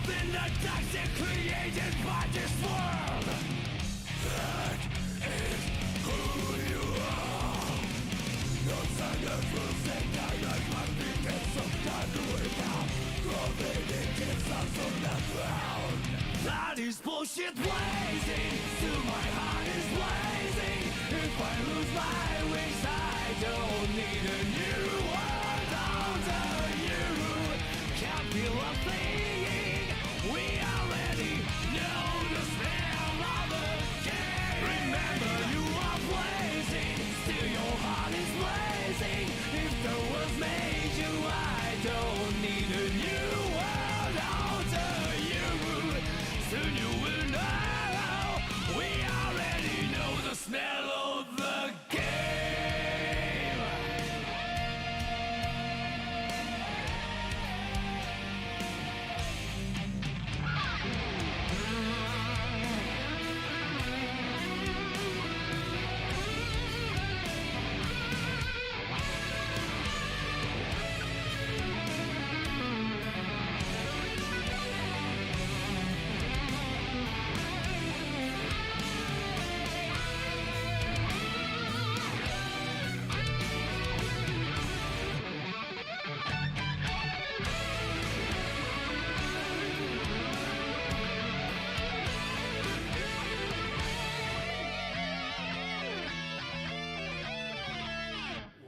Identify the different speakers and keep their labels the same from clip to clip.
Speaker 1: Something that toxic created by this world. That is who you are. No silence will say that I must be get some kind of way now. Gravity keeps us on the ground. That is bullshit blazing. Still my heart is blazing. If I lose my wings I don't need a new world under you. Can't feel a thing. We already know the smell of the game. Remember you are blazing. Still your heart is blazing. If the world made you I don't need a new world under you. Soon you will know. We already know the smell of the game.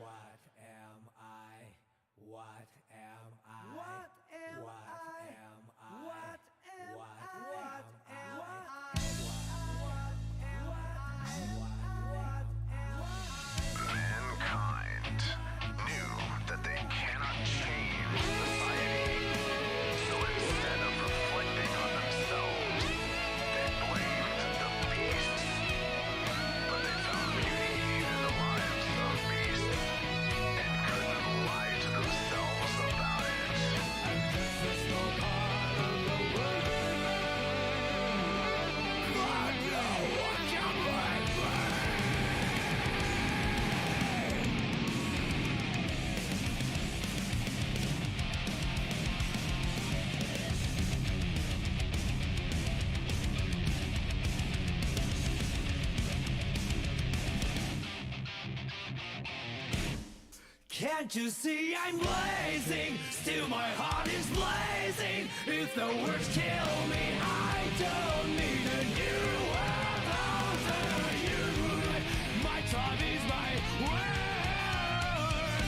Speaker 1: What am I? What am I? What am
Speaker 2: Mankind knew that they cannot change society, so instead of reflecting on themselves, they blamed the beasts. But they found beauty in the lives of beasts and couldn't lie to themselves about it.
Speaker 1: And this is no part of the world. But no one can break me. Can't you see I'm blazing? Still my heart is blazing. If the words kill me, I don't need a new world under you. My tribe is my word.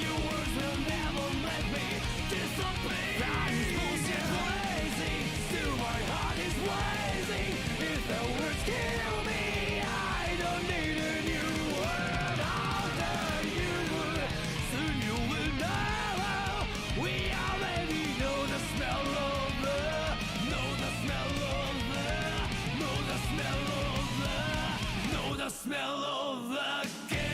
Speaker 1: Your words will never let me disappear. That is bullshit blazing. Still my heart is blazing. If the words kill me, I don't need a new world under you. Soon you will know. We already know the smell of the, know the smell of the, know the smell of the, know the smell of the game.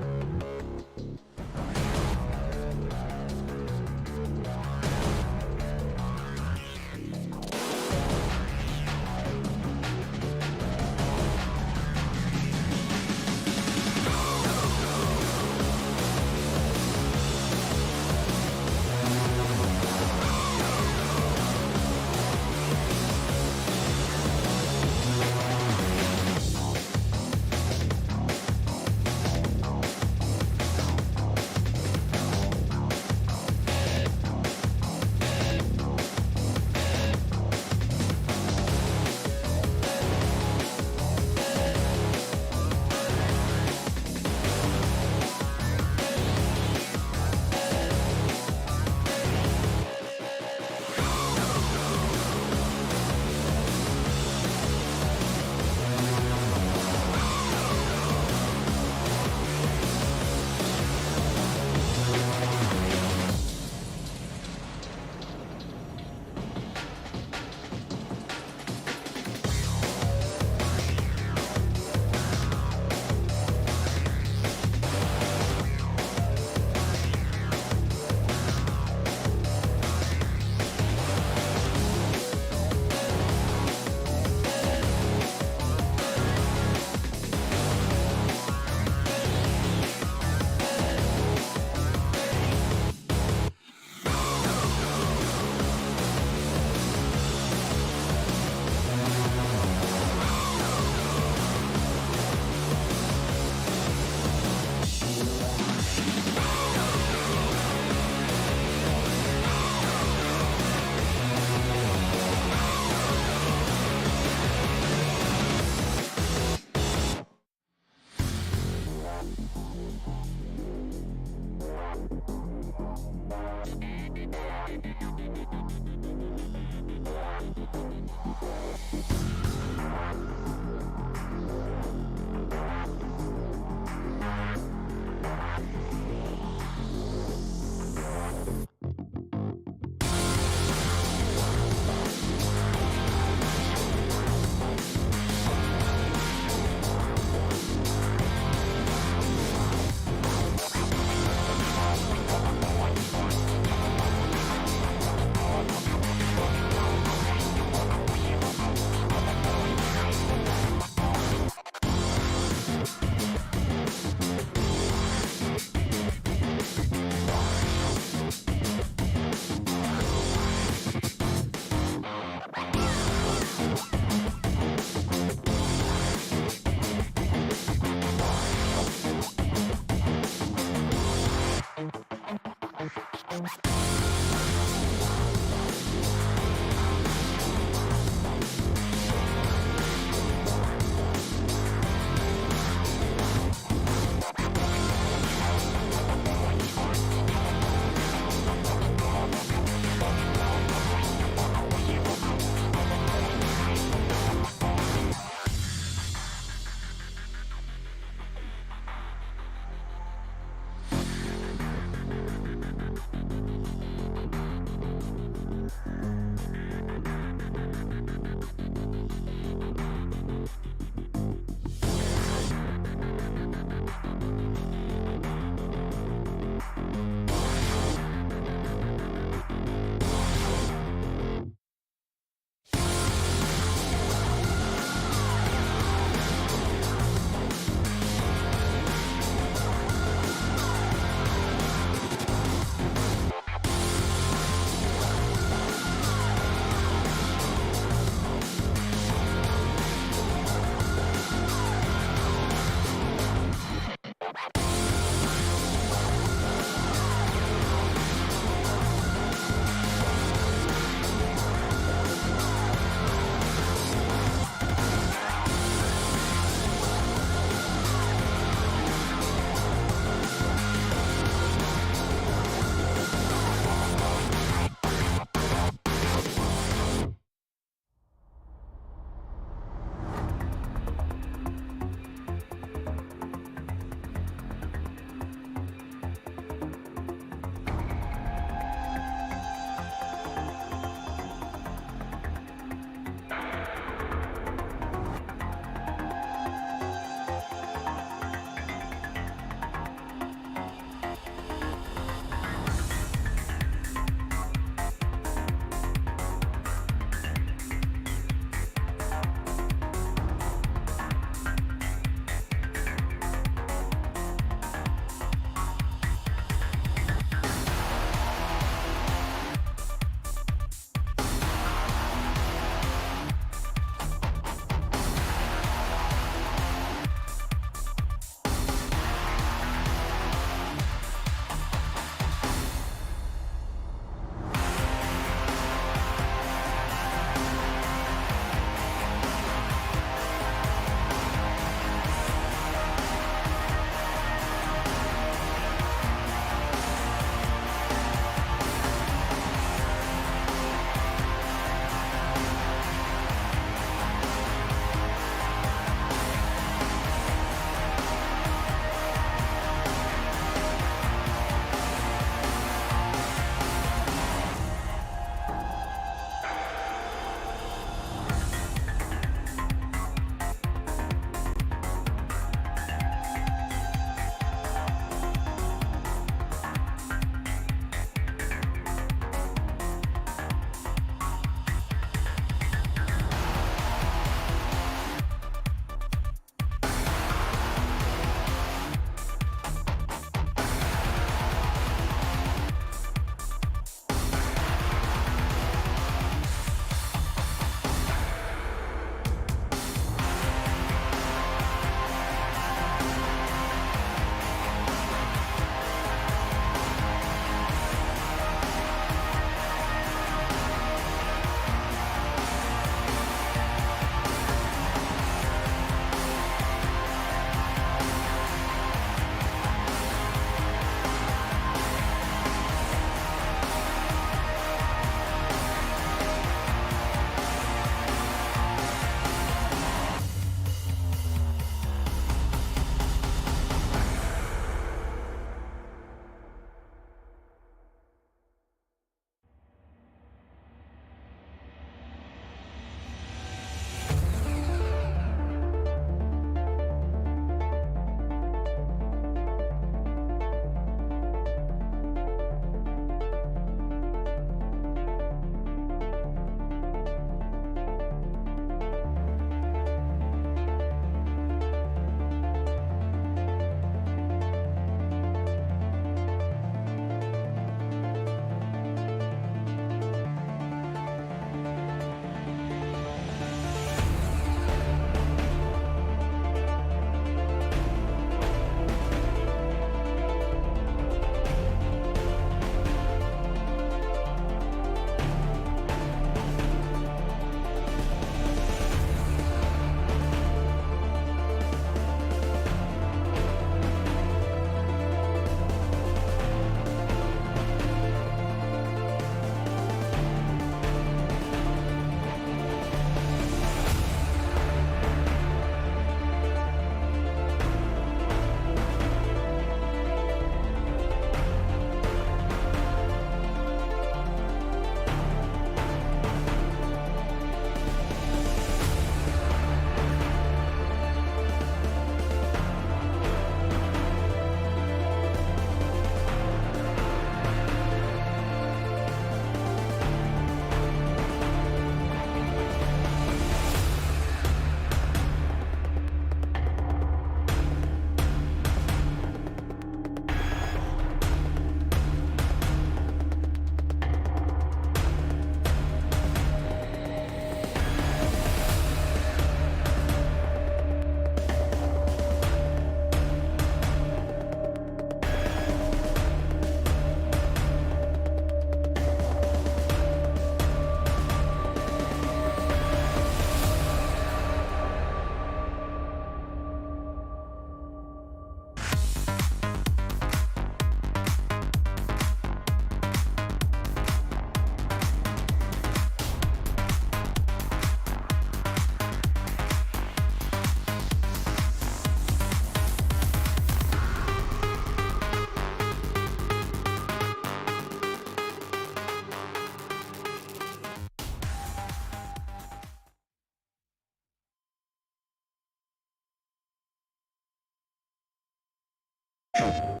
Speaker 3: And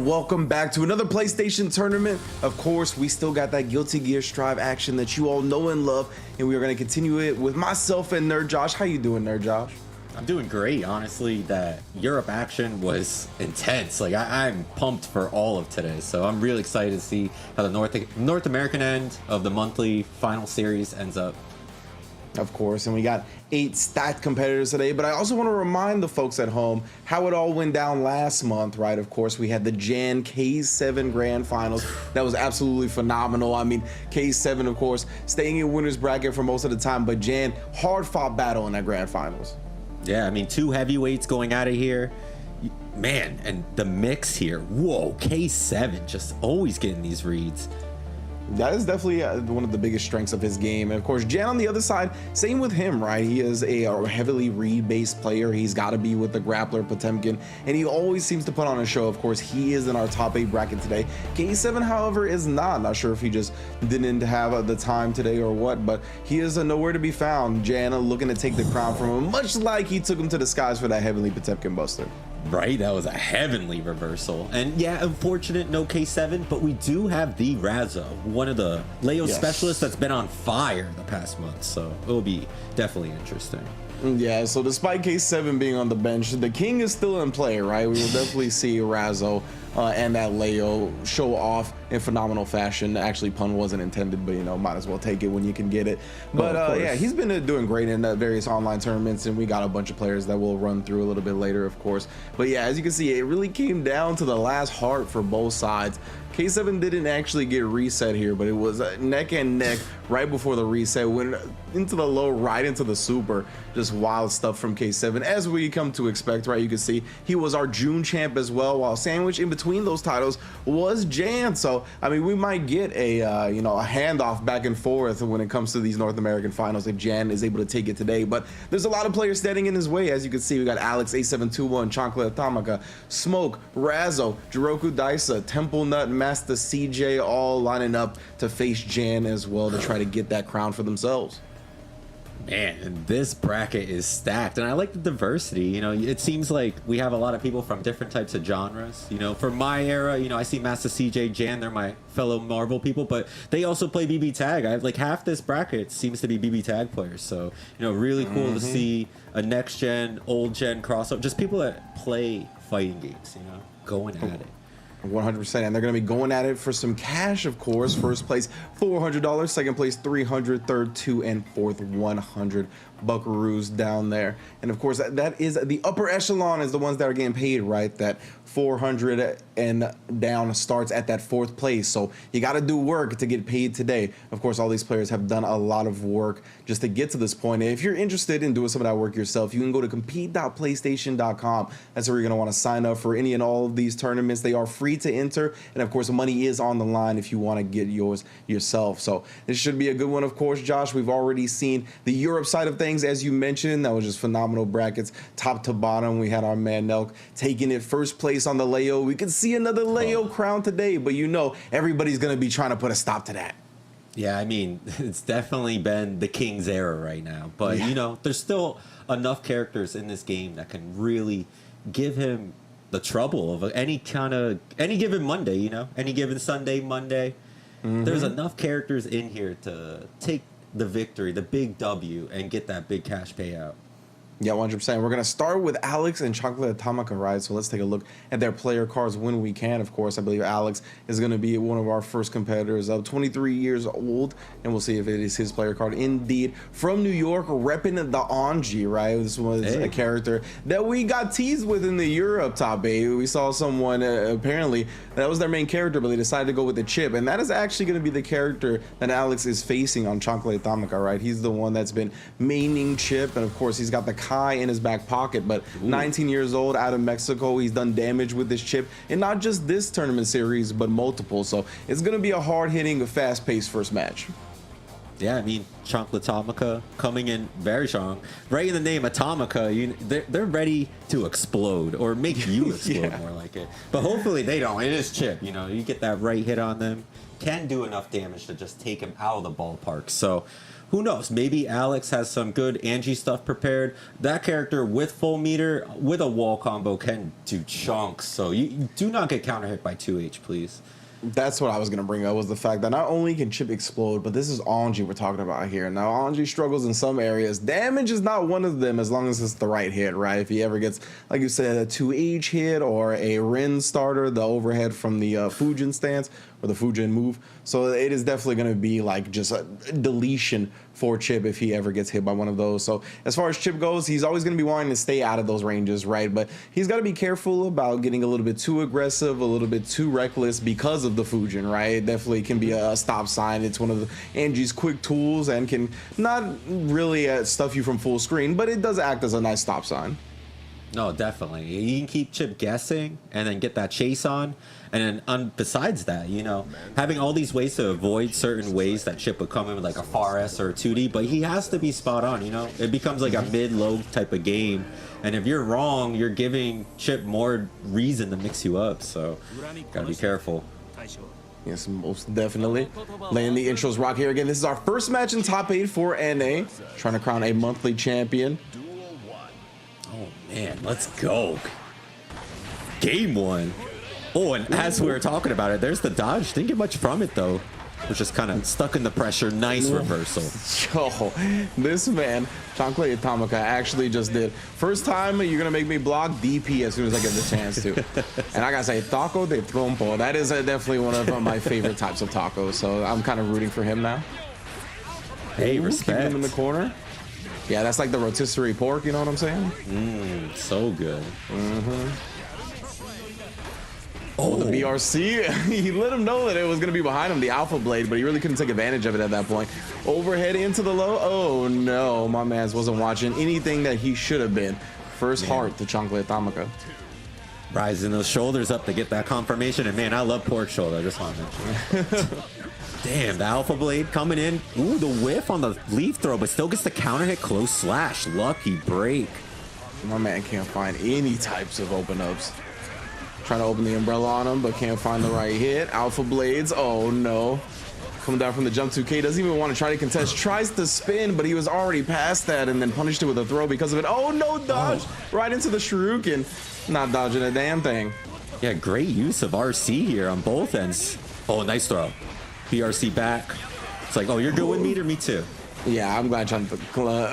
Speaker 3: welcome back to another PlayStation tournament. Of course, we still got that Guilty Gear Strive action that you all know and love, and we are going to continue it with myself and Nerd Josh. How you doing, Nerd Josh?
Speaker 4: I'm doing great. Honestly, that Europe action was intense. Like I'm pumped for all of today, so I'm really excited to see how the North American end of the monthly final series ends up.
Speaker 3: Of course, and we got 8 stacked competitors today, but I also want to remind the folks at home how it all went down last month, right? Of course, we had the Jan K7 Grand Finals. That was absolutely phenomenal. I mean, K7, of course, staying in winner's bracket for most of the time, but Jan, hard-fought battle in that Grand Finals.
Speaker 4: Yeah, I mean, 2 heavyweights going out of here. Man, and the mix here. Whoa, K7 just always getting these reads.
Speaker 3: That is definitely one of the biggest strengths of his game. And of course, Jan on the other side, same with him, right? He is a heavily read-based player. He's got to be with the grappler Potemkin, and he always seems to put on a show. Of course, he is in our top 8 bracket today. K7, however, is not. Not sure if he just didn't have the time today or what, but he is nowhere to be found. Jan looking to take the crown from him, much like he took him to the skies for that heavenly Potemkin buster.
Speaker 4: Right, that was a heavenly reversal. And yeah, unfortunate no K7, but we do have the Razzo, one of the Leo specialists that's been on fire the past month, so it'll be definitely interesting.
Speaker 3: Yeah, so despite K7 being on the bench, the king is still in play, right? We will definitely see Razzo and that Leo show off in phenomenal fashion. Actually, pun wasn't intended, but you know, might as well take it when you can get it. But yeah, he's been doing great in various online tournaments, and we got a bunch of players that we'll run through a little bit later, of course. But yeah, as you can see, it really came down to the last heart for both sides. K7 didn't actually get reset here, but it was neck and neck right before the reset. Went into the low, right into the super. Just wild stuff from K7, as we come to expect, right? You can see he was our June champ as well, while sandwiched in between those titles was Jan. So, I mean, we might get a, you know, a handoff back and forth when it comes to these North American finals if Jan is able to take it today. But there's a lot of players standing in his way. As you can see, we got Alex, A721, Chocolate Atomika, Smoke, Razzo, Jiroku Daisa, Temple Nut, Master CJ, all lining up to face Jan as well to try to get that crown for themselves.
Speaker 4: Man, and this bracket is stacked, and I like the diversity. You know, it seems like we have a lot of people from different types of genres. You know, for my era, you know, I see Master CJ, Jan, they're my fellow Marvel people, but they also play BB Tag. I have like half this bracket seems to be BB Tag players, so you know, really cool to see a next gen, old gen crossover. Just people that play fighting games, you know, going at it.
Speaker 3: 100%, and they're going to be going at it for some cash, of course. First place $400, second place $300, third $200, and fourth $100 buckaroos down there. And of course, that is the upper echelon, is the ones that are getting paid, right? That 400 and down starts at that 4th place, so you got to do work to get paid today. Of course, all these players have done a lot of work just to get to this point. And if you're interested in doing some of that work yourself, you can go to compete.playstation.com. That's where you're going to want to sign up for any and all of these tournaments. They are free to enter, and of course, money is on the line if you want to get yours yourself. So this should be a good one. Of course, Josh, we've already seen the Europe side of things, as you mentioned. That was just phenomenal brackets, top to bottom. We had our man Nelk taking it first place on the Leo. We could see another Leo crown today, but you know, everybody's going to be trying to put a stop to that.
Speaker 4: Yeah, I mean, it's definitely been the King's era right now. But, you know, there's still enough characters in this game that can really give him the trouble of any given Monday, you know, any given Sunday, Monday. There's enough characters in here to take the victory, the big W, and get that big cash payout.
Speaker 3: Yeah, 100%. We're going to start with Alex and Chocolate Atomika, right? So let's take a look at their player cards when we can. Of course, I believe Alex is going to be one of our first competitors of 23 years old, and we'll see if it is his player card. Indeed, from New York, repping the Anji, right? This was a character that we got teased with in the Europe top 8. We saw someone, apparently, that was their main character, but they decided to go with the Chip, and that is actually going to be the character that Alex is facing on Chocolate Atomika, right? He's the one that's been maining Chip, and of course, he's got the Kai in his back pocket, but 19 years old, out of Mexico. He's done damage with this Chip, and not just this tournament series, but multiple. So it's going to be a hard-hitting, fast-paced first match.
Speaker 4: Yeah, I mean, Chocolatomica coming in very strong. Right in the name, Atomica, they're ready to explode or make you explode
Speaker 3: Yeah.
Speaker 4: more like it. But hopefully they don't. It is Chip, you get that right hit on them. Can do enough damage to just take him out of the ballpark. So who knows? Maybe Alex has some good Angie stuff prepared. That character with full meter, with a wall combo, can do chunks. So you do not get counter hit by 2H, please.
Speaker 3: That's what I was gonna bring up, was the fact that not only can Chip explode, but this is Anji we're talking about here. Now Anji struggles in some areas. Damage is not one of them as long as it's the right hit, right? If he ever gets, like you said, a 2H hit or a Rin starter, the overhead from the Fujin stance or the Fujin move. So it is definitely gonna be like just a deletion for Chip if he ever gets hit by one of those. So as far as Chip goes, he's always going to be wanting to stay out of those ranges, right? But he's got to be careful about getting a little bit too aggressive, a little bit too reckless because of the Fujin, right? It definitely can be a stop sign. It's one of Angie's quick tools and can not really stuff you from full screen, but it does act as a nice stop sign.
Speaker 4: No, definitely. You can keep Chip guessing and then get that chase on. And then besides that, having all these ways to avoid certain ways that Chip would come in with like a far S or a 2D, but he has to be spot on, It becomes like a mid-low type of game. And if you're wrong, you're giving Chip more reason to mix you up. So, gotta be careful.
Speaker 3: Yes, most definitely. Laying the intros rock here again. This is our first match in top 8 for NA. Trying to crown a monthly champion.
Speaker 4: Oh, man, let's go. Game 1. Oh, and as we were talking about it, there's the dodge. Didn't get much from it, though. Was just kind of stuck in the pressure. Nice reversal.
Speaker 3: Yo, this man, Chocolate Atomica, actually just did. First time you're going to make me block DP as soon as I get the chance to. And I got to say, Taco de Trompo, that is definitely one of my favorite types of tacos. So I'm kind of rooting for him now.
Speaker 4: Hey,
Speaker 3: Ooh,
Speaker 4: respect.
Speaker 3: keeping him in the corner. Yeah, that's like the rotisserie pork, you know what I'm saying?
Speaker 4: So good.
Speaker 3: Oh, the BRC, he let him know that it was going to be behind him, the Alpha Blade, but he really couldn't take advantage of it at that point. Overhead into the low. Oh, no, my mans wasn't watching anything that he should have been. First heart to Chocolate Atomica.
Speaker 4: Rising those shoulders up to get that confirmation. And, man, I love pork shoulder. I just want to mention that. Damn, the Alpha Blade coming in. Ooh, the whiff on the leaf throw, but still gets the counter hit close slash. Lucky break.
Speaker 3: My man can't find any types of open ups. Trying to open the umbrella on him, but can't find the right hit. Alpha Blades, oh no. Coming down from the jump 2K, doesn't even want to try to contest. Tries to spin, but he was already past that and then punished it with a throw because of it. Oh no, dodge! Right into the Shuriken. Not dodging a damn thing.
Speaker 4: Yeah, great use of RC here on both ends. Oh, nice throw. BRC back. It's like, oh, you're good with me or me too?
Speaker 3: Yeah, I'm glad Chan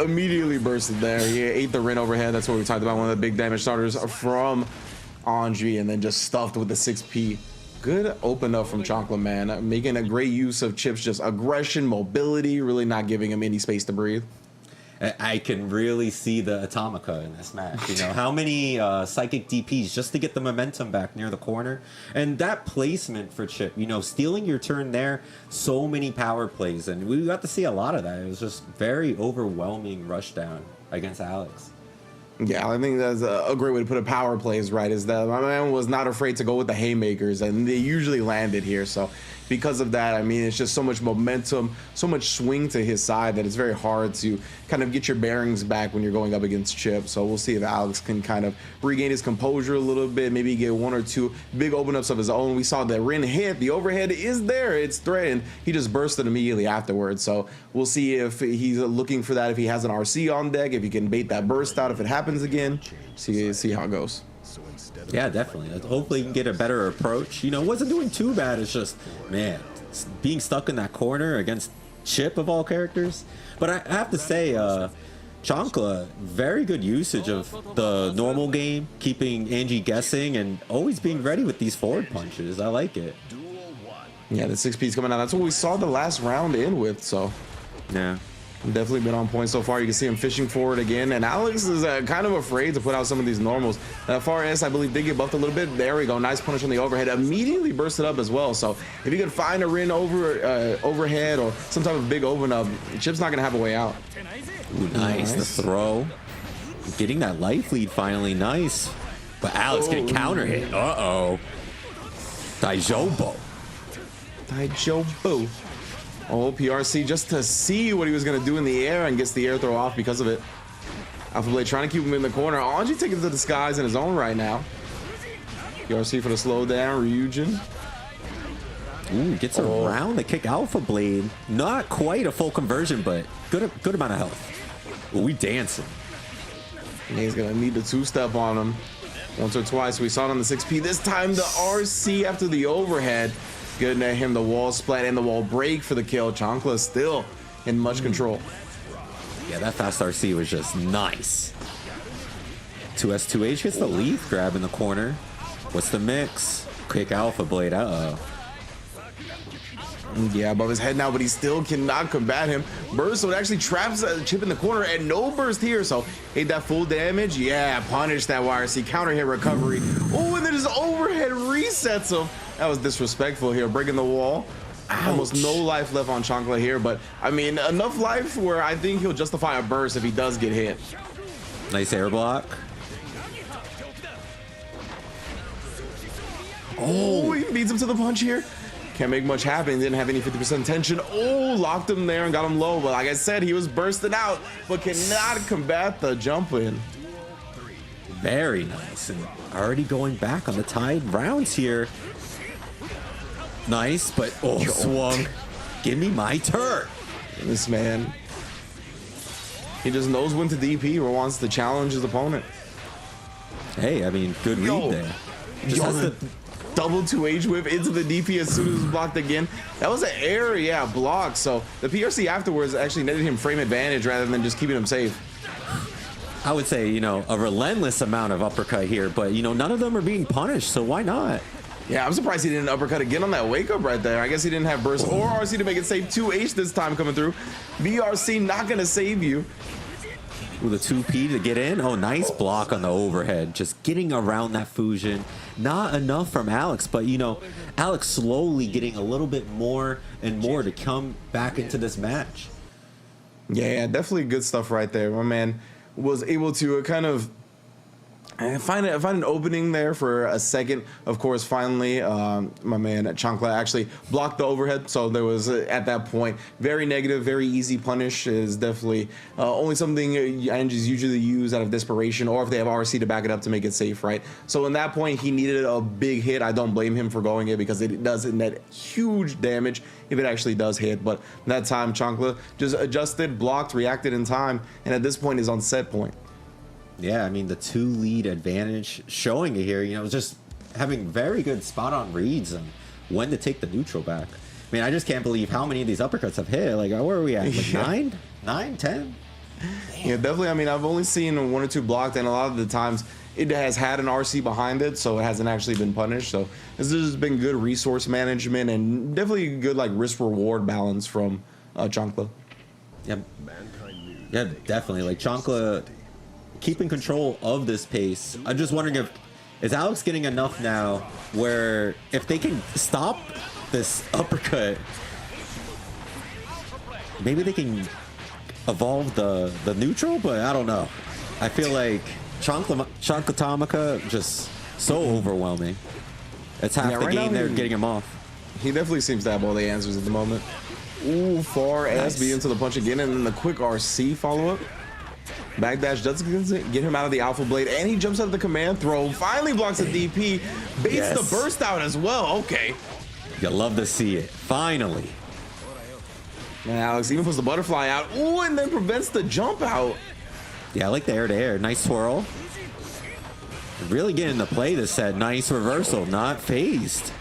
Speaker 3: immediately bursted there. He ate the Rin overhead. That's what we talked about. One of the big damage starters from Anji, and then just stuffed with the 6P. Good open up from Chocolate Man, making a great use of Chip's just aggression, mobility, really not giving him any space to breathe.
Speaker 4: I can really see the Atomica in this match. How many psychic DPs just to get the momentum back near the corner, and that placement for Chip. Stealing your turn there. So many power plays, and we got to see a lot of that. It was just very overwhelming rushdown against Alex.
Speaker 3: Yeah, I think that's a great way to put it. Power plays, right, is that my man was not afraid to go with the haymakers, and they usually landed here. So because of that, I mean, it's just so much momentum, so much swing to his side that it's very hard to kind of get your bearings back when you're going up against Chip. So we'll see if Alex can kind of regain his composure a little bit, maybe get one or two big open ups of his own. We saw the Rin hit, the overhead is there, it's threatened. He just bursted immediately afterwards. So we'll see if he's looking for that, if he has an RC on deck, if he can bait that burst out if it happens again. See how it goes.
Speaker 4: Yeah, definitely. Hopefully he can get a better approach. Wasn't doing too bad. It's just, man, being stuck in that corner against Chip of all characters. But I have to say, Chankla, very good usage of the normal game, keeping Angie guessing and always being ready with these forward punches. I like it.
Speaker 3: Yeah, the 6P's coming out. That's what we saw the last round in with, so.
Speaker 4: Yeah.
Speaker 3: Definitely been on point so far. You can see him fishing forward again, and Alex is kind of afraid to put out some of these normals. Far S, I believe, did get buffed a little bit. There we go. Nice punish on the overhead. Immediately bursted up as well. So if you could find a Rin overhead or some type of big open up, Chip's not going to have a way out.
Speaker 4: Ooh, nice. The throw. Getting that life lead finally. Nice. But Alex getting counter hit. Uh-oh. Daijobo.
Speaker 3: Daijobo. Oh, PRC just to see what he was gonna do in the air and gets the air throw off because of it. Alpha Blade trying to keep him in the corner. Anji taking it to the skies in his own right now. PRC for the slowdown. Ryujin.
Speaker 4: Ooh, gets around the kick Alpha Blade. Not quite a full conversion, but good amount of health. Ooh, we dancing.
Speaker 3: And he's gonna need the two-step on him. Once or twice. We saw it on the 6P. This time the RC after the overhead. Good at him. The wall splat and the wall break for the kill. Chancla still in much control.
Speaker 4: Yeah, that fast RC was just nice. 2S2H gets the leaf grab in the corner. What's the mix? Quick Alpha Blade. Uh-oh.
Speaker 3: Yeah, above his head now, but he still cannot combat him. Burst, so it actually traps Chip in the corner, and no burst here, so ate that full damage. Yeah, punish that YRC, counter hit recovery. Oh, and then his overhead resets him. That was disrespectful here, breaking the wall. Ouch. Almost no life left on Chancla here, but I mean, enough life where I think he'll justify a burst if he does get hit.
Speaker 4: Nice air block.
Speaker 3: Oh, he beats him to the punch here. Can't make much happen. Didn't have any 50% tension. Oh, locked him there and got him low. But like I said, he was bursting out, but cannot combat the jump in.
Speaker 4: Very nice. And already going back on the tied rounds here. Nice, but swung. Give me my turn.
Speaker 3: This man, he just knows when to DP or wants to challenge his opponent.
Speaker 4: Hey, I mean, good read there. Just has to
Speaker 3: double 2H whip into the DP as soon as it was blocked again. That was an error, yeah, block. So the PRC afterwards actually netted him frame advantage rather than just keeping him safe.
Speaker 4: I would say, you know, a relentless amount of uppercut here, but, you know, none of them are being punished, so why not?
Speaker 3: Yeah, I'm surprised he didn't uppercut again on that wake up right there. I guess he didn't have burst or RC to make it safe. 2H this time coming through. BRC not going to save you.
Speaker 4: With a 2P to get in. Oh, nice block on the overhead. Just getting around that fusion. Not enough from Alex, but, you know, Alex slowly getting a little bit more and more to come back into this match.
Speaker 3: Yeah, definitely good stuff right there. My man was able to kind of find an opening there for a second. Of course, finally, my man Chancla actually blocked the overhead. So there was, at that point, very negative, very easy punish is definitely only something engines usually use out of desperation or if they have RC to back it up to make it safe, right? So in that point, he needed a big hit. I don't blame him for going it because it does net huge damage if it actually does hit. But that time, Chancla just adjusted, blocked, reacted in time, and at this point is on set point.
Speaker 4: Yeah, I mean, the 2 lead advantage showing it here, you know, just having very good spot on reads and when to take the neutral back. I mean, I just can't believe how many of these uppercuts have hit. Like, where are we at? Like 9? 9, 10?
Speaker 3: Yeah, definitely. I mean, I've only seen 1 or 2 blocked, and a lot of the times it has had an RC behind it, so it hasn't actually been punished. So this has been good resource management and definitely good, like, risk-reward balance from Chancla.
Speaker 4: Yeah, definitely. Like, Chancla keeping control of this pace. I'm just wondering is Alex getting enough now where if they can stop this uppercut, maybe they can evolve the neutral, but I don't know. I feel like Chancla Tamaka just so overwhelming. It's half the
Speaker 3: right
Speaker 4: game
Speaker 3: now
Speaker 4: there getting him off.
Speaker 3: He definitely seems to have all the answers at the moment. Ooh, far SB into the punch again, and then the quick RC follow-up. Backdash does get him out of the Alpha Blade, and he jumps out of the command throw. Finally blocks the DP. Baits the burst out as well. Okay.
Speaker 4: You love to see it. Finally.
Speaker 3: And Alex even puts the butterfly out. Ooh, and then prevents the jump out.
Speaker 4: Yeah, I like the air-to-air. Nice twirl. Really getting to play this set. Nice reversal. Not phased.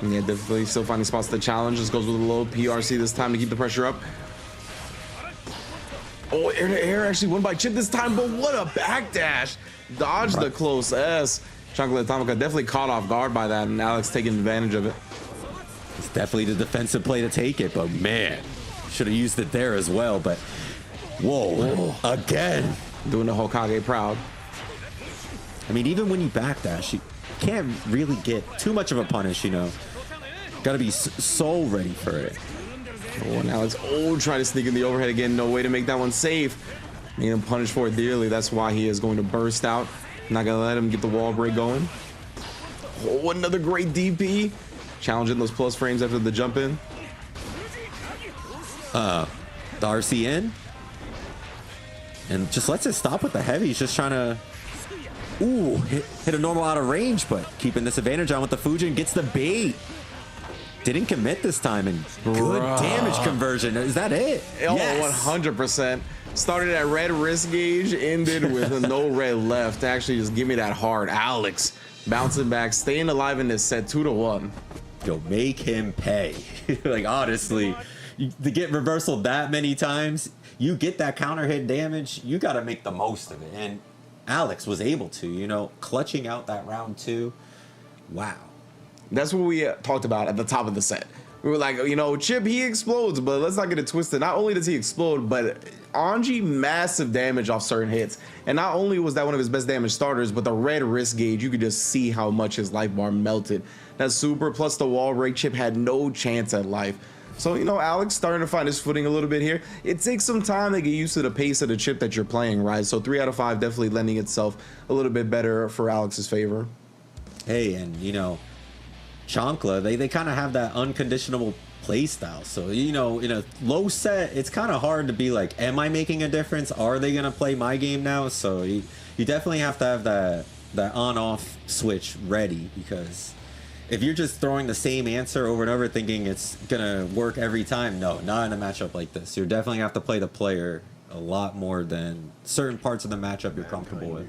Speaker 3: Yeah, definitely still finding spots to challenge. Just goes with a low PRC this time to keep the pressure up. Oh, air to air actually won by Chip this time, but what a backdash. Dodged the close S. Chancla Tamaka definitely caught off guard by that, and Alex taking advantage of it.
Speaker 4: It's definitely the defensive play to take it, but man, should have used it there as well. But whoa, again.
Speaker 3: Doing the Hokage proud.
Speaker 4: I mean, even when you backdash, you can't really get too much of a punish, you know. Got to be so ready for it.
Speaker 3: Oh, and Alex, trying to sneak in the overhead again. No way to make that one safe. Made him punish for it dearly. That's why he is going to burst out. Not going to let him get the wall break going. Oh, another great DP. Challenging those plus frames after the jump in.
Speaker 4: the RCN. And just lets it stop with the heavy. He's just trying to, ooh, hit a normal out of range, but keeping this advantage on with the Fujin. Gets the bait. Didn't commit this time, and good damage conversion. Is that it?
Speaker 3: Oh,
Speaker 4: Yes.
Speaker 3: 100%. Started at red wrist gauge, ended with no red left. Actually, just give me that hard. Alex bouncing back, staying alive in this set, 2-1.
Speaker 4: Yo, make him pay. Like, honestly, to get reversal that many times, you get that counter hit damage, you got to make the most of it. And Alex was able to, clutching out that round 2. Wow.
Speaker 3: That's what we talked about at the top of the set. We were like, Chip, he explodes, but let's not get it twisted. Not only does he explode, but Anji, massive damage off certain hits. And not only was that one of his best damage starters, but the red wrist gauge, you could just see how much his life bar melted. That super plus the wall break, Chip had no chance at life. So, Alex starting to find his footing a little bit here. It takes some time to get used to the pace of the chip that you're playing, right? So 3 out of 5 definitely lending itself a little bit better for Alex's favor.
Speaker 4: Hey, and, Chancla, they kind of have that unconditional play style. So, in a low set, it's kind of hard to be like, am I making a difference? Are they going to play my game now? So you definitely have to have that on-off switch ready, because if you're just throwing the same answer over and over thinking it's going to work every time, no, not in a matchup like this. You definitely have to play the player a lot more than certain parts of the matchup you're comfortable with.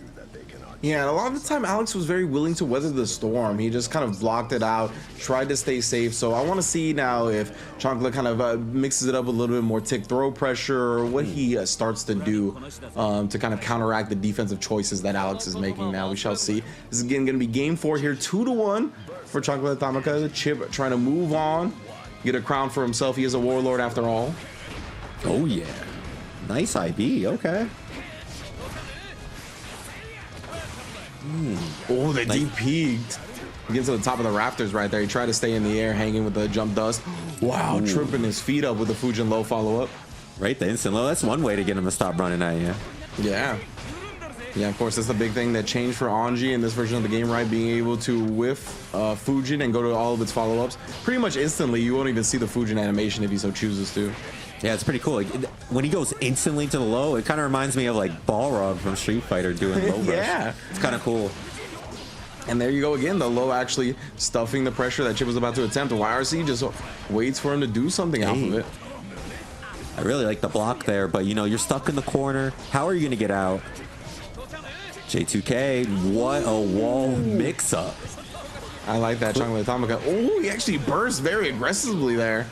Speaker 3: Yeah, and a lot of the time Alex was very willing to weather the storm. He just kind of blocked it out, tried to stay safe. So I want to see now if Chancla kind of mixes it up a little bit more, tick throw pressure, or what he starts to do to kind of counteract the defensive choices that Alex is making now. We shall see. This is again going to be game 4 here, 2-1 for Chancla Atomica. Chip trying to move on, get a crown for himself. He is a warlord after all.
Speaker 4: Oh, yeah. Nice IB. Okay.
Speaker 3: Oh, the DP gets to the top of the rafters right there. He tried to stay in the air, hanging with the jump dust. Wow, tripping his feet up with the Fujin low follow-up.
Speaker 4: Right, the instant low. That's one way to get him to stop running at you.
Speaker 3: Yeah. Yeah, of course, that's the big thing that changed for Anji in this version of the game, right? Being able to whiff Fujin and go to all of its follow-ups. Pretty much instantly, you won't even see the Fujin animation if he so chooses to.
Speaker 4: Yeah, it's pretty cool. Like, when he goes instantly to the low, it kind of reminds me of like Balrog from Street Fighter doing low rush.
Speaker 3: Yeah.
Speaker 4: It's kind of cool.
Speaker 3: And there you go again, the low actually stuffing the pressure that Chip was about to attempt. YRC just waits for him to do something off of it.
Speaker 4: I really like the block there, but you're stuck in the corner. How are you going to get out? J2K, what a wall mix-up.
Speaker 3: I like that Chancla Atomica. Oh, he actually burst very aggressively there.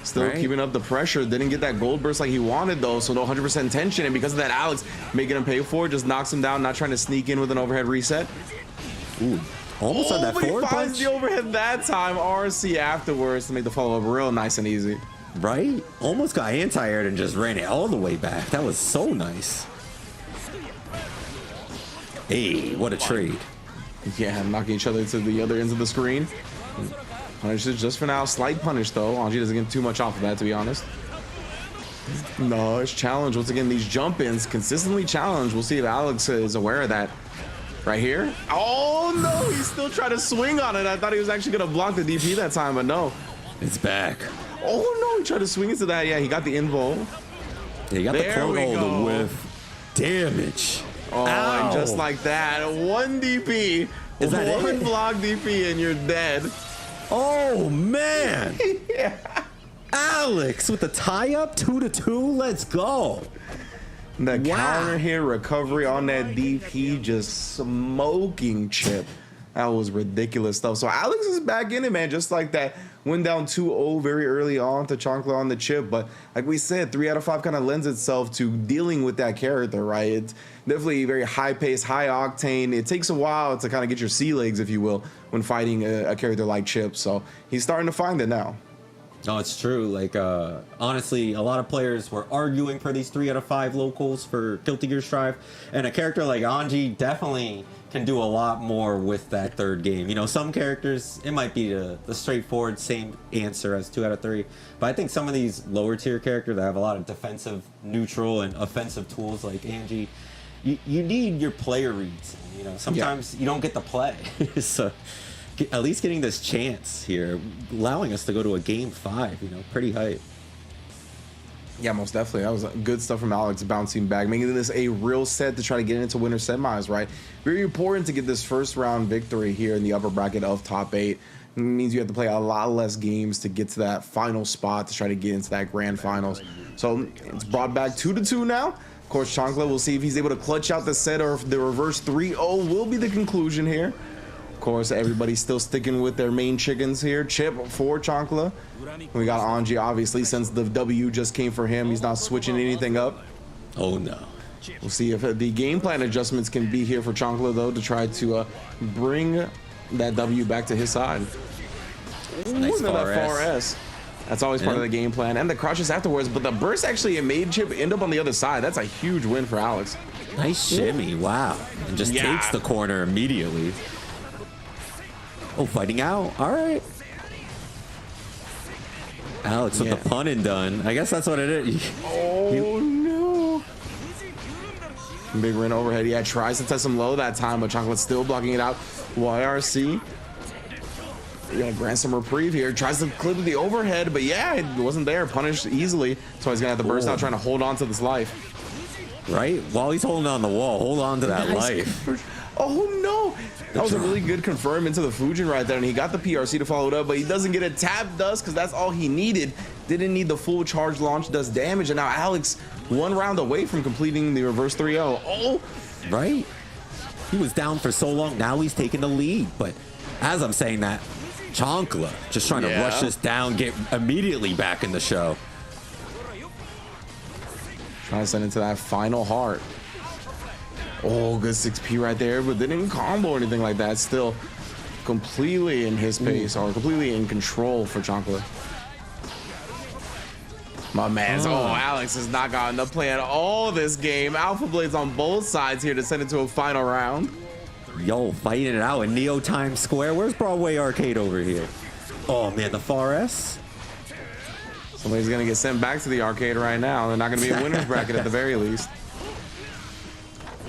Speaker 3: Still keeping up the pressure. Didn't get that gold burst like he wanted, though, so no 100% tension. And because of that, Alex making him pay for it, just knocks him down, not trying to sneak in with an overhead reset.
Speaker 4: Ooh, almost on that
Speaker 3: but
Speaker 4: forward
Speaker 3: he finds
Speaker 4: punch.
Speaker 3: the overhead that time. RC afterwards to make the follow-up real nice and easy.
Speaker 4: Right? Almost got anti-aired and just ran it all the way back. That was so nice. Hey, what a trade.
Speaker 3: Yeah, knocking each other to the other ends of the screen. Punishes just for now. Slight punish, though. Anji doesn't get too much off of that, to be honest. No, it's challenge. Once again, these jump-ins consistently challenge. We'll see if Alex is aware of that. Right here. Oh, no. He's still trying to swing on it. I thought he was actually going to block the DP that time, but no.
Speaker 4: It's back.
Speaker 3: Oh, no. He tried to swing into that. Yeah, he got the invol.
Speaker 4: Yeah, he got
Speaker 3: There
Speaker 4: the clone
Speaker 3: we
Speaker 4: hole,
Speaker 3: go.
Speaker 4: the whiff. Damage.
Speaker 3: Oh,
Speaker 4: Ow.
Speaker 3: and just like that. 1 DP.
Speaker 4: Is that
Speaker 3: one
Speaker 4: it?
Speaker 3: block DP and you're dead.
Speaker 4: Oh, man.
Speaker 3: Yeah.
Speaker 4: Alex with the tie-up, 2-2. Let's go.
Speaker 3: The
Speaker 4: Wow.
Speaker 3: counter hit recovery on that DP, just smoking Chip. That was ridiculous stuff. So Alex is back in it, man, just like that. Went down 2-0 very early on to Chancla on the chip. But like we said, 3 out of 5 kind of lends itself to dealing with that character, right? It's definitely very high pace, high octane. It takes a while to kind of get your sea legs, if you will, when fighting a character like Chip. So he's starting to find it now.
Speaker 4: No, it's true. Like, honestly, a lot of players were arguing for these 3 out of 5 locals for Guilty Gear Strive. And a character like Anji definitely can do a lot more with that third game. You know, some characters, it might be the straightforward same answer as 2 out of 3. But I think some of these lower tier characters that have a lot of defensive, neutral, and offensive tools like Anji, you need your player reads. You know, sometimes you don't get to play. So at least getting this chance here, allowing us to go to a game 5, you know, pretty hype.
Speaker 3: Yeah, most definitely. That was good stuff from Alex bouncing back, making this a real set to try to get into winter semis, right? Very important to get this first round victory here in the upper bracket of top 8. It means you have to play a lot less games to get to that final spot to try to get into that grand finals. So it's brought back 2-2 now. Of course, Chancla, we'll see if he's able to clutch out the set or if the reverse 3-0 will be the conclusion here. Of course, everybody's still sticking with their main chickens here. Chip for Chancla. We got Anji, obviously, since the W just came for him. He's not switching anything up.
Speaker 4: Oh, no.
Speaker 3: We'll see if the game plan adjustments can be here for Chancla, though, to try to bring that W back to his side.
Speaker 4: Nice
Speaker 3: That
Speaker 4: far
Speaker 3: far
Speaker 4: S.
Speaker 3: S. That's always part of the game plan. And the crushes afterwards, but the burst actually made Chip end up on the other side. That's a huge win for Alex.
Speaker 4: Nice shimmy. Wow. And just takes the corner immediately. Oh, fighting out. All right. Alex with the pun and done. I guess that's what it is.
Speaker 3: Oh, no. Big Rin overhead. Yeah, tries to test him low that time, but Chocolate's still blocking it out. YRC. You're gonna grant some reprieve here. Tries to clip the overhead, but yeah, it wasn't there. Punished easily. So he's gonna have to burst out trying to hold on to this life.
Speaker 4: Right? While he's holding on the wall, hold on to that life.
Speaker 3: Oh no! That was a really good confirm into the Fujin right there, and he got the PRC to follow it up, but he doesn't get a tap dust because that's all he needed. Didn't need the full charge launch dust damage, and now Alex 1 round away from completing the reverse 3-0. Oh!
Speaker 4: Right? He was down for so long, now he's taking the lead. But as I'm saying that, Chancla just trying to rush this down, get immediately back in the show.
Speaker 3: Trying to send into that final heart. Oh, good 6P right there, but didn't combo or anything like that. Still completely in his pace or completely in control for Chancla. My man, Alex has not gotten to play at all this game. Alpha Blades on both sides here to send it to a final round.
Speaker 4: Yo, fighting it out in Neo Times Square. Where's Broadway Arcade over here? Oh man, the far S.
Speaker 3: Somebody's gonna get sent back to the arcade right now. They're not gonna be a winner's bracket at the very least.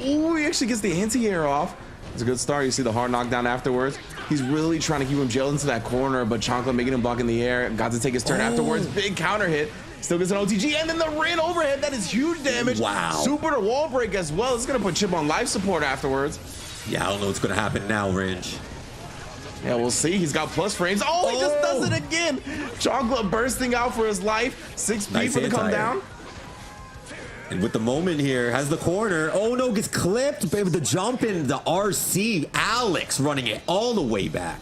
Speaker 3: Ooh, he actually gets the anti-air off. It's a good start. You see the hard knockdown afterwards. He's really trying to keep him jailed into that corner, but Chancla making him block in the air. Got to take his turn afterwards. Big counter hit. Still gets an OTG, and then the Rin overhead. That is huge damage.
Speaker 4: Wow.
Speaker 3: Super to wall break as well. It's gonna put Chip on life support afterwards.
Speaker 4: Yeah, I don't know what's gonna happen now, Ringe.
Speaker 3: Yeah, we'll see. He's got plus frames. Oh, he just does it again. Chancla bursting out for his life. 6P
Speaker 4: Nice
Speaker 3: for the come
Speaker 4: anti-air.
Speaker 3: down.
Speaker 4: And with the moment here, has the corner. Oh no, gets clipped. But with the jump in, the RC, Alex running it all the way back.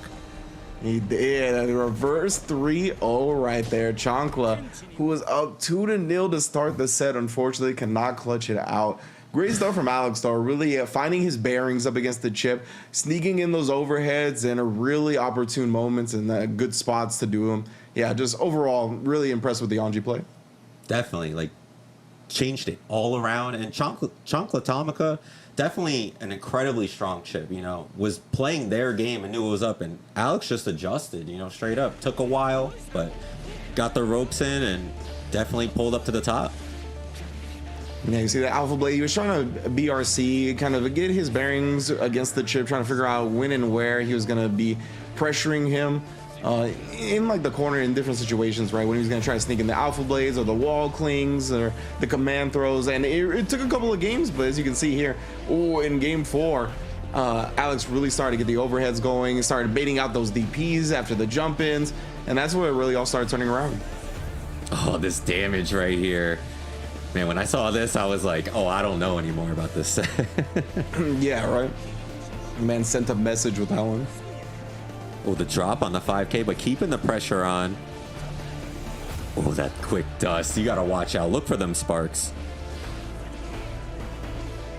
Speaker 3: He did a reverse 3-0 right there. Chancla, who was up 2-0 to start the set, unfortunately cannot clutch it out. Great stuff from Alex, though. Really finding his bearings up against the Chip, sneaking in those overheads and really opportune moments and good spots to do them. Yeah, just overall, really impressed with the Anji play.
Speaker 4: Definitely, like, changed it all around. And Chancla Tomica, definitely an incredibly strong Chip, you know, was playing their game and knew it was up. And Alex just adjusted, you know, straight up. Took a while, but got the ropes in and definitely pulled up to the top.
Speaker 3: Yeah, you see the Alpha Blade, he was trying to BRC, kind of get his bearings against the Chip, trying to figure out when and where he was going to be pressuring him in like the corner in different situations, right? When he was going to try to sneak in the Alpha Blades or the wall clings or the command throws. And it took a couple of games, but as you can see here, in game 4, Alex really started to get the overheads going, started baiting out those DPs after the jump ins, and that's where it really all started turning around.
Speaker 4: Oh, this damage right here. Man, when I saw this, I was like, oh, I don't know anymore about this.
Speaker 3: Yeah, right. Man sent a message with that one.
Speaker 4: Oh, the drop on the 5K, but keeping the pressure on. Oh, that quick dust. You got to watch out. Look for them sparks.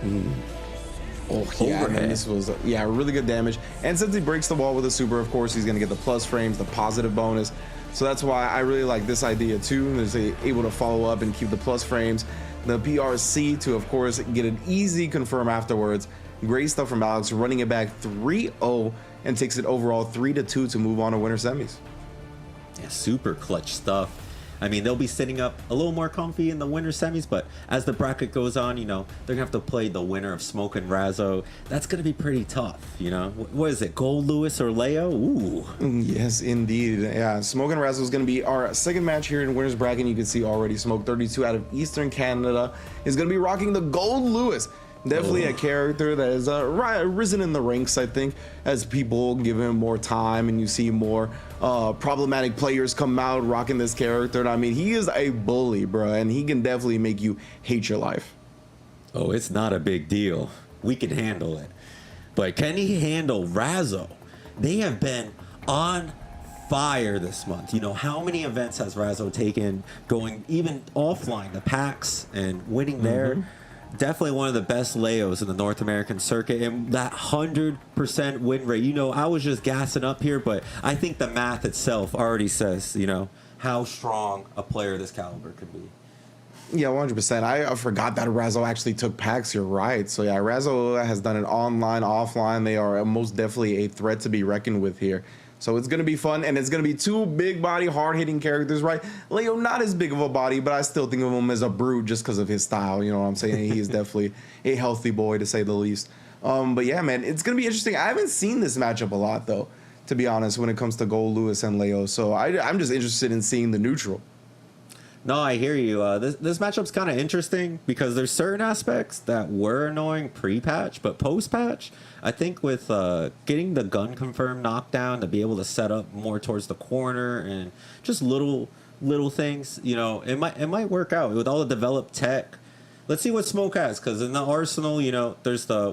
Speaker 3: Oh, yeah, man, this was, really good damage. And since he breaks the wall with a super, of course, he's going to get the plus frames, the positive bonus. So that's why I really like this idea too, is able to follow up and keep the plus frames, the PRC to, of course, get an easy confirm afterwards. Great stuff from Alex, running it back 3-0 and takes it overall 3-2 to move on to winter semis.
Speaker 4: Yeah, super clutch stuff. I mean, they'll be sitting up a little more comfy in the winner semis, but as the bracket goes on, they're going to have to play the winner of Smoke and Razzo. That's going to be pretty tough, What is it, Gold Lewis or Leo? Ooh.
Speaker 3: Yes, indeed. Yeah, Smoke and Razzo is going to be our second match here in winners bracket. You can see already Smoke 32 out of Eastern Canada is going to be rocking the Gold Lewis. Definitely a character that has risen in the ranks, I think, as people give him more time and you see more problematic players come out rocking this character. And I mean, he is a bully, bro, and he can definitely make you hate your life.
Speaker 4: Oh, it's not a big deal. We can handle it. But can he handle Razzo? They have been on fire this month. How many events has Razzo taken, going even offline to PAX and winning there? Definitely one of the best Leos in the North American circuit, and that 100% win rate. I was just gassing up here, but I think the math itself already says, how strong a player this caliber could be.
Speaker 3: Yeah, 100%. I forgot that Razzo actually took PAX. You're right. So yeah, Razzo has done it online, offline. They are most definitely a threat to be reckoned with here. So it's going to be fun, and it's going to be two big body, hard-hitting characters, right? Leo, not as big of a body, but I still think of him as a brute just because of his style. You know what I'm saying? He's definitely a healthy boy, to say the least. But yeah, man, it's going to be interesting. I haven't seen this matchup a lot, though, to be honest, when it comes to Gold Lewis and Leo. So I'm just interested in seeing the neutral.
Speaker 4: No, I hear you. This matchup's kind of interesting because there's certain aspects that were annoying pre-patch, but post-patch, I think with getting the gun confirmed knockdown to be able to set up more towards the corner and just little things, it might work out with all the developed tech. Let's see what Smoke has, because in the arsenal, there's the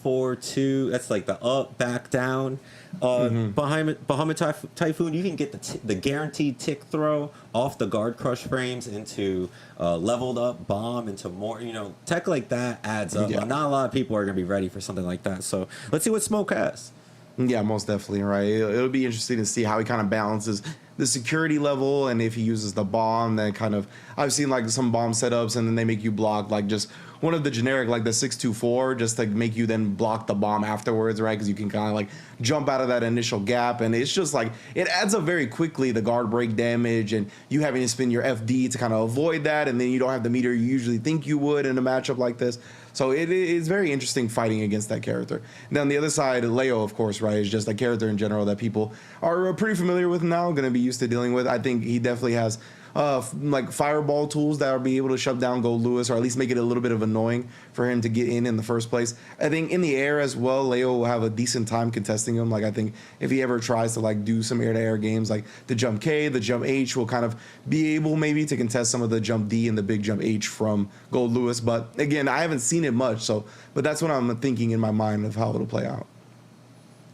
Speaker 4: 8-4-2. That's like the up, back, down. Bahamut Typhoon, you can get the guaranteed tick throw off the guard crush frames into leveled up bomb into more, tech like that adds up.
Speaker 3: Yeah.
Speaker 4: Not a lot of people are going to be ready for something like that. So let's see what Smoke has.
Speaker 3: Yeah, most definitely, right? It'll be interesting to see how he kind of balances the security level, and if he uses the bomb, then kind of, I've seen like some bomb setups and then they make you block like just one of the generic, like the 624, just to make you then block the bomb afterwards, right? Because you can kind of like jump out of that initial gap, and it's just like, it adds up very quickly, the guard break damage, and you having to spin your FD to kind of avoid that, and then you don't have the meter you usually think you would in a matchup like this. So it is very interesting fighting against that character. And then on the other side, Leo, of course, right, is just a character in general that people are pretty familiar with now, going to be used to dealing with. I think he definitely has like fireball tools that will be able to shut down Gold Lewis, or at least make it a little bit of annoying for him to get in the first place. I think in the air as well, Leo will have a decent time contesting him. Like, I think if he ever tries to like do some air-to-air games, like the jump K, the jump H, will kind of be able maybe to contest some of the jump D and the big jump H from Gold Lewis. But again, I haven't seen it much, but that's what I'm thinking in my mind of how it'll play out.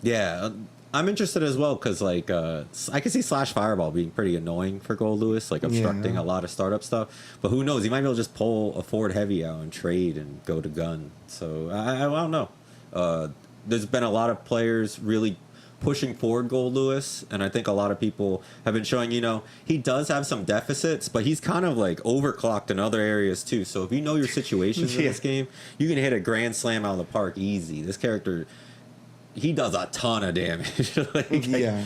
Speaker 4: Yeah, I'm interested as well because, like, I can see Slash Fireball being pretty annoying for Gold Lewis, like obstructing a lot of startup stuff. But who knows? He might be able to just pull a forward heavy out and trade and go to gun. So I don't know. There's been a lot of players really pushing forward Gold Lewis, and I think a lot of people have been showing, he does have some deficits, but he's kind of like overclocked in other areas too. So if you know your situations in this game, you can hit a grand slam out of the park easy. This character, he does a ton of damage.
Speaker 3: Yeah.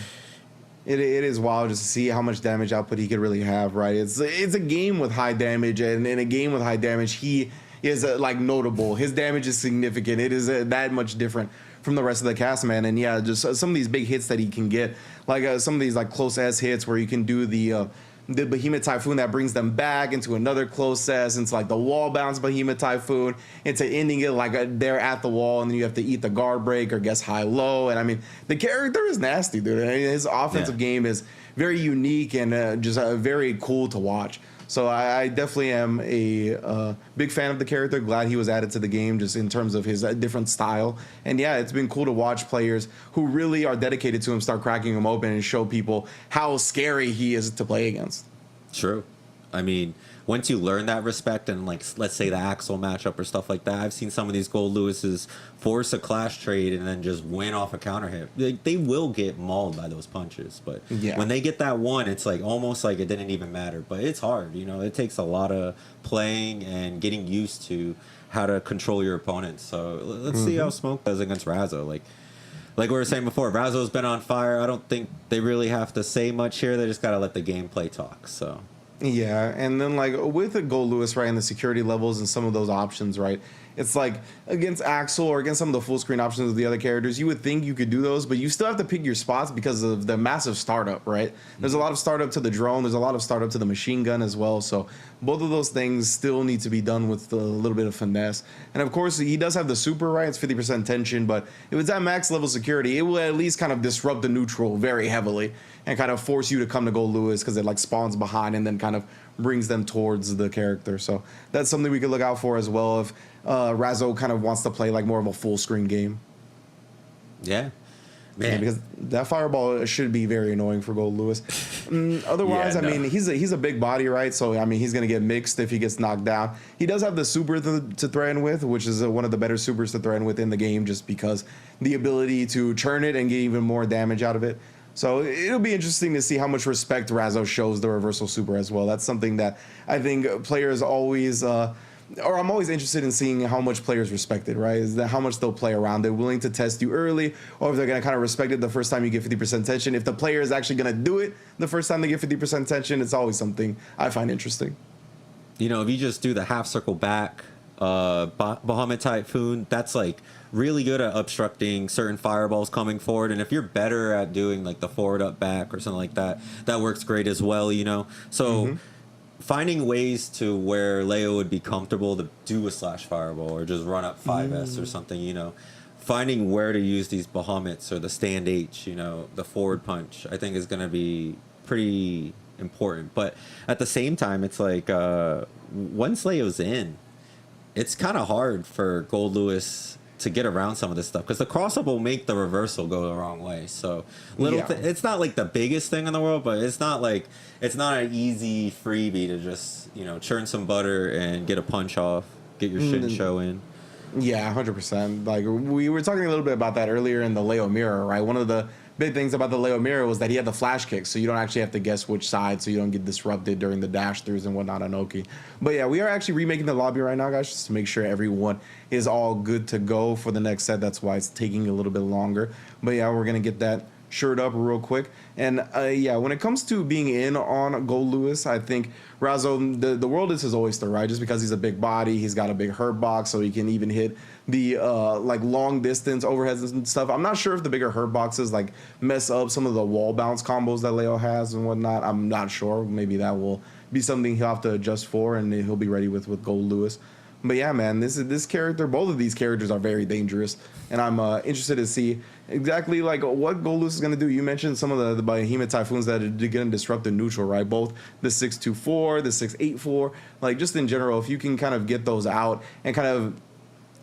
Speaker 3: It is wild just to see how much damage output he could really have, right? It's a game with high damage, and in a game with high damage, he is like notable. His damage is significant. It is that much different from the rest of the cast, man. And yeah, just some of these big hits that he can get, like some of these like close S hits where you can do the Behemoth Typhoon that brings them back into another close S, into like the wall bounce Behemoth Typhoon, into ending it like they're at the wall, and then you have to eat the guard break or guess high low. And I mean, the character is nasty, dude. I mean, his offensive game is very unique and just very cool to watch. So I definitely am a big fan of the character. Glad he was added to the game just in terms of his different style. And yeah, it's been cool to watch players who really are dedicated to him start cracking him open and show people how scary he is to play against.
Speaker 4: True. I mean, once you learn that respect and, like, let's say the Axel matchup or stuff like that, I've seen some of these Gold Lewises force a clash trade and then just win off a counter hit. They will get mauled by those punches, but when they get that one, it's like almost like it didn't even matter. But it's hard, it takes a lot of playing and getting used to how to control your opponents. So let's see how Smoke does against Razzo. Like, like we were saying before, Razo's been on fire. I don't think they really have to say much here. They just got to let the gameplay talk. So
Speaker 3: Yeah, and then like with the Gold Lewis, right, and the security levels and some of those options, right, it's like against Axel or against some of the full screen options of the other characters, you would think you could do those, but you still have to pick your spots because of the massive startup, right? There's a lot of startup to the drone, there's a lot of startup to the machine gun as well, so both of those things still need to be done with a little bit of finesse. And of course, he does have the super, right? It's 50% tension, but if it's at max level security, it will at least kind of disrupt the neutral very heavily and kind of force you to come to Gold Lewis because it like spawns behind and then kind of brings them towards the character. So that's something we could look out for as well if Razo kind of wants to play like more of a full screen game.
Speaker 4: yeah,
Speaker 3: Yeah,
Speaker 4: man.
Speaker 3: because that fireball should be very annoying for Gold Lewis. Otherwise,
Speaker 4: Yeah, no.
Speaker 3: I mean, he's a big body, right? So I mean, he's gonna get mixed if he gets knocked down. He does have the super to threaten with, which is one of the better supers to threaten with in the game, just because the ability to churn it and get even more damage out of it. So it'll be interesting to see how much respect Razo shows the reversal super as well. That's something that I think players always. Or I'm always interested in seeing how much players respect it, right? Is that how much they'll play around? They're willing to test you early, or if they're going to kind of respect it the first time you get 50% tension. If the player is actually going to do it the first time they get 50% tension, it's always something I find interesting.
Speaker 4: You know, if you just do the half circle back, Bahamut Typhoon, that's like really good at obstructing certain fireballs coming forward. And if you're better at doing like the forward up back or something like that, that works great as well, you know? So finding ways to where Leo would be comfortable to do a slash fireball or just run up 5S or something, you know, finding where to use these Bahamuts or the stand H, you know, the forward punch, I think is going to be pretty important. But at the same time, it's like once Leo's in, it's kind of hard for Gold Lewis to get around some of this stuff because the cross up will make the reversal go the wrong way. So it's not like the biggest thing in the world, but it's not an easy freebie to just, you know, churn some butter and get a punch off, get your shin show in.
Speaker 3: Yeah, 100%. Like we were talking a little bit about that earlier in the Leo mirror, right? One of the big things about the Leo mirror was that he had the flash kick, so you don't actually have to guess which side, so you don't get disrupted during the dash throughs and whatnot on Oki. But yeah, we are actually remaking the lobby right now, guys, just to make sure everyone is all good to go for the next set. That's why it's taking a little bit longer. But yeah, we're gonna get that shirt up real quick. And yeah, when it comes to being in on Gold Lewis, I think Razo, the world is his oyster, right? Just because he's a big body, he's got a big hurt box, so he can even hit the like long distance overheads and stuff. I'm not sure if the bigger hurt boxes like mess up some of the wall bounce combos that Leo has and whatnot. I'm not sure. Maybe that will be something he'll have to adjust for, and he'll be ready with Gold Lewis. But yeah, man, this character, both of these characters are very dangerous, and I'm interested to see exactly like what Gold Lewis is going to do. You mentioned some of the Behemoth Typhoons that are going to disrupt the neutral, right? Both the 624, the 684, like just in general, if you can kind of get those out and kind of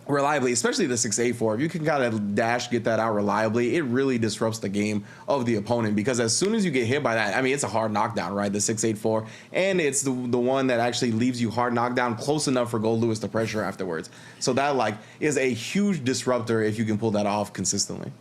Speaker 3: reliably, especially the 684, if you can kind of get that out reliably, it really disrupts the game of the opponent, because as soon as you get hit by that, I mean, it's a hard knockdown, right? The 684, and it's the one that actually leaves you hard knockdown close enough for Gold Lewis to pressure afterwards. So that like is a huge disruptor if you can pull that off consistently.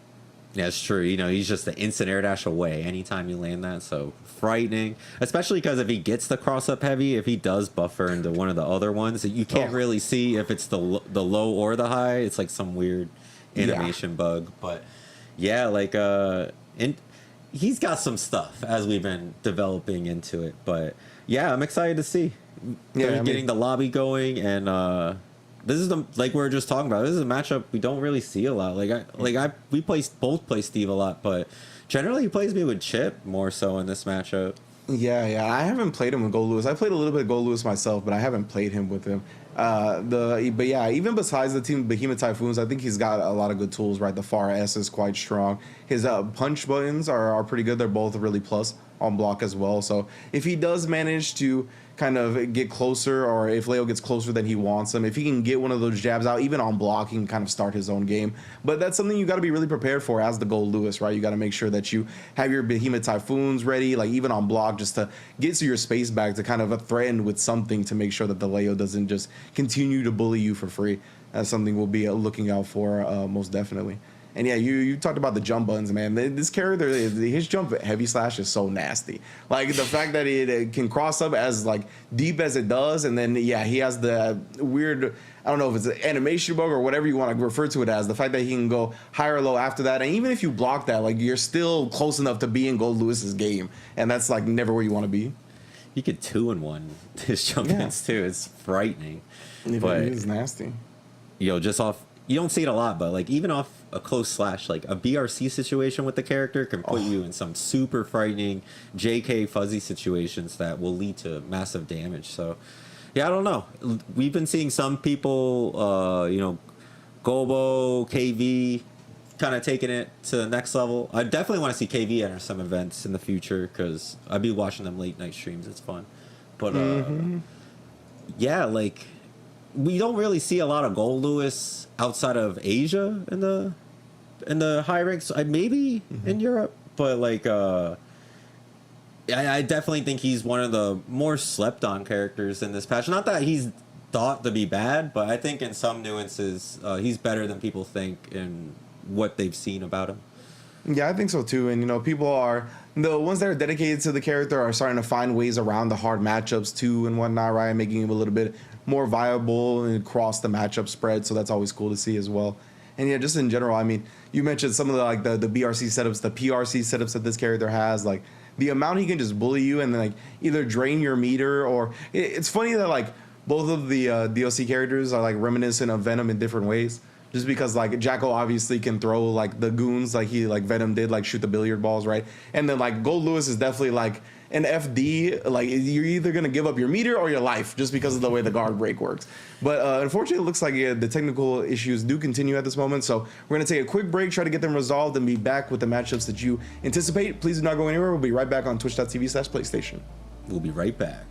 Speaker 4: Yeah, it's true. You know, he's just the instant air dash away anytime you land that. So frightening, especially because if he gets the cross up heavy, if he does buffer into one of the other ones, you can't really see if it's the low or the high. It's like some weird animation bug. But yeah, like and he's got some stuff as we've been developing into it. But yeah, I'm excited to see. They're getting the lobby going, and this is like we were just talking about. This is a matchup we don't really see a lot. We both play Steve a lot, but generally he plays me with Chip more so in this matchup.
Speaker 3: Yeah. I haven't played him with Gold Lewis. I played a little bit of Gold Lewis myself, but I haven't played him with him. But yeah, even besides the team Behemoth Typhoons, I think he's got a lot of good tools, right? The Far S is quite strong. His punch buttons are pretty good. They're both really plus on block as well. So if he does manage to kind of get closer, or if Leo gets closer than he wants him, if he can get one of those jabs out, even on block, he can kind of start his own game. But that's something you got to be really prepared for as the Gold Lewis, right? You got to make sure that you have your Behemoth Typhoons ready, like even on block, just to get to your space back to kind of threaten with something to make sure that the Leo doesn't just continue to bully you for free. That's something we'll be looking out for most definitely. And yeah, you talked about the jump buttons, man. This character, his jump heavy slash is so nasty. Like the fact that it can cross up as like deep as it does, and then yeah, he has the weird, I don't know if it's an animation bug or whatever you want to refer to it as. The fact that he can go high or low after that, and even if you block that, like you're still close enough to be in Gold Lewis's game, and that's like never where you want to be.
Speaker 4: He could 2-in-1 his jump ins too. It's frightening. But
Speaker 3: It is nasty.
Speaker 4: just off, you don't see it a lot, but like even off a close slash, like a BRC situation with the character can put you in some super frightening JK fuzzy situations that will lead to massive damage. So yeah, I don't know. We've been seeing some people, Gobo, KV, kind of taking it to the next level. I definitely want to see KV enter some events in the future because I'd be watching them late night streams. It's fun. But yeah, like we don't really see a lot of Gold Lewis outside of Asia in the high ranks. Maybe in Europe, but like I definitely think he's one of the more slept on characters in this patch. Not that he's thought to be bad, but I think in some nuances he's better than people think in what they've seen about him.
Speaker 3: Yeah, I think so too. And people are the ones that are dedicated to the character are starting to find ways around the hard matchups too and whatnot, right? Making him a little bit more viable and across the matchup spread. So that's always cool to see as well. And yeah, just in general, I mean, you mentioned some of the BRC setups, the PRC setups that this character has, like the amount he can just bully you and then like either drain your meter or it's funny that like both of the DLC characters are like reminiscent of Venom in different ways. Just because like Jackal obviously can throw like the goons like Venom did, like shoot the billiard balls, right? And then like Gold Lewis is definitely like an FD, like you're either gonna give up your meter or your life just because of the way the guard break works. But unfortunately, it looks like the technical issues do continue at this moment. So we're gonna take a quick break, try to get them resolved, and be back with the matchups that you anticipate. Please do not go anywhere. We'll be right back on twitch.tv/PlayStation.
Speaker 4: We'll be right back.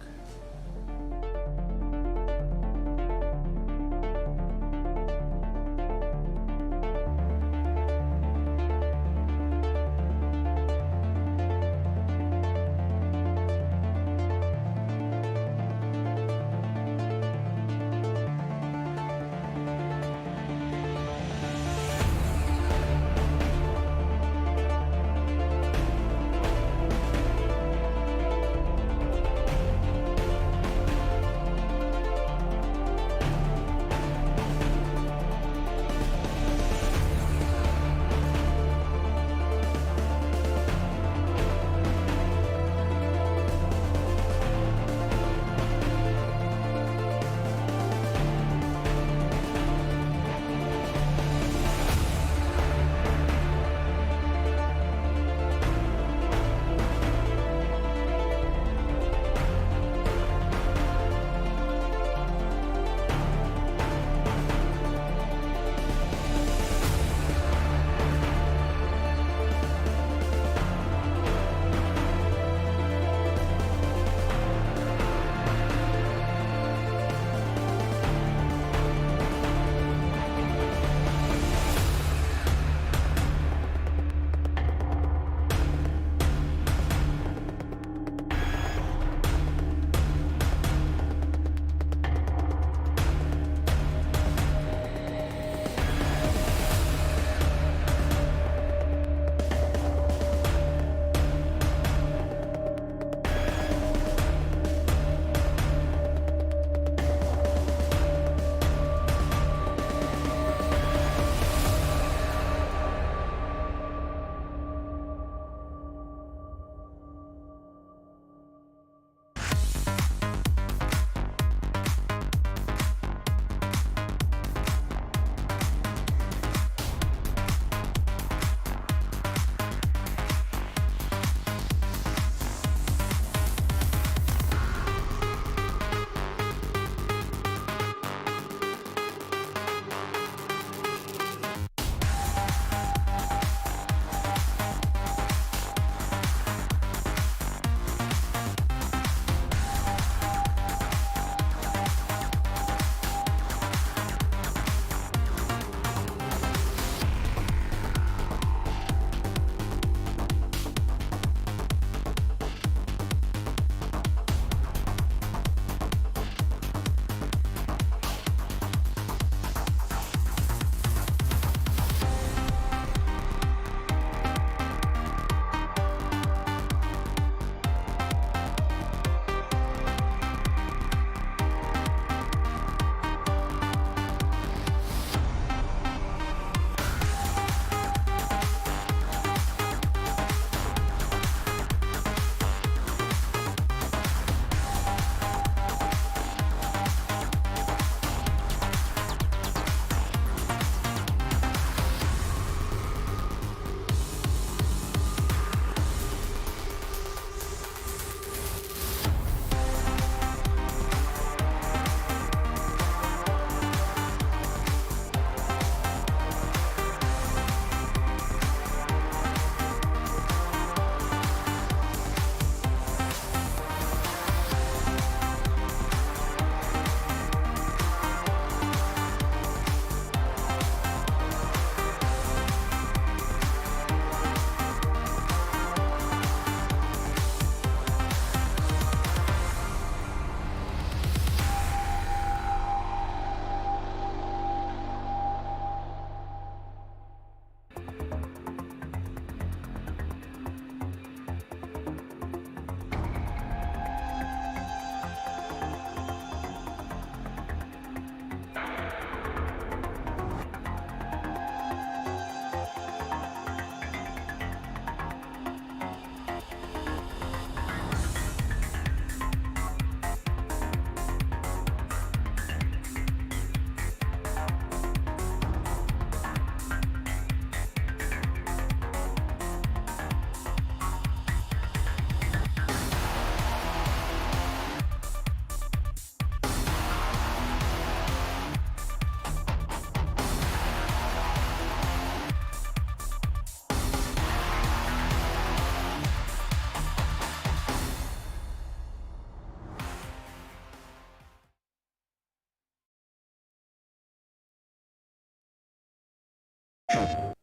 Speaker 3: And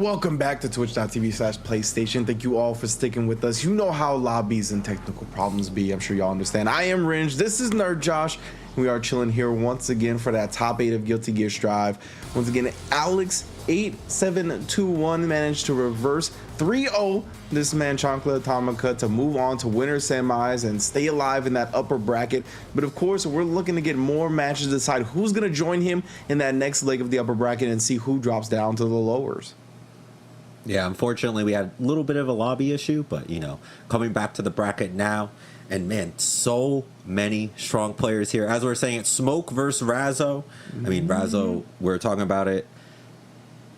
Speaker 3: welcome back to twitch.tv/PlayStation. Thank you all for sticking with us. You know how lobbies and technical problems be. I'm sure y'all understand. I am Ringe. This is Nerd Josh. We are chilling here once again for that top 8 of Guilty Gear Strive. Once again, Alex8721 managed to reverse 3-0 this man Chancla Atomica to move on to winner semis and stay alive in that upper bracket. But of course, we're looking to get more matches to decide who's going to join him in that next leg of the upper bracket and see who drops down to the lowers.
Speaker 4: Yeah, unfortunately, we had a little bit of a lobby issue, but, you know, coming back to the bracket now, and man, so many strong players here. As we're saying, it's Smoke versus Razzo. I mean, Razzo, we're talking about it,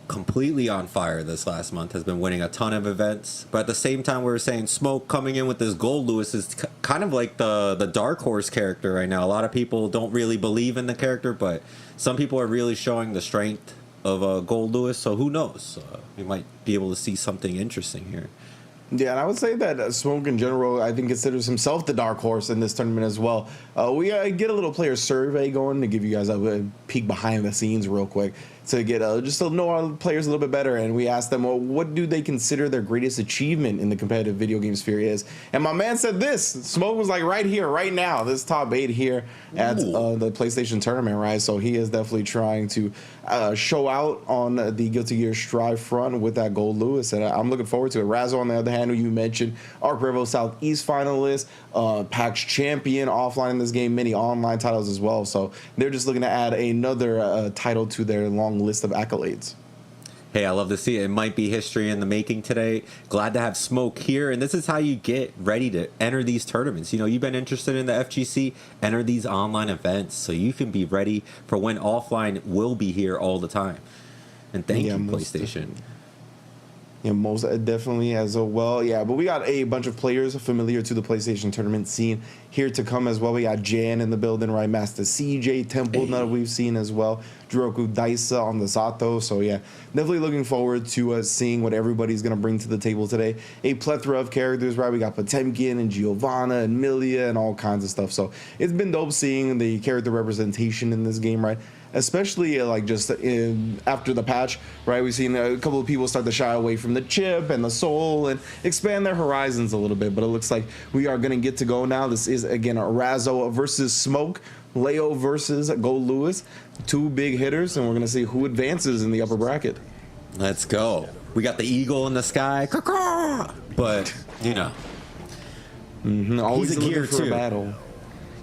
Speaker 4: completely on fire this last month, has been winning a ton of events. But at the same time, we were saying Smoke coming in with this Gold Lewis is kind of like the dark horse character right now. A lot of people don't really believe in the character, but some people are really showing the strength of Gold Lewis. So who knows? We might be able to see something interesting here.
Speaker 3: Yeah, and I would say that Smoke in general, I think, considers himself the dark horse in this tournament as well. We get a little player survey going to give you guys a peek behind the scenes real quick to get just to know our players a little bit better. And we asked them, well, what do they consider their greatest achievement in the competitive video game sphere is? And my man said this. Smoke was like right here, right now, this top 8 here at the PlayStation tournament, right? So he is definitely trying to show out on the Guilty Gear Strive front with that Gold Lewis. And I'm looking forward to it. Razzo, on the other hand, who you mentioned, Arc Revo Southeast finalist, PAX champion offline in this game, many online titles as well. So they're just looking to add another title to their long list of accolades.
Speaker 4: Hey, I love to see it. It might be history in the making today. Glad to have Smoke here. And this is how you get ready to enter these tournaments. You know, you've been interested in the FGC, enter these online events so you can be ready for when offline will be here all the time. And thank you, PlayStation.
Speaker 3: Yeah, most definitely as well. Yeah, but we got a bunch of players familiar to the PlayStation tournament scene here to come as well. We got Jan in the building, right? Master CJ Temple that we've seen as well. Jiroku Daisa on the Zato. So yeah, definitely looking forward to seeing what everybody's going to bring to the table today. A plethora of characters, right? We got Potemkin and Giovanna and Milia and all kinds of stuff. So it's been dope seeing the character representation in this game, right? Especially like just after the patch, right? We've seen a couple of people start to shy away from the chip and the soul and expand their horizons a little bit. But it looks like we are going to get to go now. This is, again, a Razzo versus Smoke, Leo versus Gold Lewis. 2 big hitters, and we're going to see who advances in the upper bracket.
Speaker 4: Let's go. We got the eagle in the sky. But, you know.
Speaker 3: Always
Speaker 4: he's a gear
Speaker 3: for
Speaker 4: too.
Speaker 3: A battle.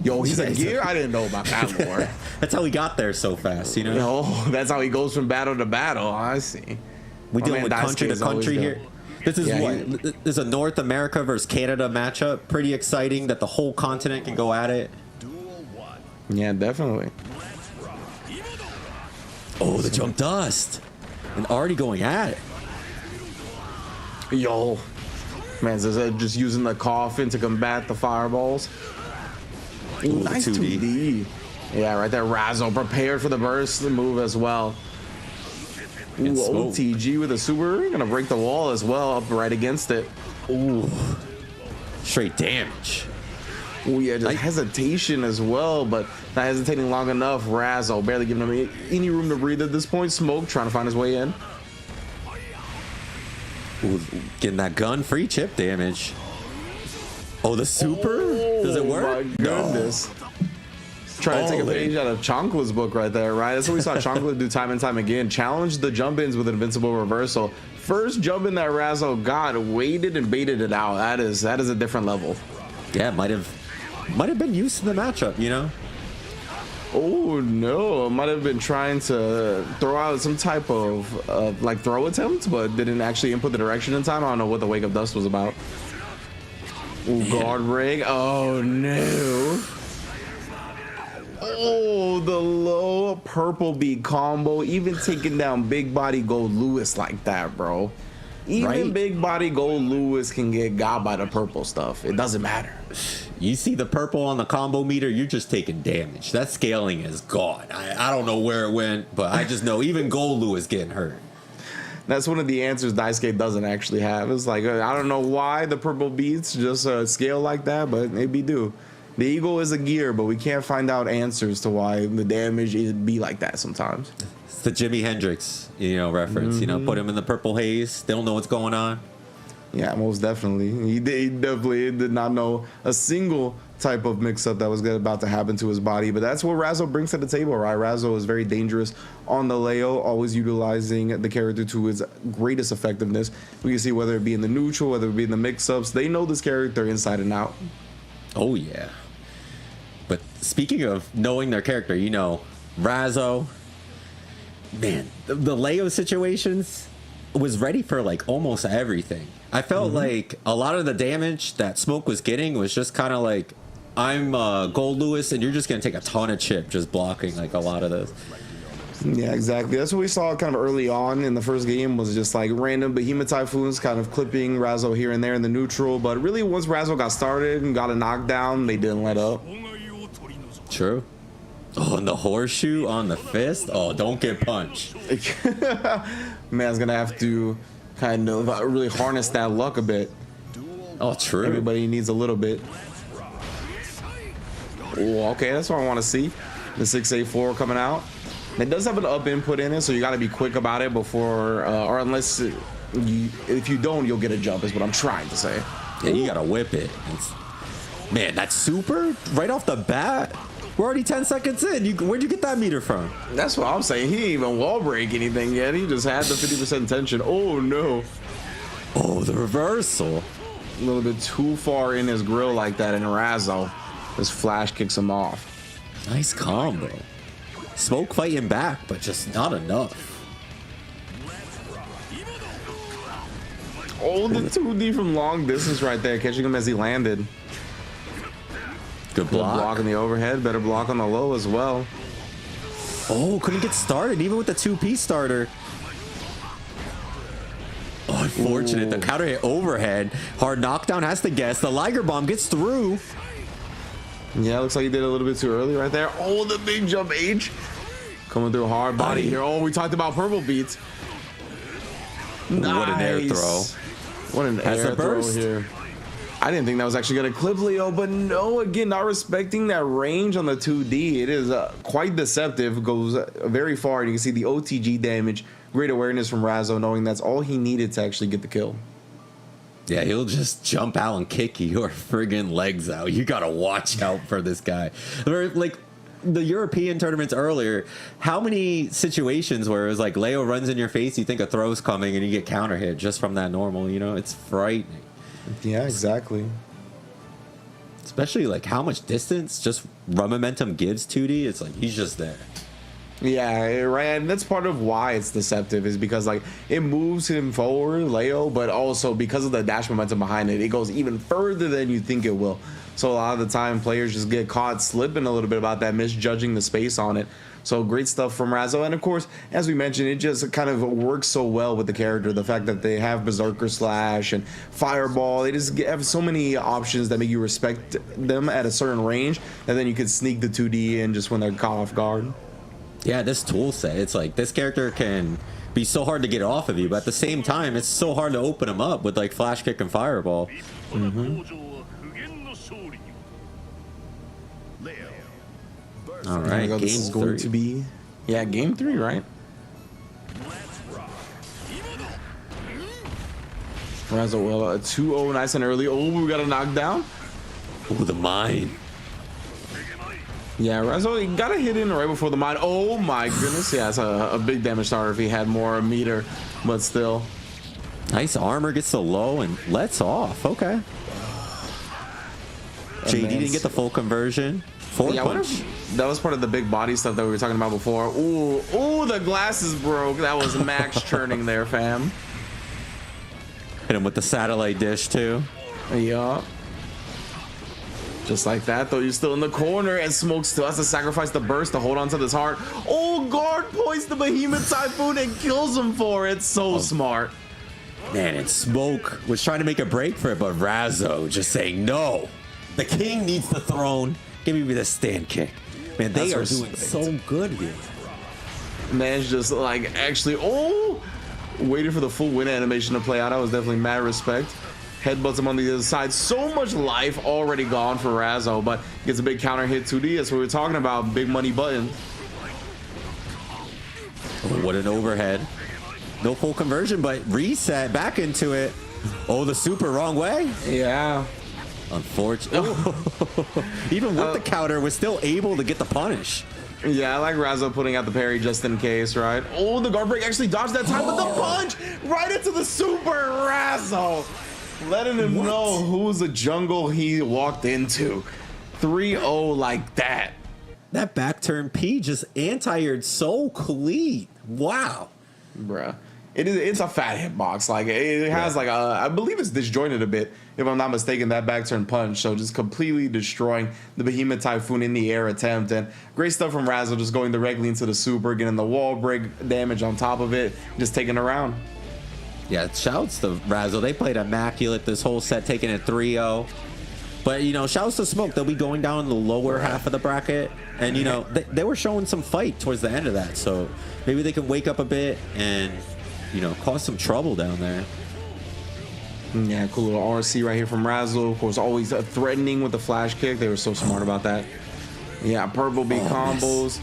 Speaker 3: Yo, he's a gear? I didn't know about that more.
Speaker 4: That's how he got there so fast, you know?
Speaker 3: No, that's how he goes from battle to battle. I see.
Speaker 4: We dealing with country to country here. This is this is a North America versus Canada matchup. Pretty exciting that the whole continent can go at it.
Speaker 3: Yeah, definitely.
Speaker 4: Oh, the jump dust. And already going at it.
Speaker 3: Yo. Man, is that just using the coffin to combat the fireballs? Ooh, nice 2D. Yeah, right there. Razzo prepared for the burst move as well. Ooh, OTG with a super. Gonna break the wall as well, up right against it.
Speaker 4: Ooh. Straight damage.
Speaker 3: Oh yeah, just hesitation as well, but not hesitating long enough. Razzo barely giving him any room to breathe at this point. Smoke trying to find his way in.
Speaker 4: Ooh, getting that gun free chip damage. Oh, the super? Does it work?
Speaker 3: Oh my goodness. No. Trying to take a page out of Chonkla's book right there, right? That's what we saw Chonkla do time and time again. Challenge the jump-ins with an invincible reversal. First jump in that Razzo got waited and baited it out. That is a different level.
Speaker 4: Yeah, might have been used in the matchup, you know?
Speaker 3: Oh no, might have been trying to throw out some type of like throw attempt, but didn't actually input the direction in time. I don't know what the wake of dust was about. Ooh, guard rig. Oh no. Oh, the low purple beat combo, even taking down big body Gold Lewis like that, bro. Even
Speaker 4: Right?
Speaker 3: big body Gold Lewis can get got by the purple stuff. It doesn't matter.
Speaker 4: You see the purple on the combo meter, you're just taking damage. That scaling is gone. I don't know where it went, but I just know even Gold is getting hurt.
Speaker 3: That's one of the answers Daisuke doesn't actually have. It's like, I don't know why the purple beats just scale like that, but maybe do. The eagle is a gear, but we can't find out answers to why the damage is be like that sometimes.
Speaker 4: It's the Jimi Hendrix, reference. Put him in the purple haze. They don't know what's going on.
Speaker 3: Yeah, most definitely. He definitely did not know a single type of mix-up that was about to happen to his body. But that's what Razzo brings to the table, right? Razzo is very dangerous on the Leo, always utilizing the character to his greatest effectiveness. We can see whether it be in the neutral, whether it be in the mix-ups. They know this character inside and out.
Speaker 4: Oh, yeah. But speaking of knowing their character, Razzo, man, the Leo situations was ready for like almost everything. I felt like a lot of the damage that Smoke was getting was just kind of like, I'm Gold Lewis and you're just going to take a ton of chip just blocking like a lot of this.
Speaker 3: Yeah, exactly. That's what we saw kind of early on in the first game, was just like random Behemoth Typhoons kind of clipping Razzo here and there in the neutral. But really, once Razzo got started and got a knockdown, they didn't let up.
Speaker 4: True. Oh, and the horseshoe on the fist. Oh, don't get punched.
Speaker 3: Man's going to have to kind of really harness that luck a bit.
Speaker 4: Oh, true.
Speaker 3: Everybody needs a little bit. Oh, okay, that's what I want to see. The 684 coming out. It does have an up input in it, so you got to be quick about it before, or unless if you don't, you'll get a jump, is what I'm trying to say.
Speaker 4: Yeah, you got to whip it. Man, that super right off the bat. We're already 10 seconds in. Where'd you get that meter from?
Speaker 3: That's what I'm saying. He didn't even wall break anything yet. He just had the 50% tension. Oh, no.
Speaker 4: Oh, the reversal.
Speaker 3: A little bit too far in his grill like that, and Razzo just flash kicks him off.
Speaker 4: Nice combo. Smoke fighting back, but just not enough.
Speaker 3: Oh, the 2D from long distance right there, catching him as he landed.
Speaker 4: Good block.
Speaker 3: Good block on the overhead, better block on the low as well.
Speaker 4: Oh, couldn't get started even with the 2-piece starter. Oh, unfortunate.
Speaker 3: Ooh.
Speaker 4: The counter hit overhead. Hard knockdown has to guess. The Liger Bomb gets through.
Speaker 3: Yeah, looks like he did a little bit too early right there. Oh, the big jump H. Coming through hard body here. Oh, we talked about purple beats. Nice.
Speaker 4: What an air throw.
Speaker 3: What an
Speaker 4: Has
Speaker 3: air
Speaker 4: a
Speaker 3: throw
Speaker 4: burst.
Speaker 3: here. I didn't think that was actually going to clip Leo, but no, again, not respecting that range on the 2D. It is quite deceptive. Goes very far. You can see the OTG damage. Great awareness from Razzo, knowing that's all he needed to actually get the kill.
Speaker 4: Yeah, he'll just jump out and kick your friggin' legs out. You gotta watch out for this guy. Like the European tournaments earlier, how many situations where it was like Leo runs in your face, you think a throw's coming, and you get counter hit just from that normal, It's frightening.
Speaker 3: Yeah, exactly.
Speaker 4: Especially like how much distance just run momentum gives 2D. It's like he's just there.
Speaker 3: Yeah, right. And that's part of why it's deceptive, is because like it moves him forward, Leo, but also because of the dash momentum behind it, it goes even further than you think it will. So a lot of the time players just get caught slipping a little bit about that, misjudging the space on it. So great stuff from Razzo. And of course, as we mentioned, it just kind of works so well with the character. The fact that they have Berserker Slash and Fireball, they just have so many options that make you respect them at a certain range, and then you can sneak the 2D in just when they're caught off guard.
Speaker 4: Yeah, this tool set, it's like this character can be so hard to get off of you, but at the same time, it's so hard to open him up with like Flash Kick and Fireball. All right,
Speaker 3: This
Speaker 4: game
Speaker 3: is going
Speaker 4: 3.
Speaker 3: to be, yeah, game 3, right? Razzo, well, a 2-0 nice and early. Oh, we got a knockdown.
Speaker 4: Ooh, the mine.
Speaker 3: Yeah, Razzo, he got a hit in right before the mine. Oh my goodness. Yeah, it's a big damage starter if he had more meter, but still.
Speaker 4: Nice armor, gets the low and lets off. Okay. JD didn't get the full conversion. Forward
Speaker 3: Yeah, I wonder
Speaker 4: punch.
Speaker 3: if that was part of the big body stuff that we were talking about before. Ooh, the glasses broke. That was max churning there, fam.
Speaker 4: Hit him with the satellite dish too.
Speaker 3: Yeah. Just like that, though, you're still in the corner, and Smoke still has to sacrifice the burst to hold on to this heart. Oh, guard points the Behemoth Typhoon and kills him for it. So smart.
Speaker 4: Man, and Smoke was trying to make a break for it, but Razzo just saying, no, the king needs the throne. Give me the stand kick. Man, they are doing so good here.
Speaker 3: Man's just like actually, waiting for the full win animation to play out. That was definitely mad respect. Headbutts him on the other side. So much life already gone for Razzo, but gets a big counter hit 2D. That's what we're talking about. Big money button.
Speaker 4: Oh, what an overhead. No full conversion, but reset back into it. Oh, the super wrong way.
Speaker 3: Yeah.
Speaker 4: Unfortunately. Even with the counter, was still able to get the punish.
Speaker 3: Yeah, I like Razzo putting out the parry just in case, right? Oh, the guard break actually dodged that time with the punch right into the super. Razzo letting him know who's the jungle he walked into. 3-0 like that.
Speaker 4: That back turn P just anti-aired so clean. Wow.
Speaker 3: Bruh. It's a fat hitbox. Like it has like I believe it's disjointed a bit, if I'm not mistaken, that back turn punch. So just completely destroying the Behemoth Typhoon in the air attempt. And great stuff from Razzo, just going directly into the super, getting the wall break damage on top of it, just taking it around.
Speaker 4: Yeah, shouts to Razzo. They played immaculate this whole set, taking it 3-0. But, you know, shouts to Smoke. They'll be going down in the lower half of the bracket. And, you know, they were showing some fight towards the end of that. So maybe they can wake up a bit and, you know, cause some trouble down there.
Speaker 3: Yeah, cool little RC right here from Razzo. Of course, always threatening with the flash kick. They were so smart about that. Yeah, purple B combos.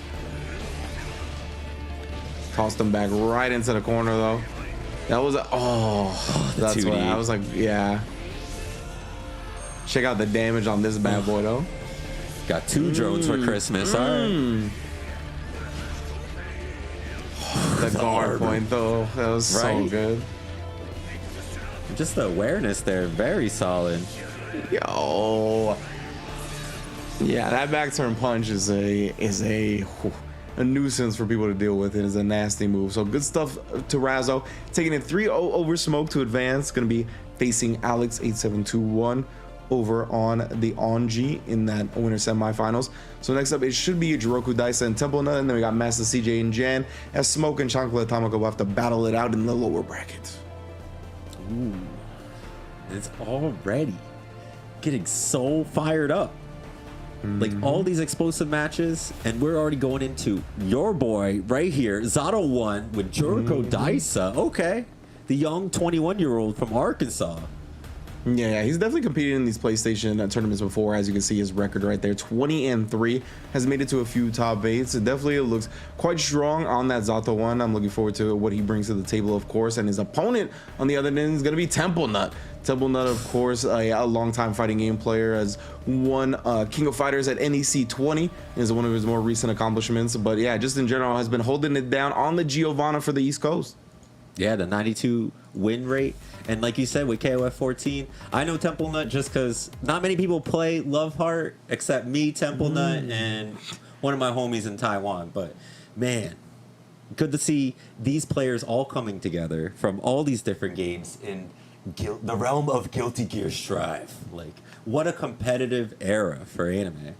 Speaker 3: Tossed them back right into the corner, though. That was that's what I was like, yeah. Check out the damage on this bad boy, though.
Speaker 4: Got 2 drones for Christmas. All right.
Speaker 3: The guard point, though. That was so good.
Speaker 4: Just the awareness there, very solid.
Speaker 3: Yo. Yeah, that back turn punch is a nuisance for people to deal with. It is a nasty move. So good stuff to Razzo. Taking it 3-0 over Smoke to advance. Going to be facing Alex 8721 over on the Onji in that winner semifinals. So next up, it should be Jiroku Daisa and Temple Nut, and then we got Master CJ and Jan, as Smoke and Chancla Tamako will have to battle it out in the lower bracket.
Speaker 4: Ooh, it's already getting so fired up. Like all these explosive matches, and we're already going into your boy right here, Zato 1 with Jiroku Daisa. Okay, the young 21-year-old from Arkansas.
Speaker 3: Yeah, he's definitely competed in these PlayStation tournaments before. As you can see, his record right there, 20-3, has made it to a few top 8s. It definitely looks quite strong on that Zato 1. I'm looking forward to what he brings to the table, of course. And his opponent on the other end is going to be Temple Nut. Temple Nut, of course, a longtime fighting game player, has won King of Fighters at NEC 20, is one of his more recent accomplishments. But yeah, just in general, has been holding it down on the Giovanna for the East Coast.
Speaker 4: Yeah, the 92 win rate. And like you said, with KOF 14, I know Temple Nut just because not many people play Love Heart except me, Temple Nut, and one of my homies in Taiwan. But man, good to see these players all coming together from all these different games in the realm of Guilty Gear Strive. Like, what a competitive era for anime.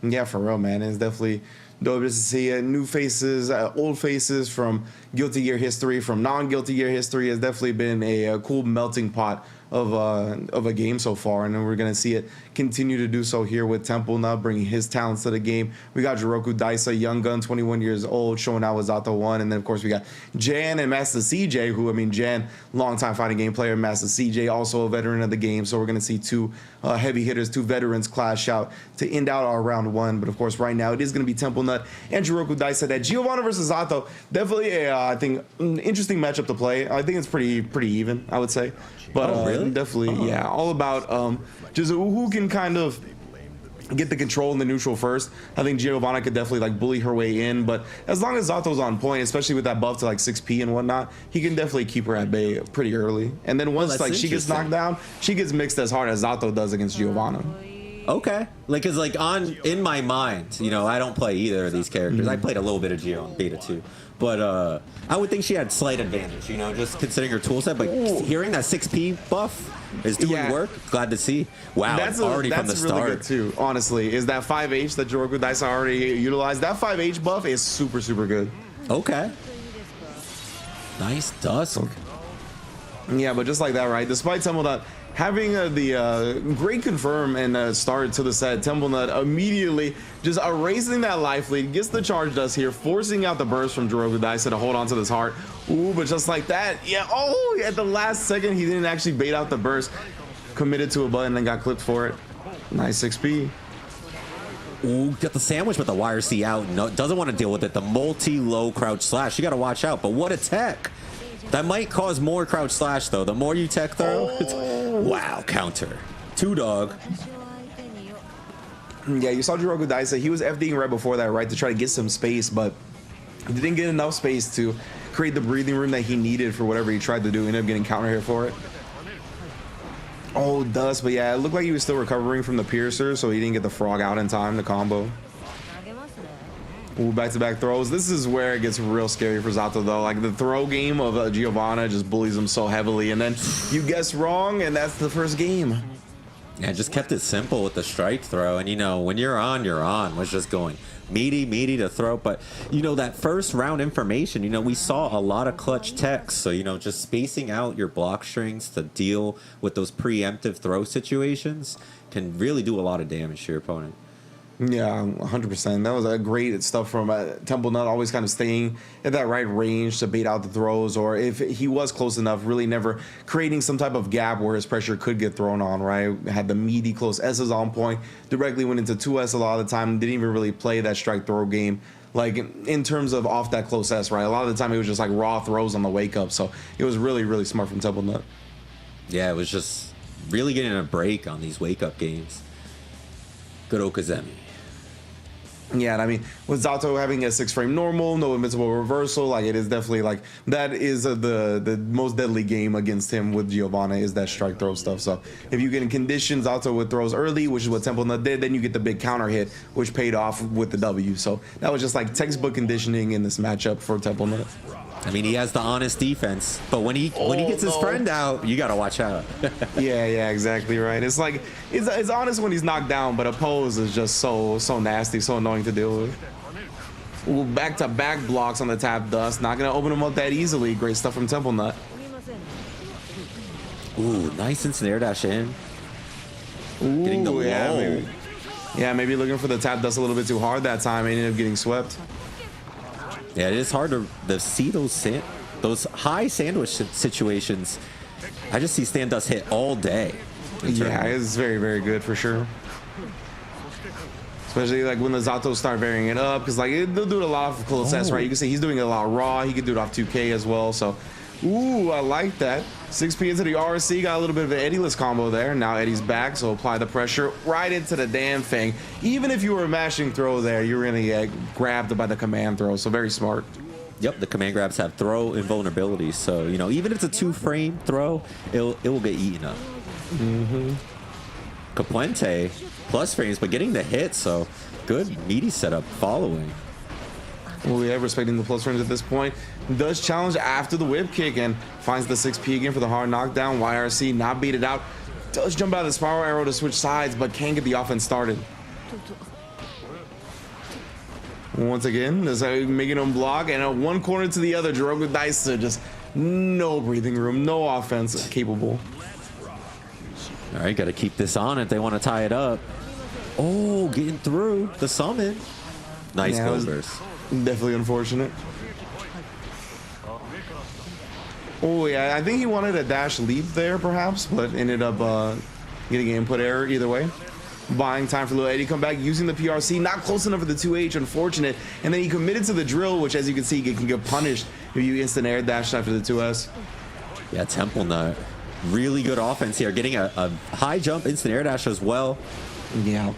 Speaker 3: Yeah, for real, man. It's definitely dope just to see new faces, old faces from Guilty Gear history, from non-Guilty Gear history. Has definitely been a cool melting pot of a game so far, and then we're gonna see it continue to do so here with Temple Nut bringing his talents to the game. We got Jiroku Daisa, young gun, 21 years old, showing out with Zato 1, and then of course we got Jan and Master CJ, who, I mean, Jan, longtime fighting game player, Master CJ, also a veteran of the game. So we're gonna see two heavy hitters, two veterans clash out to end out our round 1. But of course, right now it is gonna be Temple Nut and Jiroku Daisa. That Giovanna versus Zato, definitely I think an interesting matchup to play. I think it's pretty even, I would say. But
Speaker 4: really?
Speaker 3: Definitely, yeah, all about just who can kind of get the control in the neutral first. I think Giovanna could definitely like bully her way in, but as long as Zato's on point, especially with that buff to like 6P and whatnot, he can definitely keep her at bay pretty early. And then once like she gets knocked down, she gets mixed as hard as Zato does against Giovanna.
Speaker 4: Okay, like, cause like in my mind, you know, I don't play either of these characters. I played a little bit of Geo in beta too, but I would think she had slight advantage, you know, just considering her tool set. But hearing that 6P buff is doing work. Glad to see. Wow, that's already from the start.
Speaker 3: Really good too. Honestly, is that 5H that Jiroku Daisa already utilized? That 5H buff is super good.
Speaker 4: Okay. Nice dusk.
Speaker 3: Yeah, but just like that, right? Despite Templenut having the great confirm and start to the set, Templenut immediately just erasing that life lead, gets the charge dust here, forcing out the burst from Jiroku Daisa to hold on to this heart. Ooh, but just like that, yeah, oh, at the last second, he didn't actually bait out the burst, committed to a button and got clipped for it. Nice XP.
Speaker 4: Ooh, got the sandwich, but the YRC out. No, doesn't want to deal with it. The multi-low crouch slash. You got to watch out. But what a tech. That might cause more crouch slash, though. The more you tech throw.
Speaker 3: Oh.
Speaker 4: Wow, counter. Two dog.
Speaker 3: Yeah, you saw Jiroku Daisa. He was FDing right before that, right, to try to get some space, but he didn't get enough space to create the breathing room that he needed for whatever he tried to do. Ended up getting counter here for it. Oh, dust, but yeah, it looked like he was still recovering from the piercer, so he didn't get the frog out in time to combo. Ooh, back-to-back throws. This is where it gets real scary for Zato, though. Like, the throw game of Giovanna just bullies him so heavily, and then you guess wrong, and that's the first game.
Speaker 4: Yeah, just kept it simple with the strike throw. And, you know, when you're on, was just going meaty to throw. But, you know, that first round information, you know, we saw a lot of clutch techs. So, you know, just spacing out your block strings to deal with those preemptive throw situations can really do a lot of damage to your opponent.
Speaker 3: Yeah, 100%. That was a great stuff from Templenut, always kind of staying at that right range to bait out the throws, or if he was close enough, really never creating some type of gap where his pressure could get thrown on, right? Had the meaty close S's on point, directly went into 2S a lot of the time, didn't even really play that strike throw game, like in terms of off that close S, right? A lot of the time it was just like raw throws on the wake up, so it was really, really smart from Templenut.
Speaker 4: Yeah, it was just really getting a break on these wake up games. Good Okazemi.
Speaker 3: Yeah, and I mean, with Zato having a 6-frame normal, no invincible reversal, like it is definitely like that is the most deadly game against him with Giovanna is that strike throw stuff. So if you can condition Zato with throws early, which is what Templenut did, then you get the big counter hit, which paid off with the W. So that was just like textbook conditioning in this matchup for Templenut.
Speaker 4: I mean, he has the honest defense, but when he gets his friend out, you gotta watch out.
Speaker 3: yeah, exactly right. It's like it's honest when he's knocked down, but opposed is just so nasty, so annoying to deal with. Ooh, back-to-back blocks on the tap dust, not gonna open him up that easily. Great stuff from Templenut.
Speaker 4: Ooh, nice instant air dash in.
Speaker 3: Ooh,
Speaker 4: Getting the
Speaker 3: yeah, maybe looking for the tap dust a little bit too hard that time. Ended up getting swept.
Speaker 4: Yeah, it is hard to see those high sandwich situations. I just see stand dust hit all day.
Speaker 3: Yeah, it's very, very good for sure. Especially like when the Zato start varying it up, because like they'll do it a lot of close sets, right? You can see he's doing it a lot raw. He can do it off 2K as well. So, ooh, I like that. 6P into the RC, got a little bit of an Eddie-less combo there. Now Eddie's back, so apply the pressure right into the damn thing. Even if you were a mashing throw there, you're gonna get grabbed by the command throw. So very smart.
Speaker 4: Yep, the command grabs have throw invulnerabilities. So, you know, even if it's a 2-frame throw, it will get eaten up. Capuente plus frames, but getting the hit, so good meaty setup following.
Speaker 3: Oh yeah, respecting the plus frames at this point. Does challenge after the whip kick and finds the 6P again for the hard knockdown. YRC not beat it out. Does jump out of the spiral arrow to switch sides, but can't get the offense started. Once again, just making him block, and one corner to the other. Jiroku Daisa, just no breathing room, no offense capable.
Speaker 4: All right, got to keep this on if they want to tie it up. Oh, getting through the summon. Nice gold burst.
Speaker 3: Definitely unfortunate. Oh yeah, I think he wanted a dash leap there perhaps, but ended up getting an input error either way. Buying time for Lil Eddie come back, using the PRC, not close enough for the 2H, unfortunate. And then he committed to the drill, which as you can see, can get punished if you instant air dash after the 2S.
Speaker 4: Yeah, Templenut. Really good offense here. Getting a high jump instant air dash as well.
Speaker 3: Yeah.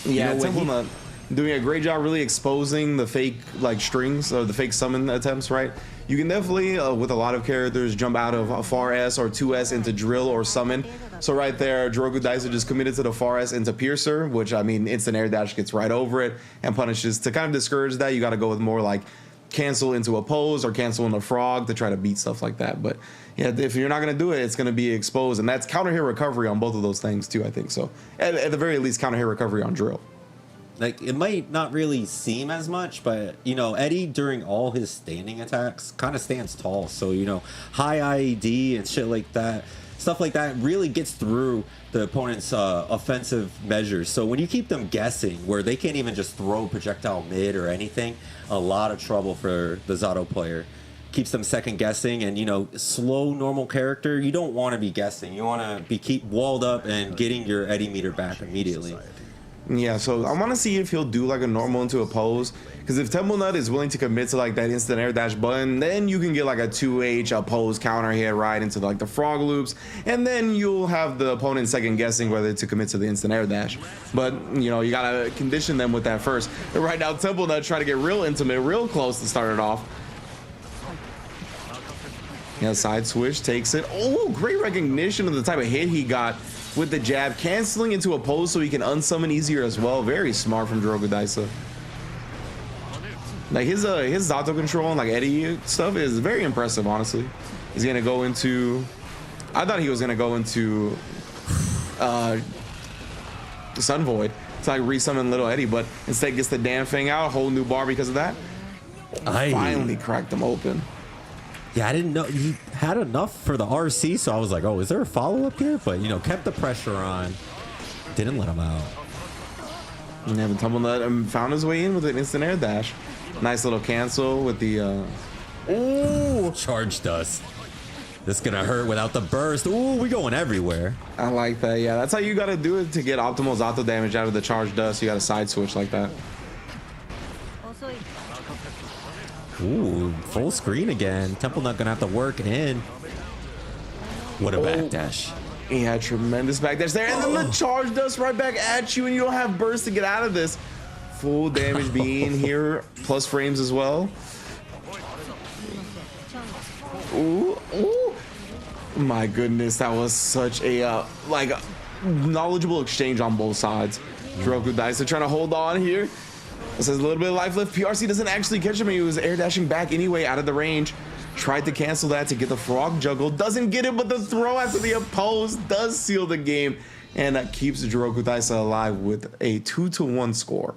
Speaker 3: Yeah,
Speaker 4: You know,
Speaker 3: Templenut doing a great job really exposing the fake like strings or the fake summon attempts, right? You can definitely, with a lot of characters, jump out of a far S or 2S into drill or summon. So right there, Jiroku Daisa just committed to the far S into piercer, which I mean, instant air dash gets right over it and punishes. To kind of discourage that, you got to go with more like cancel into a pose or cancel into a frog to try to beat stuff like that. But yeah, if you're not going to do it, it's going to be exposed. And that's counter hit recovery on both of those things too, I think. So at the very least, counter hit recovery on drill.
Speaker 4: like it might not really seem as much, but you know, Eddie during all his standing attacks kind of stands tall. So you know, high IED and shit like that, stuff like that really gets through the opponent's offensive measures. So when you keep them guessing, where they can't even just throw projectile mid or anything, a lot of trouble for the Zato player. Keeps them second guessing, and you know, slow normal character, you don't want to be guessing. You want to be keep walled up and getting your Eddie meter back immediately.
Speaker 3: Yeah, so I want to see if he'll do like a normal into a pose, because if Temple Nut is willing to commit to like that instant air dash button, then you can get like a 2H pose counter hit right into like the frog loops, and then you'll have the opponent second guessing whether to commit to the instant air dash. But you know, you gotta condition them with that first. And right now Temple Nut trying to get real intimate, real close to start it off. Yeah, side switch takes it. Oh, great recognition of the type of hit he got with the jab, canceling into a pose so he can unsummon easier as well. Very smart from Drogo Daisa. Like his Zato control and like Eddie stuff is very impressive, honestly. He's gonna go into, I thought he was gonna go into Sun Void to like resummon little Eddie, but instead gets the damn thing out, whole new bar because of that. Finally cracked him open.
Speaker 4: Yeah, I didn't know he had enough for the RC, so I was like, oh, is there a follow-up here? But, you know, kept the pressure on. Didn't let him out.
Speaker 3: Yeah, but Tumble Nut found his way in with an instant air dash. Nice little cancel with the... Ooh!
Speaker 4: Charge dust. This gonna hurt without the burst. Ooh, we going everywhere.
Speaker 3: I like that. Yeah, that's how you gotta do it to get optimal Zato damage out of the charge dust. You gotta side switch like that.
Speaker 4: Ooh, full screen again. Temple Nut gonna have to work in. What a backdash.
Speaker 3: He had tremendous backdash there, and then the charge dust right back at you, and you don't have burst to get out of this. Full damage being here, plus frames as well. Ooh, ooh. My goodness, that was such a like knowledgeable exchange on both sides. Drogo Daisa trying to hold on here. This has a little bit of life left. PRC doesn't actually catch him. He was air dashing back anyway out of the range. Tried to cancel that to get the frog juggle. Doesn't get it, but the throw after the opposed does seal the game. And that keeps Drogo Daisa alive with a 2-1 score.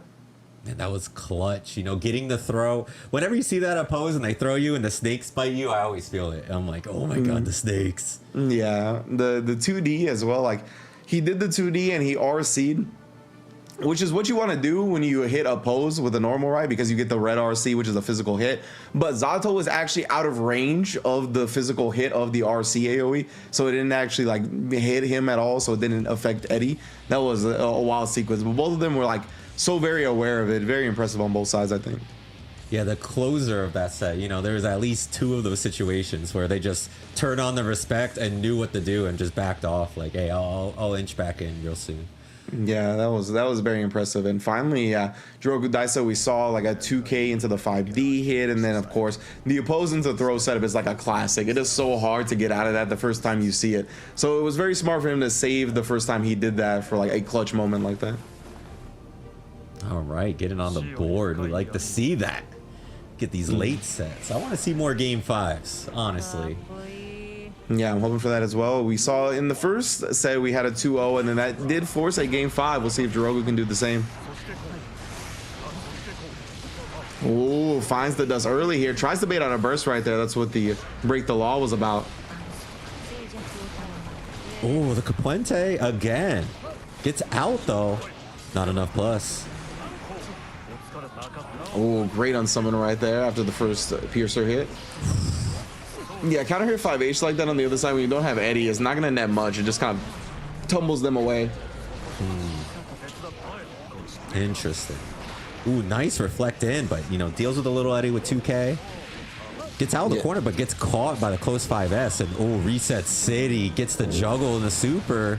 Speaker 4: Man, that was clutch. You know, getting the throw. Whenever you see that opposed and they throw you and the snakes bite you, I always feel it. I'm like, oh my God, the snakes.
Speaker 3: Yeah, the 2D as well. Like, he did the 2D and he RC'd, which is what you want to do when you hit a pose with a normal, right? Because you get the red RC, which is a physical hit. But Zato was actually out of range of the physical hit of the RC AoE, so it didn't actually like hit him at all, so it didn't affect Eddie. That was a wild sequence, but both of them were like so very aware of it. Very impressive on both sides, I think.
Speaker 4: Yeah, the closer of that set, you know, there's at least 2 of those situations where they just turned on the respect and knew what to do and just backed off. Like, hey, I'll inch back in real soon.
Speaker 3: Yeah, that was very impressive. And finally, Drogo Daisa, we saw like a 2K into the 5D hit, and then of course the opposing to throw setup is like a classic. It is so hard to get out of that the first time you see it. So it was very smart for him to save the first time he did that for like a clutch moment like that.
Speaker 4: All right, getting on the board. We like to see that. Get these late sets. I want to see more game 5s, honestly.
Speaker 3: Yeah, I'm hoping for that as well. We saw in the first set we had a 2-0, and then that did force a game 5. We'll see if Drogo can do the same. Ooh, finds the dust early here. Tries to bait on a burst right there. That's what the break the law was about.
Speaker 4: Oh, the Capuente again. Gets out though. Not enough plus.
Speaker 3: Oh, great unsummon right there after the first piercer hit. Yeah, counter hit 5H like that on the other side when you don't have Eddie is not gonna net much. It just kind of tumbles them away.
Speaker 4: Interesting. Ooh, nice reflect in, but you know, deals with a little Eddie with 2K. Gets out of the corner, but gets caught by the close 5S, and oh, reset city, gets the juggle and the super.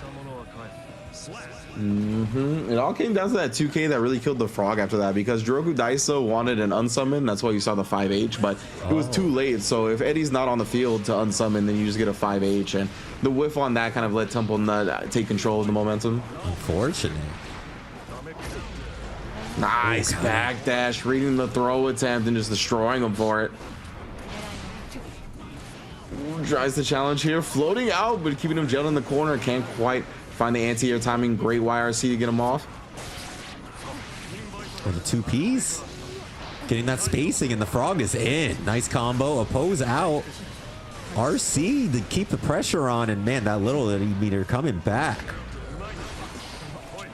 Speaker 3: It all came down to that 2K that really killed the frog after that, because Drogo Daisa wanted an unsummon. That's why you saw the 5H, but it was too late. So if Eddie's not on the field to unsummon, then you just get a 5H, and the whiff on that kind of let Temple Nut take control of the momentum.
Speaker 4: Unfortunate.
Speaker 3: Nice backdash, reading the throw attempt and just destroying him for it. Tries the challenge here, floating out, but keeping him jailed in the corner. Can't quite find the anti-air timing. Great YRC to get him off.
Speaker 4: Oh, the 2Ps. Getting that spacing, and the frog is in. Nice combo. Oppose out. RC to keep the pressure on, and man, that little meter coming back.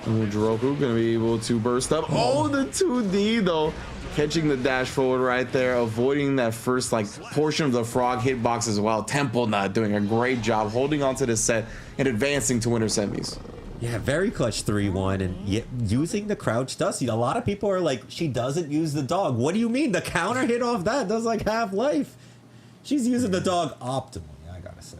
Speaker 3: Ooh, Jiroku gonna be able to burst up. Oh, the 2D though. Catching the dash forward right there, avoiding that first like portion of the frog hitbox as well. Temple Nut doing a great job holding on to this set and advancing to winter semis.
Speaker 4: Yeah, very clutch 3-1, and yet using the crouch dusty. A lot of people are like, she doesn't use the dog. What do you mean? The counter hit off that does like half life. She's using the dog optimally, I gotta say.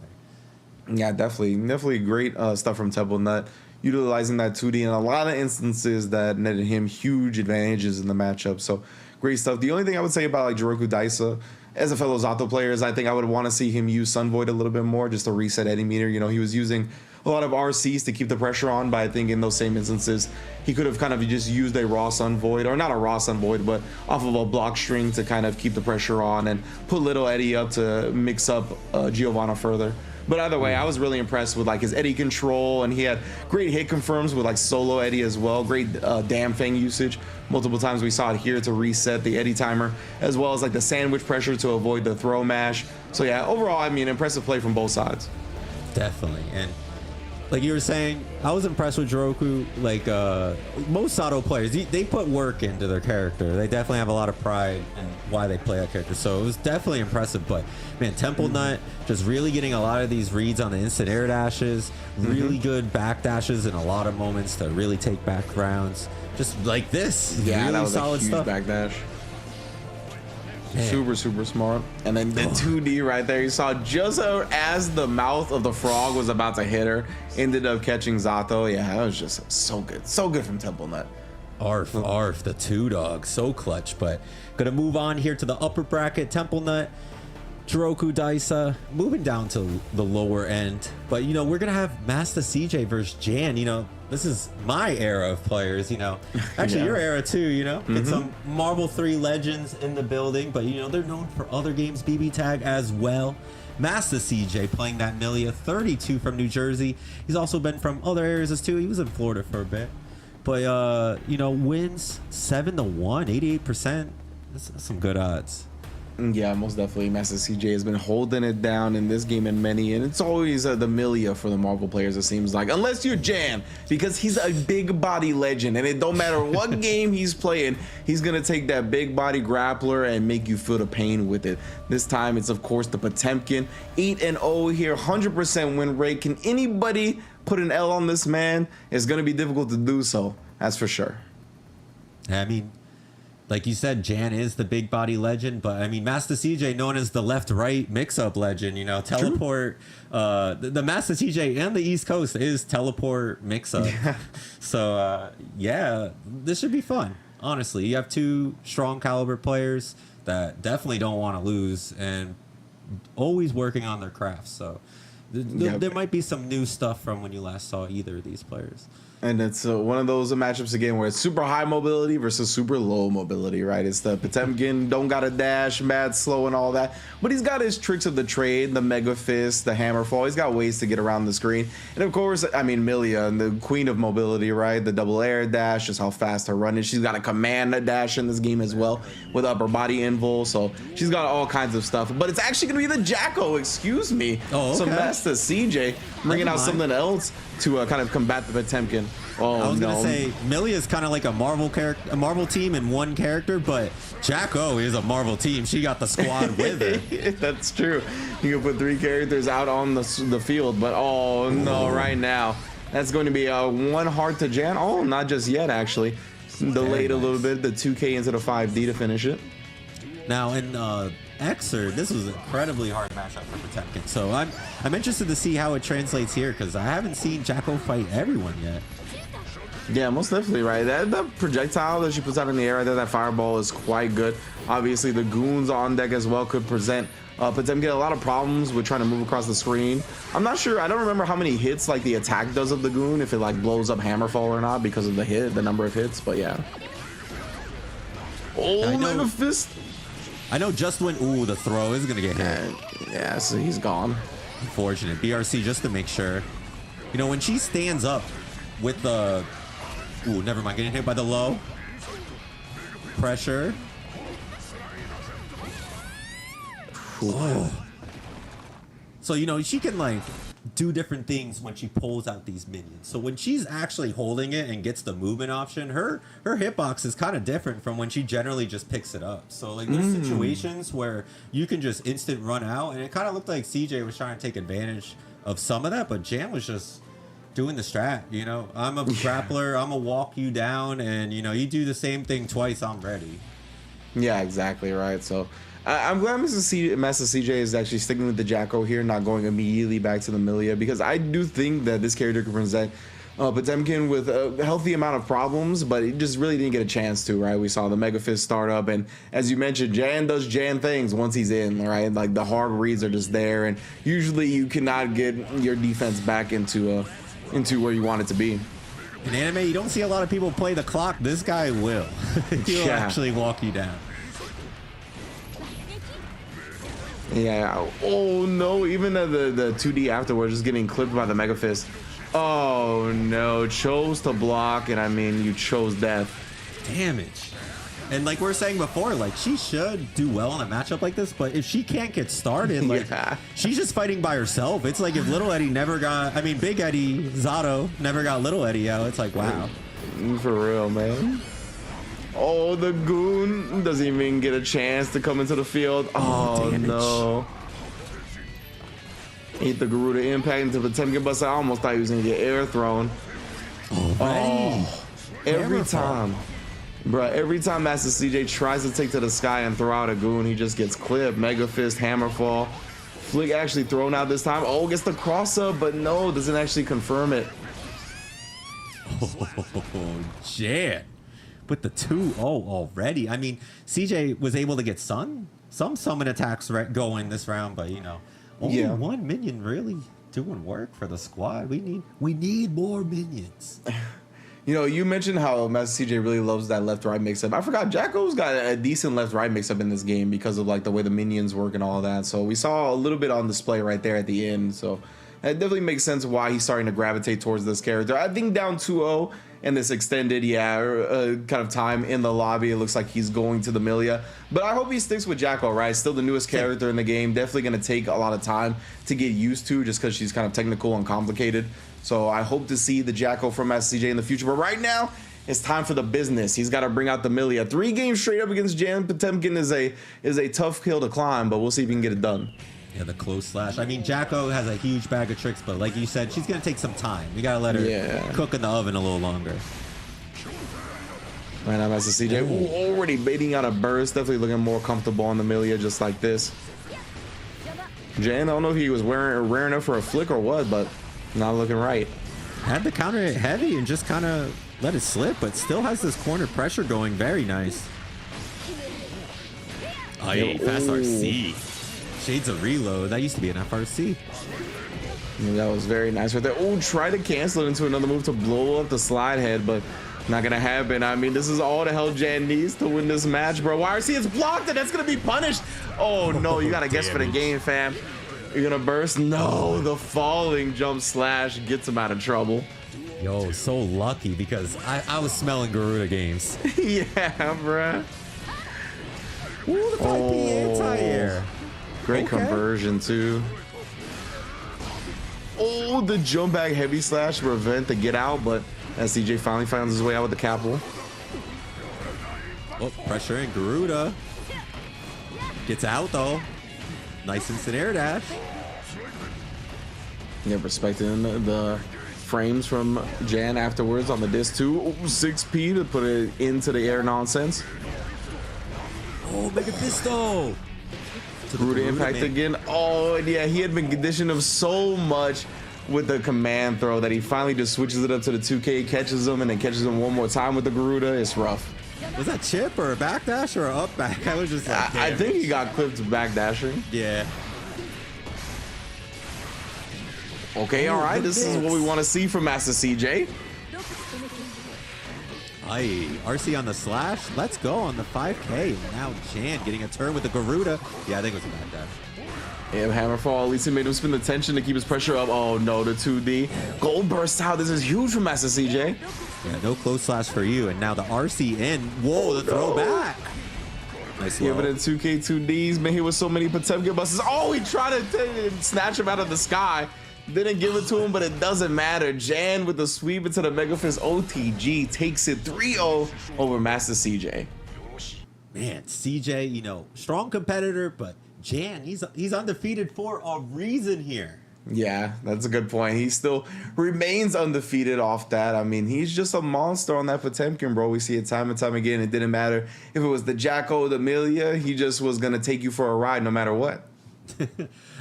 Speaker 3: Yeah, definitely great stuff from Temple Nut, utilizing that 2D in a lot of instances that netted him huge advantages in the matchup. So great stuff. The only thing I would say about like Jiroku Daisa, as a fellow Zato player, is I think I would want to see him use Sun Void a little bit more just to reset Eddie meter. You know, he was using a lot of RCs to keep the pressure on, but I think in those same instances, he could have kind of just used a raw Sun Void, or not a raw Sun Void, but off of a block string to kind of keep the pressure on and put little Eddie up to mix up Giovanna further. But either way, I was really impressed with like his Eddie control, and he had great hit confirms with like solo Eddie as well. Great damn Fang usage. Multiple times we saw it here to reset the Eddie timer, as well as like the sandwich pressure to avoid the throw mash. So yeah, overall, I mean, impressive play from both sides.
Speaker 4: Definitely. And like you were saying, I was impressed with Jiroku. Like most Sato players, they put work into their character. They definitely have a lot of pride in why they play that character. So it was definitely impressive. But man, Temple Nut just really getting a lot of these reads on the instant air dashes, really good back dashes in a lot of moments to really take back rounds. Just like this,
Speaker 3: Yeah,
Speaker 4: really
Speaker 3: that was
Speaker 4: solid
Speaker 3: a huge
Speaker 4: stuff.
Speaker 3: back dash.
Speaker 4: Man.
Speaker 3: Super smart. And then the 2D right there, you saw just as the mouth of the frog was about to hit her, ended up catching Zato. Yeah, that was just so good from Temple Nut.
Speaker 4: Arf, the two dogs, so clutch. But gonna move on here to the upper bracket. Temple Nut, Jiroku Daisa, moving down to the lower end. But you know, we're gonna have Master CJ versus Jan. You know, this is my era of players. You know, actually
Speaker 3: Yeah.
Speaker 4: your era too. You know, get some Marvel 3 legends in the building, but you know they're known for other games, BB Tag as well. Master CJ playing that Milia, 32 from New Jersey. He's also been from other areas too. He was in Florida for a bit, but you know, wins 7-1, 88%. That's some good odds.
Speaker 3: Yeah, most definitely. Master CJ has been holding it down in this game and many, and it's always the Milia for the Marvel players, it seems like. Unless you're Jan, because he's a big body legend, and it don't matter what game he's playing, he's gonna take that big body grappler and make you feel the pain with it. This time, it's of course the Potemkin, 8-0 here, 100% win rate. Can anybody put an L on this man? It's gonna be difficult to do so, that's for sure.
Speaker 4: I mean, like you said, Jan is the big body legend, but I mean, Master CJ known as the left-right mix-up legend, you know, teleport. The Master CJ and the East Coast is teleport mix-up.
Speaker 3: Yeah.
Speaker 4: So, yeah, this should be fun. Honestly, you have two strong caliber players that definitely don't want to lose and always working on their craft. So there might be some new stuff from when you last saw either of these players.
Speaker 3: And it's one of those matchups again where it's super high mobility versus super low mobility, right? It's the Potemkin, don't got a dash, mad slow and all that. But he's got his tricks of the trade, the Mega Fist, the Hammer Fall. He's got ways to get around the screen. And of course, I mean, Milia, the queen of mobility, right? The double air dash, just how fast her run is. She's got a command dash in this game as well with upper body invul. So she's got all kinds of stuff. But it's actually going to be the Jacko, excuse me.
Speaker 4: Oh, okay.
Speaker 3: So Master CJ bringing out something else to kind of combat the Potemkin. Oh,
Speaker 4: I was
Speaker 3: no.
Speaker 4: gonna say Milia is kind of like a Marvel character, a Marvel team in one character, but Jacko is a Marvel team. She got the squad with her.
Speaker 3: That's true. You can put 3 characters out on the field, but oh no, right now that's going to be one hard to Jan. Oh, not just yet, actually. Delayed a little bit, the 2K into the 5D to finish it.
Speaker 4: Now in Xer, this was an incredibly hard matchup for Potemkin. So I'm interested to see how it translates here because I haven't seen Jacko fight everyone yet.
Speaker 3: Yeah, most definitely, right? That projectile that she puts out in the air right there, that fireball is quite good. Obviously, the goons on deck as well could present Potemkin a lot of problems with trying to move across the screen. I'm not sure. I don't remember how many hits like the attack does of the goon, if it like blows up Hammerfall or not because of the number of hits, but yeah. Oh, Mega Fist.
Speaker 4: I know just when, the throw is going to get hit.
Speaker 3: Yeah, so he's gone.
Speaker 4: Unfortunate. BRC just to make sure. You know, when she stands up with the... never mind. Getting hit by the low. pressure. Oh. So, you know, she can like do different things when she pulls out these minions. So when she's actually holding it and gets the movement option, her hitbox is kind of different from when she generally just picks it up. So like there's situations where you can just instant run out, and it kind of looked like CJ was trying to take advantage of some of that, but Jan was just doing the strat, you know. I'm a grappler, I'm gonna walk you down, and you know, you do the same thing twice, I'm ready.
Speaker 3: Yeah, exactly right. So I'm glad Master CJ is actually sticking with the Jacko here, not going immediately back to the Milia, because I do think that this character can present Potemkin with a healthy amount of problems, but he just really didn't get a chance to, right? We saw the Mega Fist start up, and as you mentioned, Jan does Jan things once he's in, right? Like the hard reads are just there, and usually you cannot get your defense back into where you want it to be.
Speaker 4: In anime, you don't see a lot of people play the clock. This guy will. He'll actually walk you down.
Speaker 3: Yeah. Oh no! Even the 2D afterwards is getting clipped by the Mega Fist. Oh no! Chose to block, and I mean, you chose death.
Speaker 4: Damage. And like we were saying before, like she should do well in a matchup like this, but if she can't get started, like she's just fighting by herself. It's like if Little Eddie never got, I mean, Big Eddie Zato never got Little Eddie out. It's like, wow.
Speaker 3: For real, man. Oh, the goon doesn't even get a chance to come into the field. Oh, no. Hit the Garuda impact into the Potemkin bust. I almost thought he was going to get air thrown. Oh, every time. Bruh, every time Master CJ tries to take to the sky and throw out a goon, he just gets clipped. Mega Fist, Hammerfall. Flick actually thrown out this time. Oh, gets the cross up, but no, doesn't actually confirm it.
Speaker 4: Oh, Jan. With the 2-0 already. I mean, CJ was able to get some summon attacks going this round, but you know, only one minion really doing work for the squad. We need more minions.
Speaker 3: You know, you mentioned how Master CJ really loves that left-right mix-up. I forgot Jacko's got a decent left-right mix-up in this game because of like the way the minions work and all that. So we saw a little bit on display right there at the end. So it definitely makes sense why he's starting to gravitate towards this character. I think down 2-0 in this extended, kind of time in the lobby, it looks like he's going to the Milia. But I hope he sticks with Jacko, right? Still the newest character in the game. Definitely going to take a lot of time to get used to just because she's kind of technical and complicated. So I hope to see the Jacko from Master CJ in the future. But right now, it's time for the business. He's got to bring out the Milia. 3 games straight up against Jan Potemkin is a tough hill to climb, but we'll see if he can get it done.
Speaker 4: Yeah, the close slash. I mean, Jacko has a huge bag of tricks, but like you said, she's going to take some time. We got to let her cook in the oven a little longer.
Speaker 3: Right now, Master CJ already baiting out a burst. Definitely looking more comfortable on the Milia just like this. Jan, I don't know if he was raring up for a flick or what, but not looking right.
Speaker 4: Had to counter it heavy and just kind of let it slip, but still has this corner pressure going. Very nice. Oh, yeah, fast RC. Shades of reload. That used to be an FRC.
Speaker 3: Yeah, that was very nice right there. Oh, try to cancel it into another move to blow up the slide head, but not gonna happen. I mean, this is all the hell Jan needs to win this match, bro. YRC is blocked and that's gonna be punished. Oh no, you gotta guess for the game, fam. You're gonna burst? No, the falling jump slash gets him out of trouble.
Speaker 4: Yo, so lucky because I was smelling Garuda games.
Speaker 3: Yeah, bruh.
Speaker 4: Ooh, the 5P anti-air.
Speaker 3: Great conversion too. Oh, the jump back heavy slash to prevent the get out, but as CJ finally finds his way out with the capital.
Speaker 4: Oh, pressure in Garuda. Gets out though. Nice instant air dash.
Speaker 3: Yeah, respecting the frames from Jan afterwards on the disc too. Oh, 6P to put it into the air nonsense.
Speaker 4: Oh, Mega Pisto.
Speaker 3: Garuda impact again. Oh, and yeah, he had been conditioned of so much with the command throw that he finally just switches it up to the 2K, catches him, and then catches him one more time with the Garuda. It's rough.
Speaker 4: Was that chip or a backdash or a up back? I was just like,
Speaker 3: I think he got clipped backdashing.
Speaker 4: Yeah.
Speaker 3: Okay, all right. This is what we want to see from Master CJ.
Speaker 4: Aye, RC on the slash. Let's go on the 5K. Now Jan getting a turn with the Garuda. Yeah, I think it was a backdash.
Speaker 3: Yeah, Hammerfall, at least it made him spin the tension to keep his pressure up. Oh no, the 2D. Gold burst out. This is huge for Master CJ.
Speaker 4: Yeah, no close slash for you. And now the RC in. Whoa, the throwback. Nice
Speaker 3: Give
Speaker 4: low.
Speaker 3: it a 2K 2Ds. Man, he was so many Potemkin buses. Oh, he tried to snatch him out of the sky. Didn't give it to him, but it doesn't matter. Jan with the sweep into the Mega Fist OTG takes it 3-0 over Master CJ.
Speaker 4: Man, CJ, you know, strong competitor, but Jan, he's undefeated for a reason here.
Speaker 3: Yeah, that's a good point. He still remains undefeated off that. I mean, he's just a monster on that Potemkin, bro. We see it time and time again. It didn't matter if it was the Jacko, the Amelia. He just was going to take you for a ride no matter what.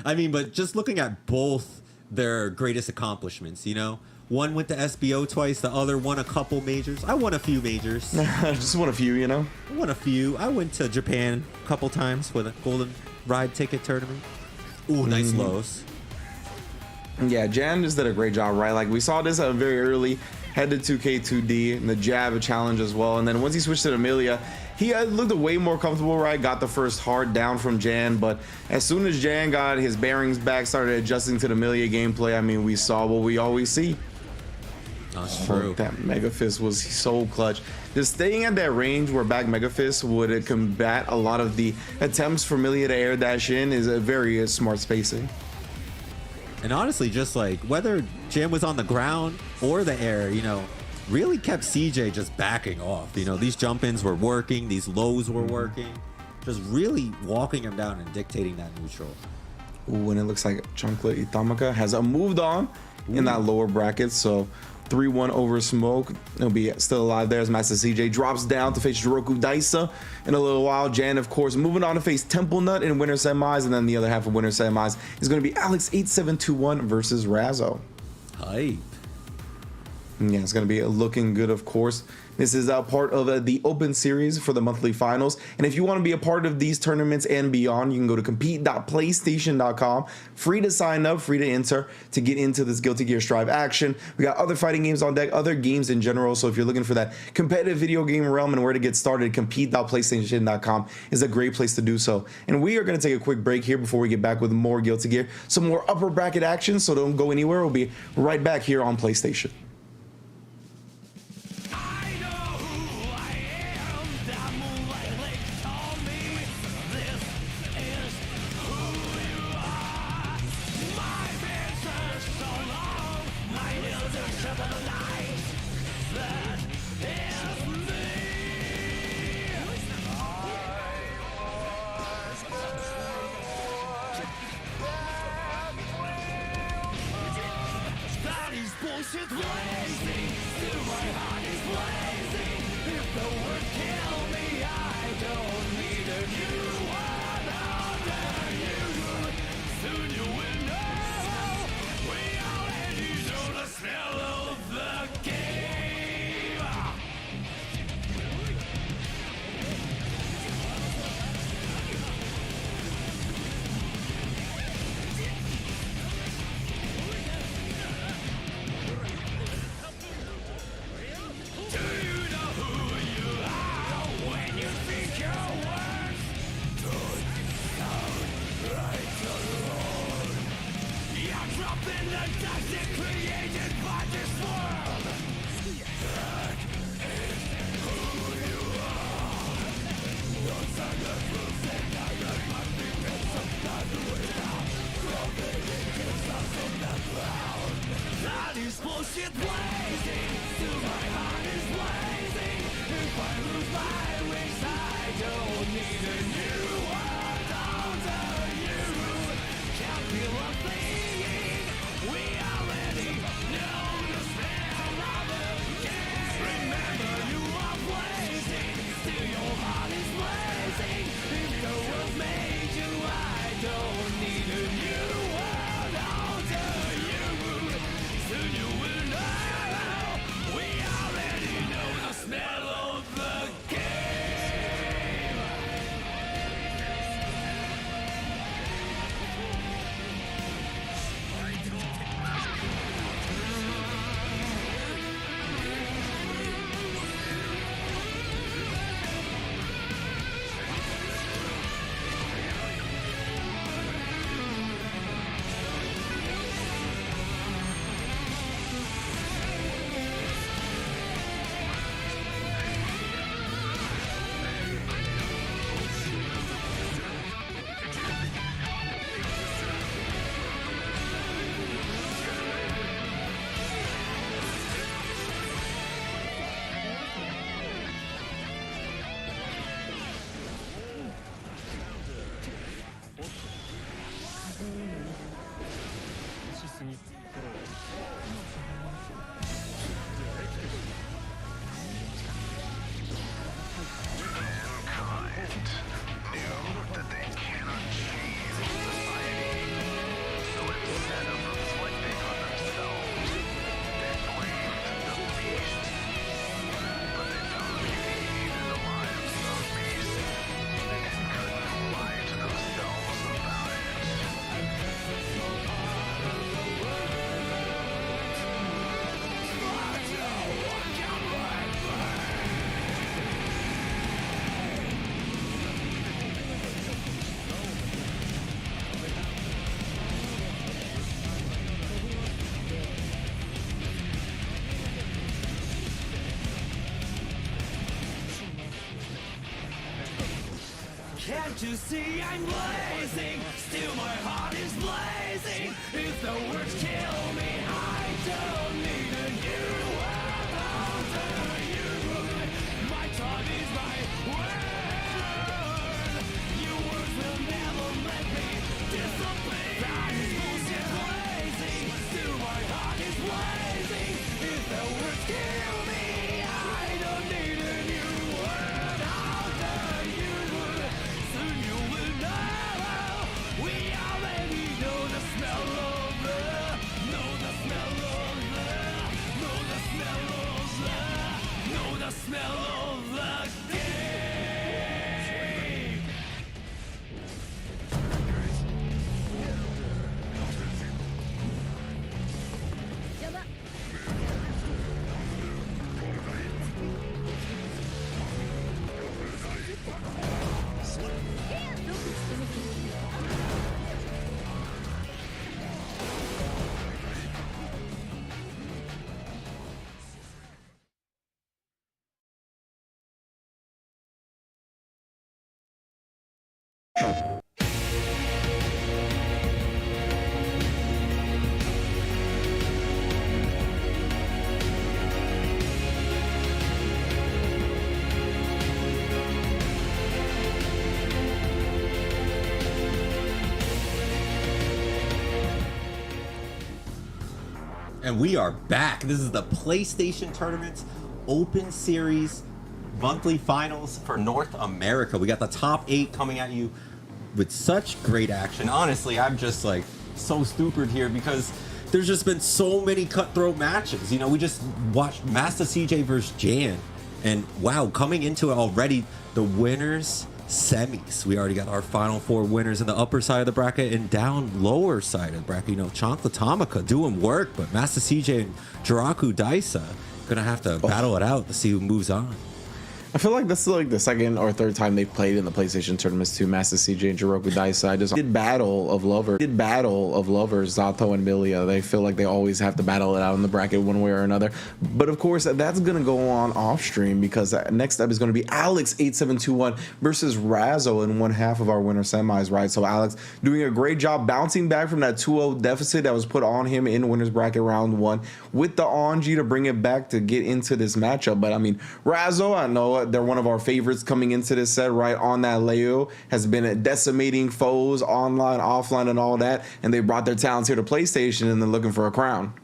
Speaker 4: I mean, but just looking at both their greatest accomplishments, you know, one went to SBO twice, the other won a couple majors. I won a few majors.
Speaker 3: Just won a few, you know?
Speaker 4: I won a few. I went to Japan a couple times with a golden ride ticket tournament. Ooh, nice lows.
Speaker 3: Yeah, Jan just did a great job, right? Like, we saw this very early, had the 2K 2D, and the jab challenge as well. And then once he switched to Amelia, he looked way more comfortable, right? Got the first hard down from Jan, but as soon as Jan got his bearings back, started adjusting to the Amelia gameplay, I mean, we saw what we always see.
Speaker 4: That's true.
Speaker 3: That Mega Fist was so clutch. Just staying at that range where back Mega Fist would combat a lot of the attempts for Amelia to air dash in is a very smart spacing.
Speaker 4: And honestly, just like whether Jan was on the ground or the air, you know, really kept CJ just backing off. You know, these jump ins were working, these lows were working, just really walking him down and dictating that neutral.
Speaker 3: Ooh, and it looks like Chunkla Itamaka has moved on in that lower bracket. So 3-1 over Smoke. He'll be still alive there as Master CJ drops down to face Jiroku Daisa in a little while. Jan, of course, moving on to face Temple Nut in winner semis, and then the other half of winner semis is going to be Alex 8721 versus Razzo.
Speaker 4: Hype.
Speaker 3: Yeah, it's going to be looking good, of course. This is a part of the Open Series for the monthly finals. And if you want to be a part of these tournaments and beyond, you can go to compete.playstation.com. Free to sign up, free to enter to get into this Guilty Gear Strive action. We got other fighting games on deck, other games in general. So if you're looking for that competitive video game realm and where to get started, compete.playstation.com is a great place to do so. And we are going to take a quick break here before we get back with more Guilty Gear, some more upper bracket action. So don't go anywhere. We'll be right back here on PlayStation.
Speaker 1: Bullshit blazing, still my heart is blazing. If the word kill me, I don't need a new one under you. Soon you will know. We already know the smell of the game. Bullshit blazing, still my heart is blazing. If I lose my wings, I don't need a new world under you. Can't feel a thing. We already know the smell of Don't you see I'm blazing? Still my heart is blazing. If the words kill me, I don't need a new world order. You, my tongue is my word. Your words will never let me disobey. That is bullshit blazing. Still my heart is blazing. If the words kill me, I don't need a new world order. You, soon you will know. We already know the smell of the, know the smell of the, know the smell of the, know the smell of the game.
Speaker 4: And we are back. This is the PlayStation Tournament's Open Series monthly finals for North America. We got the top 8 coming at you with such great action. Honestly, I'm just like so stupid here because there's just been so many cutthroat matches. You know, we just watched Master CJ versus Jan, and wow, coming into it already, the winners semis. We already got our final 4 winners in the upper side of the bracket and down lower side of the bracket. You know, Chanklatamica doing work, but Master CJ and Jiraku Daisa gonna have to battle it out to see who moves on.
Speaker 3: I feel like this is like the second or third time they've played in the PlayStation tournaments too. Master CJ and Jiroku Daisa. I just did battle of lovers, Zato and Milia. They feel like they always have to battle it out in the bracket one way or another. But of course, that's gonna go on off stream because next up is gonna be Alex 8721 versus Razzo in one half of our winner semis, right? So Alex doing a great job bouncing back from that 2-0 deficit that was put on him in winners bracket round 1 with the Anji to bring it back to get into this matchup. But I mean, Razzo, I know they're one of our favorites coming into this set, right? On that Leo has been decimating foes online, offline, and all that, and they brought their talents here to PlayStation and they're looking for a crown.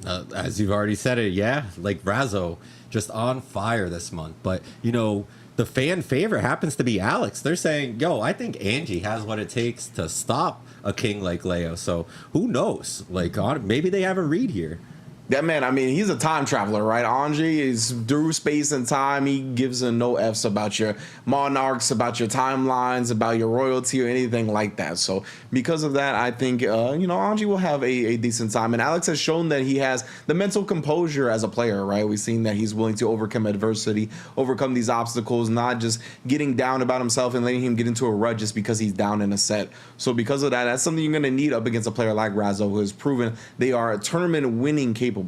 Speaker 4: As you've already said it, yeah, like Razzo just on fire this month. But you know, the fan favorite happens to be Alex. They're saying, yo, I think Angie has what it takes to stop a king like Leo. So who knows? Like, maybe they have a read here.
Speaker 3: That man, I mean, he's a time traveler, right? Anji is through space and time. He gives a no F's about your monarchs, about your timelines, about your royalty or anything like that. So because of that, I think, Anji will have a decent time. And Alex has shown that he has the mental composure as a player, right? We've seen that he's willing to overcome adversity, overcome these obstacles, not just getting down about himself and letting him get into a rut just because he's down in a set. So because of that, that's something you're going to need up against a player like Razzo, who has proven they are tournament winning capable.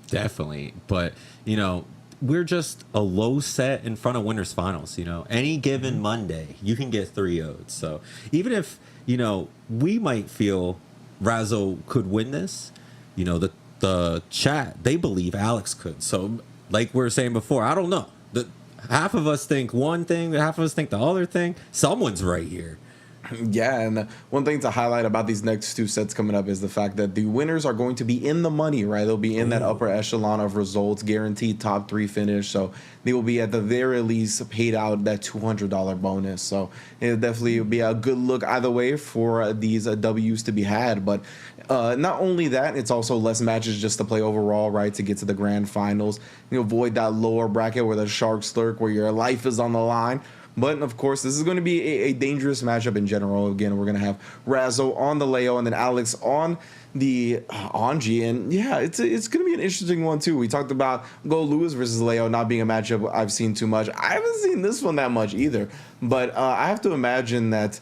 Speaker 4: Definitely. But, you know, we're just a low set in front of winners finals. You know, any given Monday, you can get 3-0'd. So even if, you know, we might feel Razzo could win this, you know, the chat, they believe Alex could. So like we were saying before, I don't know. Half of us think one thing, half of us think the other thing. Someone's right here.
Speaker 3: Yeah, and one thing to highlight about these next 2 sets coming up is the fact that the winners are going to be in the money, right? They'll be in that upper echelon of results, guaranteed top 3 finish. So they will be at the very least paid out that $200 bonus. So it'll definitely be a good look either way for these W's to be had. But not only that, it's also less matches just to play overall, right? To get to the grand finals. You avoid that lower bracket where the sharks lurk, where your life is on the line. But, of course, this is going to be a dangerous matchup in general. Again, we're going to have Razzo on the Leo and then Alex on the Anji. And, yeah, it's going to be an interesting one, too. We talked about Go Lewis versus Leo not being a matchup I've seen too much. I haven't seen this one that much either. But I have to imagine that,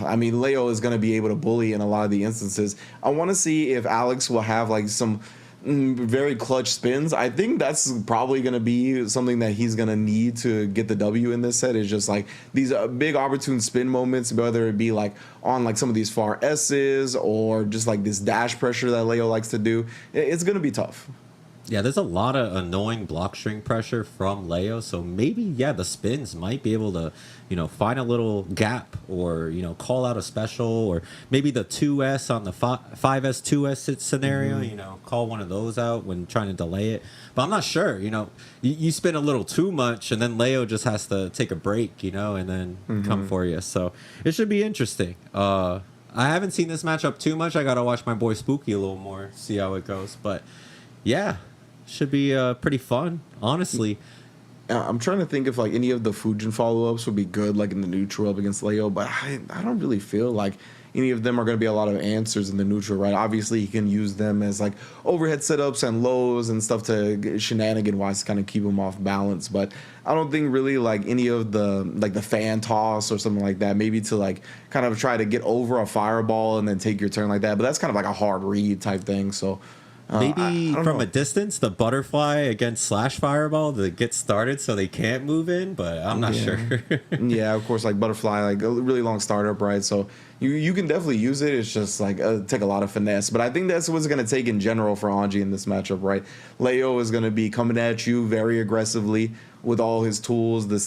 Speaker 3: I mean, Leo is going to be able to bully in a lot of the instances. I want to see if Alex will have, like, some very clutch spins. I think that's probably going to be something that he's going to need to get the W in this set. Is just like these big opportune spin moments, whether it be like on like some of these far S's or just like this dash pressure that Leo likes to do. It's going to be tough.
Speaker 4: Yeah, there's a lot of annoying block string pressure from Leo, so maybe, yeah, the spins might be able to, find a little gap or, call out a special, or maybe the 2S on the 5S 2S scenario, call one of those out when trying to delay it. But I'm not sure, you spin a little too much and then Leo just has to take a break, and then come for you. So it should be interesting. I haven't seen this matchup too much. I got to watch my boy Spooky a little more, see how it goes. But yeah. Should be pretty fun, honestly.
Speaker 3: I'm trying to think if like any of the Fujin follow-ups would be good, like in the neutral up against Leo, but I don't really feel like any of them are going to be a lot of answers in the neutral, right? Obviously, he can use them as like overhead setups and lows and stuff to shenanigan-wise to kind of keep him off balance, but I don't think really like any of the like the fan toss or something like that, maybe to like kind of try to get over a fireball and then take your turn like that, but that's kind of like a hard read type thing, so...
Speaker 4: Maybe from a distance, the butterfly against slash fireball to get started so they can't move in, but I'm not sure.
Speaker 3: Yeah, of course, like butterfly, like a really long startup, right? So you can definitely use it. It's just like take a lot of finesse. But I think that's what's going to take in general for Anji in this matchup, right? Leo is going to be coming at you very aggressively with all his tools, the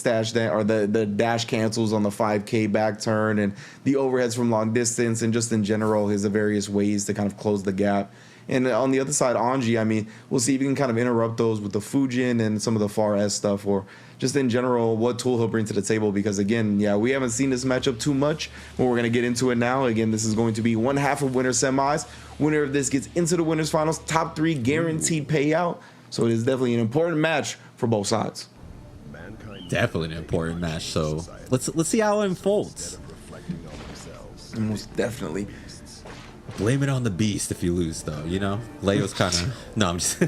Speaker 3: the dash cancels on the 5K back turn and the overheads from long distance, and just in general his various ways to kind of close the gap. And on the other side, Anji, I mean, we'll see if he can kind of interrupt those with the Fujin and some of the far S stuff, or just in general what tool he'll bring to the table. Because again, yeah, we haven't seen this matchup too much, but we're going to get into it now. Again, this is going to be one half of winner semis. Winner of this gets into the winners finals. Top 3 guaranteed payout. So it is definitely an important match for both sides.
Speaker 4: Definitely an important match. So let's see how it unfolds.
Speaker 3: Most definitely.
Speaker 4: Blame it on the beast if you lose, though. Leo's kind of... No, I'm just...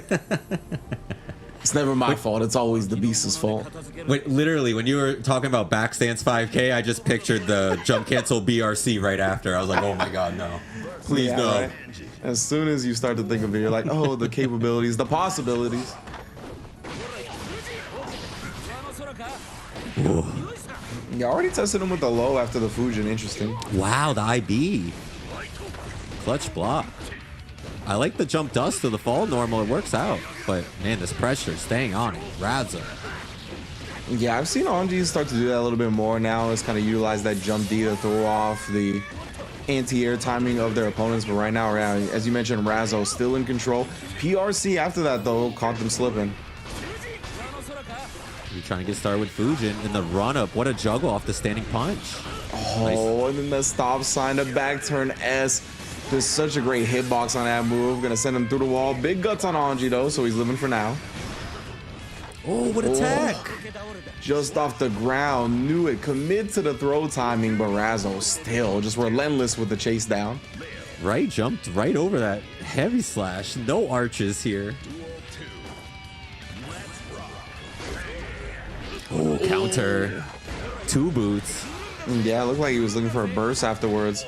Speaker 3: It's never my fault. It's always the beast's fault.
Speaker 4: Literally, when you were talking about backstance 5K, I just pictured the jump cancel BRC right after. I was like, oh my god, no. Please, no.
Speaker 3: Right? As soon as you start to think of it, you're like, oh, the capabilities, the possibilities.
Speaker 4: Ooh.
Speaker 3: You already tested him with the low after the Fujin. Interesting.
Speaker 4: Wow, the IB. Clutch block. I like the jump dust to the fall normal. It works out. But, man, this pressure staying on it. Raza.
Speaker 3: Yeah, I've seen Anji start to do that a little bit more now. It's kind of utilize that jump D to throw off the anti-air timing of their opponents. But right now, as you mentioned, Razo still in control. PRC after that, though, caught them slipping.
Speaker 4: You're trying to get started with Fujin in the run-up. What a juggle off the standing punch.
Speaker 3: Oh,
Speaker 4: nice.
Speaker 3: And then the stop sign, the back turn S. Just such a great hitbox on that move. Gonna send him through the wall. Big guts on Anji, though, so he's living for now.
Speaker 4: Oh, what attack!
Speaker 3: Just off the ground. Knew it. Commit to the throw timing, but Razo still just relentless with the chase down.
Speaker 4: Right, jumped right over that heavy slash. No arches here. Oh, counter. 2 boots.
Speaker 3: Yeah, it looked like he was looking for a burst afterwards.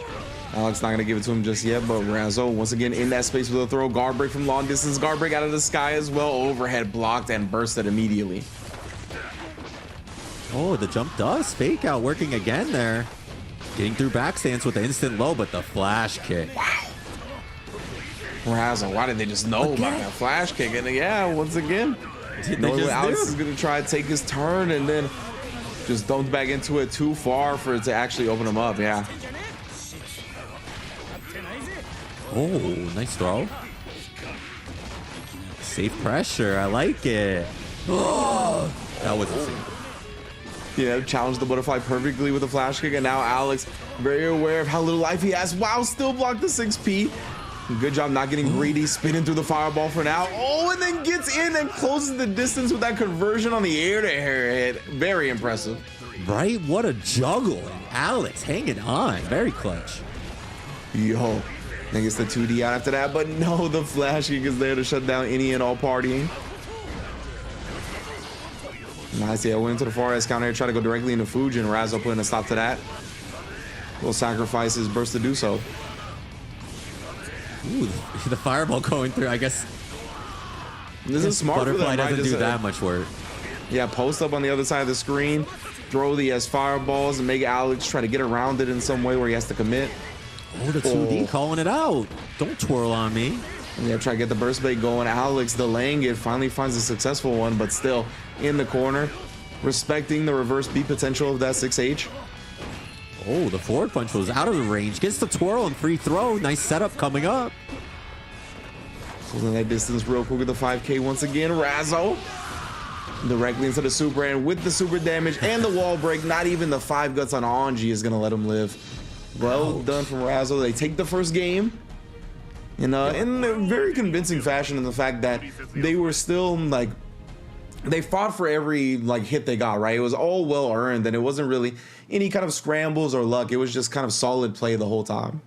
Speaker 3: Alex not going to give it to him just yet, but Razo once again in that space with a throw. Guard break from long distance. Guard break out of the sky as well. Overhead blocked and bursted immediately.
Speaker 4: Oh, the jump does. Fake out working again there. Getting through back stance with the instant low, but the flash kick.
Speaker 3: Wow. Razo, why did they just know about that flash kick? And yeah, once again, Alex is going to try to take his turn and then just dumped back into it too far for it to actually open him up. Yeah.
Speaker 4: Oh, nice throw. Safe pressure. I like it. Oh, that was a safe.
Speaker 3: Yeah, challenged the butterfly perfectly with a flash kick, and now Alex very aware of how little life he has. Wow, still blocked the 6P. Good job not getting greedy, spinning through the fireball for now. Oh, and then gets in and closes the distance with that conversion on the air-to-air hit. Very impressive.
Speaker 4: Right? What a juggle. And Alex hanging on. Very clutch.
Speaker 3: Yo. I think it's the 2D out after that, but no, the flash kick is there to shut down any and all partying. Nice, yeah, went into the far S counter, try to go directly into Fujin. Razo putting a stop to that. Will sacrifice his burst to do so.
Speaker 4: Ooh, the fireball going through. I guess
Speaker 3: This is smart for
Speaker 4: Butterfly
Speaker 3: them, right?
Speaker 4: doesn't
Speaker 3: Just,
Speaker 4: do that much work.
Speaker 3: Yeah, post up on the other side of the screen, throw the as fireballs, and make Alex try to get around it in some way where he has to commit.
Speaker 4: Oh, the 2D calling it out. Don't twirl on me.
Speaker 3: And yeah, try to get the burst bait going. Alex delaying it, finally finds a successful one, but still in the corner, respecting the reverse beat potential of that 6H.
Speaker 4: Oh, the forward punch was out of the range. Gets the twirl and free throw. Nice setup coming up.
Speaker 3: Closing that distance real quick with the 5K once again. Razzo directly into the super, and with the super damage and the wall break, not even the 5 guts on Anji is gonna let him live. Well done from Razzo. They take the first game in a very convincing fashion, in the fact that they were still like, they fought for every like hit they got, right? It was all well earned, and it wasn't really any kind of scrambles or luck. It was just kind of solid play the whole time.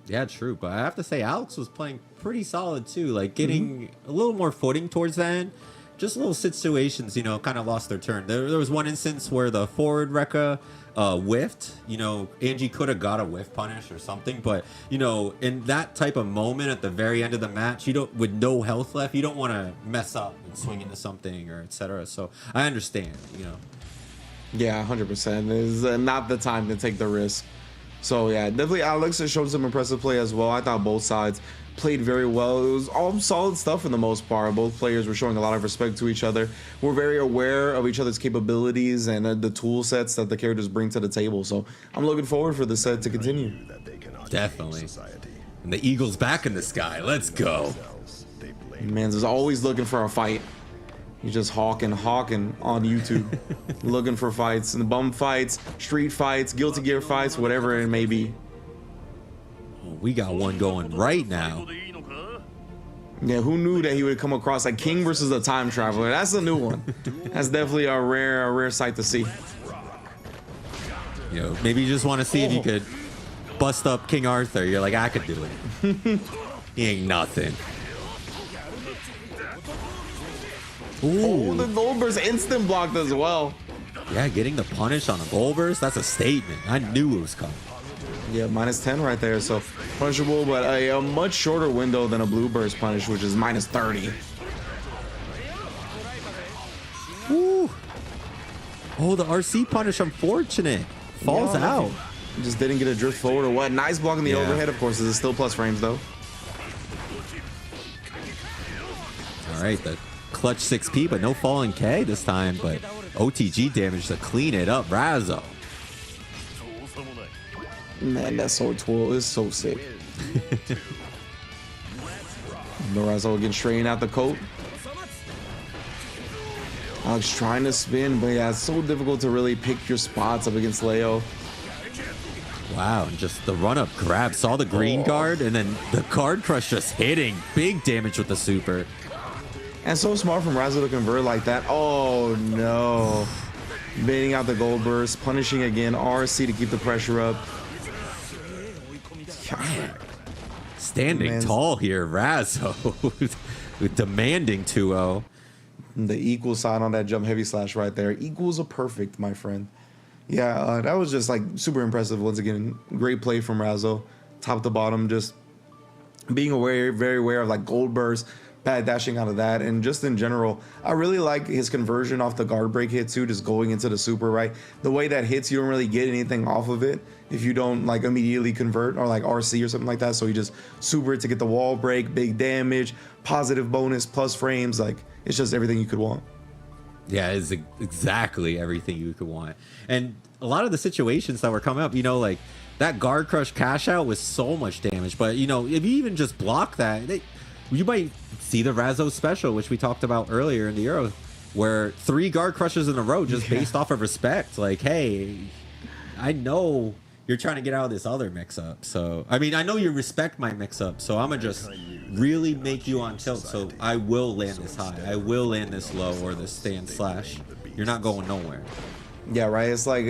Speaker 4: Yeah, true. But I have to say, Alex was playing pretty solid too. Like getting a little more footing towards the end. Just little situations, you know, kind of lost their turn. There was one instance where the forward Rekka whiffed. You know, Angie could have got a whiff punish or something, but you know, in that type of moment at the very end of the match, you don't, with no health left, you don't want to mess up and swing into something or etc. So I understand, you know.
Speaker 3: Yeah, 100%. Is not the time to take the risk. So yeah, definitely Alex has shown some impressive play as well. I thought both sides played very well. It was all solid stuff for the most part. Both players were showing a lot of respect to each other. We're very aware of each other's capabilities and the tool sets that the characters bring to the table. So I'm looking forward for this set to continue.
Speaker 4: Definitely. And the Eagle's back in the sky. Let's go.
Speaker 3: Mans is always looking for a fight. He's just hawking on YouTube, looking for fights, and bum fights, street fights, Guilty Gear fights, whatever it may be.
Speaker 4: We got one going right now.
Speaker 3: Yeah, who knew that he would come across like King versus a time traveler? That's a new one. That's definitely a rare sight to see.
Speaker 4: You know, maybe you just want to see if you could bust up King Arthur. You're like, I could do it. He ain't nothing. Ooh.
Speaker 3: Oh, the Goldberg's instant blocked as well.
Speaker 4: Yeah, getting the punish on a Goldberg, that's a statement. I knew it was coming.
Speaker 3: Yeah, -10 right there, so punishable, but a much shorter window than a blue burst punish, which is -30.
Speaker 4: Woo. Oh, the RC punish, unfortunate. Falls
Speaker 3: Yeah,
Speaker 4: out.
Speaker 3: Just didn't get a drift forward or what. Nice block in the
Speaker 4: Yeah.
Speaker 3: overhead, of course. This is still plus frames, though.
Speaker 4: All right, the clutch 6P, but no falling K this time, but OTG damage to clean it up. Razzo.
Speaker 3: Man, that sword twirl is so sick. Norazo again straighten out the coat. Alex trying to spin, but yeah, it's so difficult to really pick your spots up against Leo.
Speaker 4: Wow, and just the run-up grab. Saw the green guard, and then the card crush just hitting. Big damage with the super.
Speaker 3: And so smart from Razzo to convert like that. Oh no. Baiting out the gold burst, punishing again, RC to keep the pressure up.
Speaker 4: Standing
Speaker 3: Man.
Speaker 4: tall here, Razzo. with demanding 2-0.
Speaker 3: The equal sign on that jump heavy slash right there equals a perfect, my friend. Yeah, that was just like super impressive once again. Great play from Razzo, top to bottom, just being aware, very aware of like gold burst, bad dashing out of that, and just in general, I really like his conversion off the guard break hit too, just going into the super, right? The way that hits, you don't really get anything off of it if you don't like immediately convert or like RC or something like that. So you just super it to get the wall break, big damage, positive bonus, plus frames, like it's just everything you could want.
Speaker 4: Yeah, it's exactly everything you could want. And a lot of the situations that were coming up, you know, like that guard crush cash out was so much damage. But, you know, if you even just block that, you might see the Razzo special, which we talked about earlier in the Euro, where 3 guard crushes in a row just based off of respect. Like, hey, I know you're trying to get out of this other mix-up. So, I mean, I know you respect my mix-up, so I'm going to just really make you on tilt. So I will land this high. I will land this low or this stand slash. You're not going nowhere.
Speaker 3: Yeah, right. It's like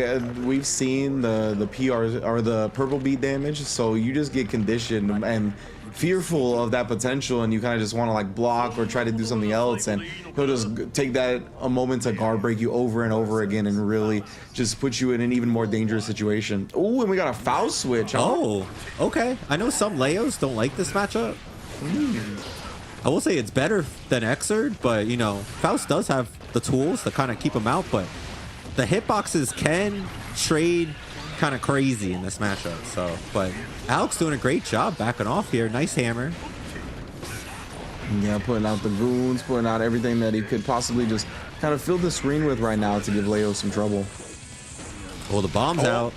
Speaker 3: we've seen the PR or the purple beat damage, so you just get conditioned and fearful of that potential, and you kind of just want to like block or try to do something else, and he'll just take that a moment to guard break you over and over again and really just put you in an even more dangerous situation. Oh, and we got a foul switch. Huh?
Speaker 4: Oh, okay. I know some Leos don't like this matchup. I will say it's better than Exerd, but, you know, Faust does have the tools to kind of keep him out, but the hitboxes can trade kind of crazy in this matchup. So, but Alex doing a great job backing off here. Nice hammer.
Speaker 3: Yeah, putting out the goons, putting out everything that he could possibly just kind of fill the screen with right now to give Leo some trouble.
Speaker 4: Oh, the bomb's out.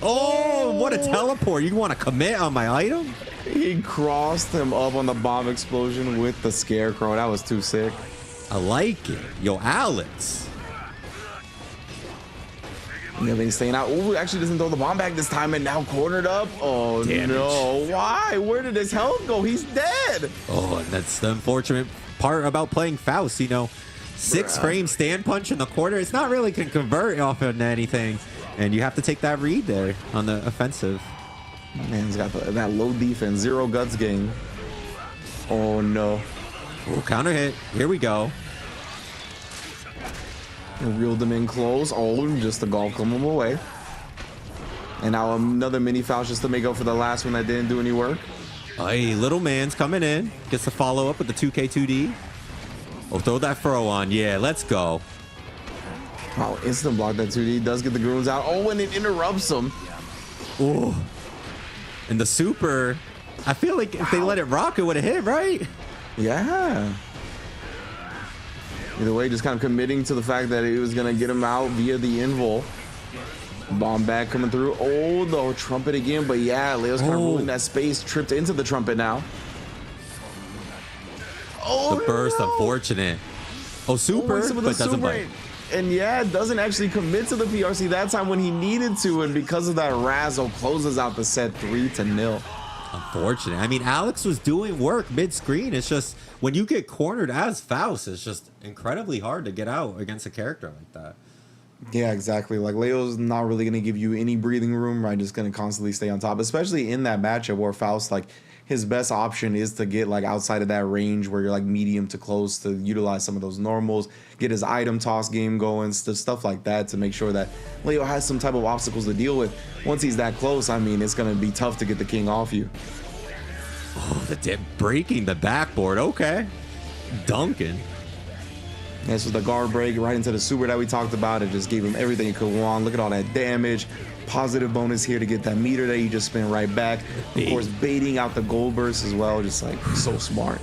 Speaker 4: Oh, what a teleport. You want to commit on my item?
Speaker 3: He crossed him up on the bomb explosion with the scarecrow. That was too sick.
Speaker 4: I like it. Yo, Alex.
Speaker 3: Yeah, he's staying out. Oh, actually doesn't throw the bomb back this time and now cornered up. Oh,
Speaker 4: Damage.
Speaker 3: no. Why? Where did his health go? He's dead.
Speaker 4: Oh, and that's the unfortunate part about playing Faust. You know, 6 frame stand punch in the corner. It's not really going to convert off into anything. And you have to take that read there on the offensive.
Speaker 3: Man, he's got that low defense. 0 guts game. Oh, no.
Speaker 4: Oh, counter hit. Here we go.
Speaker 3: Reeled him in close. Oh, just the golf come him away. And now another mini Faust just to make up for the last one that didn't do any work.
Speaker 4: Hey, little man's coming in. Gets the follow up with the 2K2D. Oh, throw that throw on. Yeah, let's go.
Speaker 3: Oh, instant block that 2D. Does get the goons out. Oh, and it interrupts him.
Speaker 4: Oh. And the super, I feel like if they let it rock, it would have hit, right?
Speaker 3: Yeah. Either way, just kind of committing to the fact that he was going to get him out via the invul. Bomb back coming through. Oh, the trumpet again. But yeah, Leo's kind of ruling that space. Tripped into the trumpet now. Oh,
Speaker 4: The burst,
Speaker 3: no.
Speaker 4: unfortunate. Oh, super,
Speaker 3: Some of
Speaker 4: but
Speaker 3: the
Speaker 4: doesn't
Speaker 3: super-
Speaker 4: bite.
Speaker 3: And yeah, doesn't actually commit to the PRC that time when he needed to. And because of that, Razzle closes out the set 3-0.
Speaker 4: Unfortunate. I mean, Alex was doing work mid-screen. It's just when you get cornered as Faust, it's just incredibly hard to get out against a character like that.
Speaker 3: Yeah, exactly. Like Leo's not really going to give you any breathing room, right? Just going to constantly stay on top, especially in that matchup where Faust, like, his best option is to get like outside of that range where you're like medium to close to utilize some of those normals, get his item toss game going, stuff like that to make sure that Leo has some type of obstacles to deal with. Once he's that close, I mean, it's going to be tough to get the king off you.
Speaker 4: Oh, the dip breaking the backboard. Okay. Duncan.
Speaker 3: This was the guard break right into the super that we talked about. It just gave him everything it could want. Look at all that damage. Positive bonus here to get that meter that you just spin right back. Of course, baiting out the gold burst as well. Just like so smart.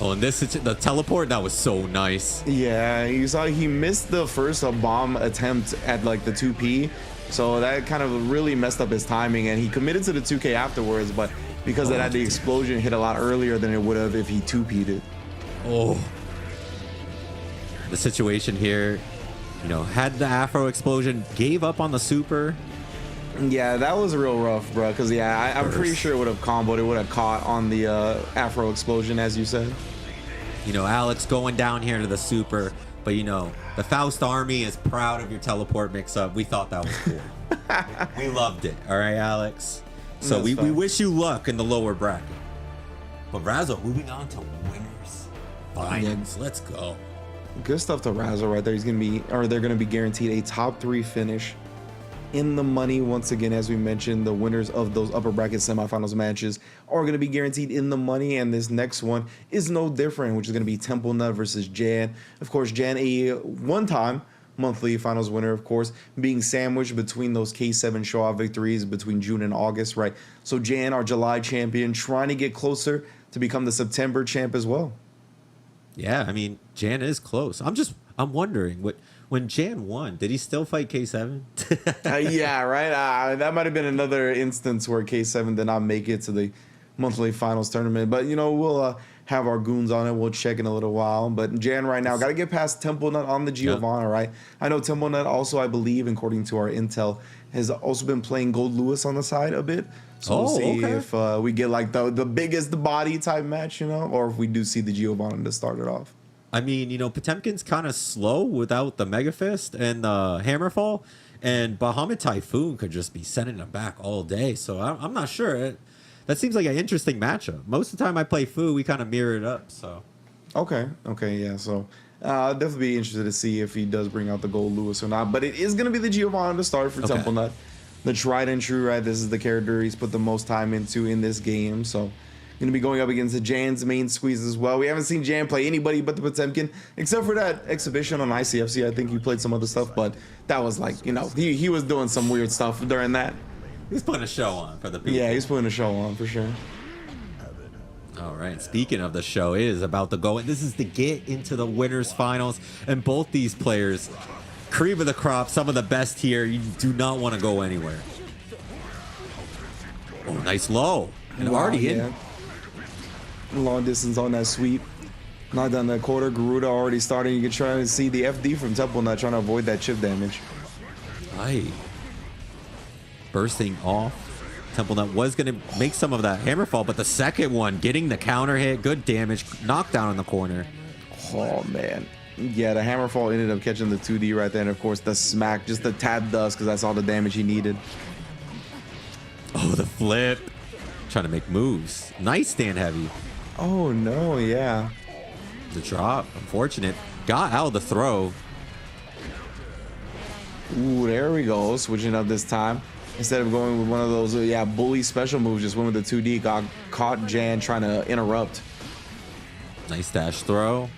Speaker 4: Oh, and this the teleport, that was so nice.
Speaker 3: Yeah, you saw he missed the first bomb attempt at like the 2P. So that kind of really messed up his timing. And he committed to the 2K afterwards. But because of that, the explosion hit a lot earlier than it would have if he 2P'd it.
Speaker 4: Oh. The situation here, you know, had the Afro explosion, gave up on the super.
Speaker 3: Yeah, that was real rough, bro. Because, yeah, I'm pretty sure it would have comboed. It would have caught on the Afro explosion, as you said.
Speaker 4: You know, Alex going down here to the super. But, you know, the Faust army is proud of your teleport mix-up. We thought that was cool. We loved it. All right, Alex? So we wish you luck in the lower bracket. But Razzo, moving on to winners finals.
Speaker 3: Yeah.
Speaker 4: Let's go.
Speaker 3: Good stuff to Razzle right there. They're gonna be guaranteed a top 3 finish in the money. Once again, as we mentioned, the winners of those upper bracket semifinals matches are gonna be guaranteed in the money, and this next one is no different, which is gonna be Temple Nut versus Jan. Of course, Jan, a one-time monthly finals winner, of course, being sandwiched between those K7 show-off victories between June and August, right? So Jan, our July champion, trying to get closer to become the September champ as well.
Speaker 4: Yeah, I mean, Jan is close. I'm wondering, when Jan won, did he still fight K7?
Speaker 3: Yeah, right. That might have been another instance where K7 did not make it to the monthly finals tournament. But, you know, we'll have our goons on it. We'll check in a little while. But Jan right now, got to get past Temple Nut on the Giovanna, right? I know Temple Nut also, I believe, according to our intel, has also been playing Gold Lewis on the side a bit. So we'll see if we get like the biggest body type match, you know, or if we do see the Giovanna to start it off.
Speaker 4: I mean, you know, Potemkin's kind of slow without the Mega Fist and the Hammerfall, and Bahamut Typhoon could just be sending him back all day. So I'm not sure. That seems like an interesting matchup. Most of the time I play Fu, we kind of mirror it up. So
Speaker 3: Okay, yeah. So I'll definitely be interested to see if he does bring out the Gold Lewis or not. But it is going to be the Giovanna to start for Temple Nut. The tried and true, right? This is the character he's put the most time into in this game. So Going to be going up against Jan's main squeeze as well. We haven't seen Jan play anybody but the Potemkin, except for that exhibition on ICFC. I think he played some other stuff, but that was like, you know, he was doing some weird stuff during that.
Speaker 4: He's putting a show on for the people.
Speaker 3: Yeah, he's putting a show on for sure.
Speaker 4: All right, speaking of the show, it is about to go, and this is to get into the winners finals, and both these players, cream of the crop, some of the best here. You do not want to go anywhere. Oh, nice low. And already in.
Speaker 3: Long distance on that sweep. Not done that quarter. Garuda already starting. You can try to see the FD from Temple Nut trying to avoid that chip damage.
Speaker 4: Aye. Bursting off. Temple Nut was going to make some of that hammer fall, but the second one, getting the counter hit, good damage, knockdown in the corner.
Speaker 3: Oh, man. Yeah, the hammer fall ended up catching the 2D right there. And, of course, the smack, just the tap dust, because that's all the damage he needed.
Speaker 4: Oh, the flip. Trying to make moves. Nice stand heavy.
Speaker 3: Oh, no, yeah.
Speaker 4: The drop, unfortunate. Got out of the throw.
Speaker 3: Ooh, there we go. Switching up this time. Instead of going with one of those, bully special moves, just went with the 2D. Got caught Jan trying to interrupt.
Speaker 4: Nice dash throw.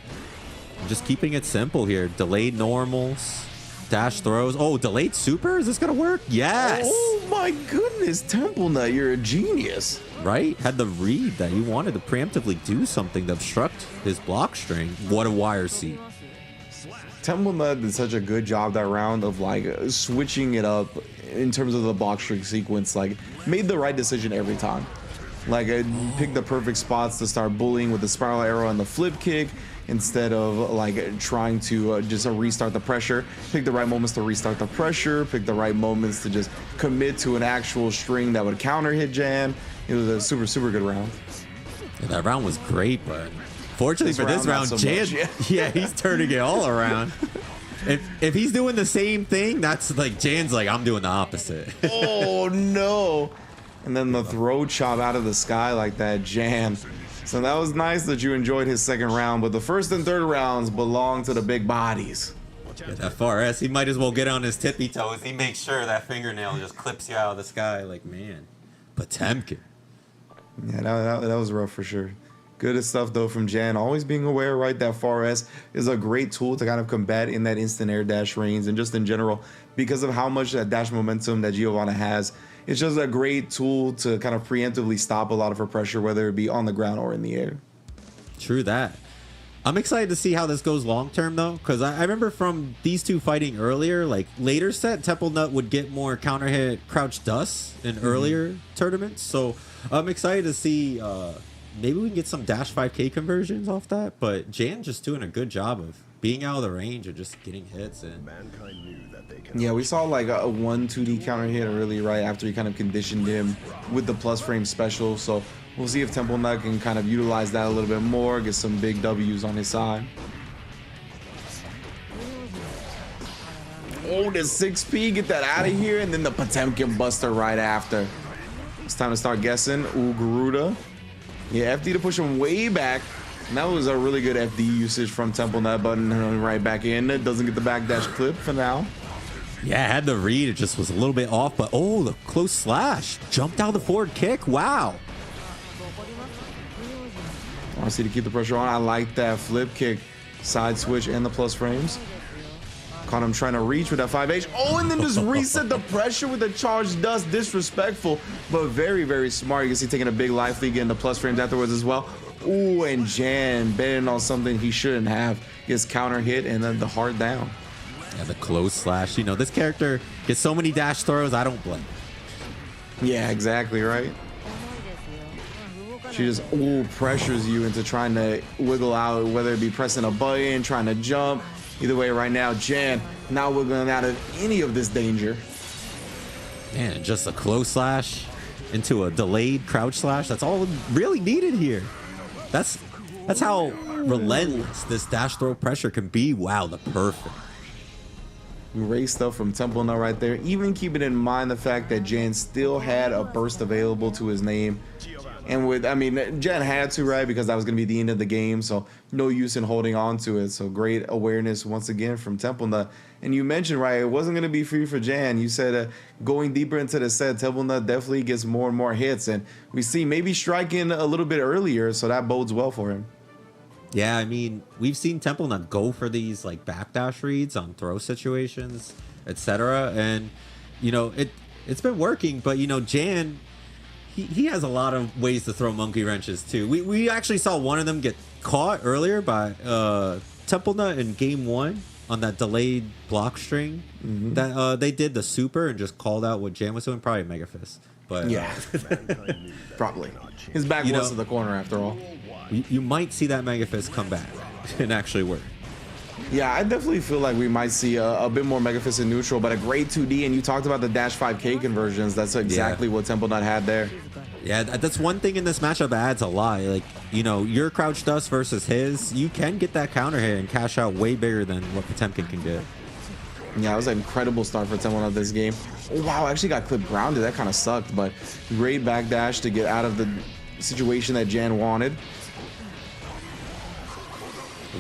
Speaker 4: Just keeping it simple here. Delayed normals. Dash throws. Oh, delayed super? Is this going to work? Yes.
Speaker 3: Oh, my goodness. Temple Nut, you're a genius.
Speaker 4: Right? Had the read that he wanted to preemptively do something to obstruct his block string. What a wire seat.
Speaker 3: Temple Nut did such a good job that round of like switching it up in terms of the block string sequence. Like, made the right decision every time. Like, I picked the perfect spots to start bullying with the spiral arrow and the flip kick instead of like trying to just restart the pressure. Pick the right moments to restart the pressure. Pick the right moments to just commit to an actual string that would counter hit Jan. It was a super, super good round.
Speaker 4: Yeah, that round was great, but fortunately for this round,
Speaker 3: so
Speaker 4: Jan, yeah, he's turning it all around. If he's doing the same thing, that's like Jan's like, I'm doing the opposite.
Speaker 3: Oh no. And then the throw chop out of the sky like that, Jan. So that was nice that you enjoyed his second round, but the first and third rounds belong to the big bodies.
Speaker 4: Yeah, that far S, he might as well get on his tippy toes. He makes sure that fingernail just clips you out of the sky. Like, man, Potemkin.
Speaker 3: Yeah, that was rough for sure. Good stuff though from Jan. Always being aware, right? That far S is a great tool to kind of combat in that instant air dash range, and just in general, because of how much that dash momentum that Giovanna has, it's just a great tool to kind of preemptively stop a lot of her pressure, whether it be on the ground or in the air.
Speaker 4: True that. I'm excited to see how this goes long term though, because I remember from these two fighting earlier, like later set, Temple Nut would get more counter hit crouch dust in earlier tournaments. So I'm excited to see maybe we can get some dash 5K conversions off that. But Jan just doing a good job of being out of the range or just getting hits. And
Speaker 3: yeah, we saw like a 1-2D counter hit early, right after he kind of conditioned him with the plus frame special. So we'll see if Temple Nut can kind of utilize that a little bit more, get some big W's on his side. Oh, the 6P, get that out of here, and then the Potemkin Buster right after. It's time to start guessing. Ooh, Garuda. Yeah, FD to push him way back. And that was a really good FD usage from Temple Nut, button right back in. It doesn't get the backdash clip for now.
Speaker 4: yeah, had the read. It just was a little bit off, but oh, the close slash. Jumped out the forward kick. Wow.
Speaker 3: Honestly, to keep the pressure on, I like that flip kick, side switch, and the plus frames. Caught him trying to reach with that 5H. Oh, and then just reset the pressure with the charged dust. Disrespectful, but very, very smart. You can see taking a big life lead, getting the plus frames afterwards as well. Ooh, and Jan betting on something he shouldn't have. Gets counter hit and then the hard down.
Speaker 4: Yeah, the close slash. You know, this character gets so many dash throws, I don't blame.
Speaker 3: Yeah, exactly, right? She just pressures you into trying to wiggle out, whether it be pressing a button, trying to jump. Either way, right now, Jan not wiggling out of any of this danger.
Speaker 4: Man, just a close slash into a delayed crouch slash. That's all really needed here. That's how relentless this dash throw pressure can be. Wow, the perfect.
Speaker 3: Great stuff from Temple Nut right there. Even keeping in mind the fact that Jan still had a burst available to his name. And Jan had to, right? Because that was going to be the end of the game. So no use in holding on to it. So great awareness once again from Temple Nut. And you mentioned, right, it wasn't going to be free for Jan. You said going deeper into the set, Temple Nut definitely gets more and more hits. And we see maybe striking a little bit earlier, so that bodes well for him.
Speaker 4: Yeah, I mean, we've seen Temple Nut go for these like backdash reads on throw situations, etc. And, you know, it's been working, but, you know, Jan, he has a lot of ways to throw monkey wrenches, too. We actually saw one of them get caught earlier by Temple Nut in game 1 on that delayed block string. That they did the super and just called out what Jan was doing. Probably Mega Fist. But,
Speaker 3: yeah, probably. His back was to the corner after all.
Speaker 4: You might see that Mega Fist come back and actually work.
Speaker 3: Yeah, I definitely feel like we might see a bit more Mega Fist in neutral, but a great 2D. And you talked about the dash 5K conversions. That's exactly what Temple Nut had there.
Speaker 4: Yeah, that's one thing in this matchup that adds a lot. Like, you know, your crouch dust versus his, you can get that counter hit and cash out way bigger than what Potemkin can get.
Speaker 3: Yeah, it was an incredible start for Temple Nut this game. Oh, wow, actually got clip grounded. That kind of sucked, but great backdash to get out of the situation that Jan wanted.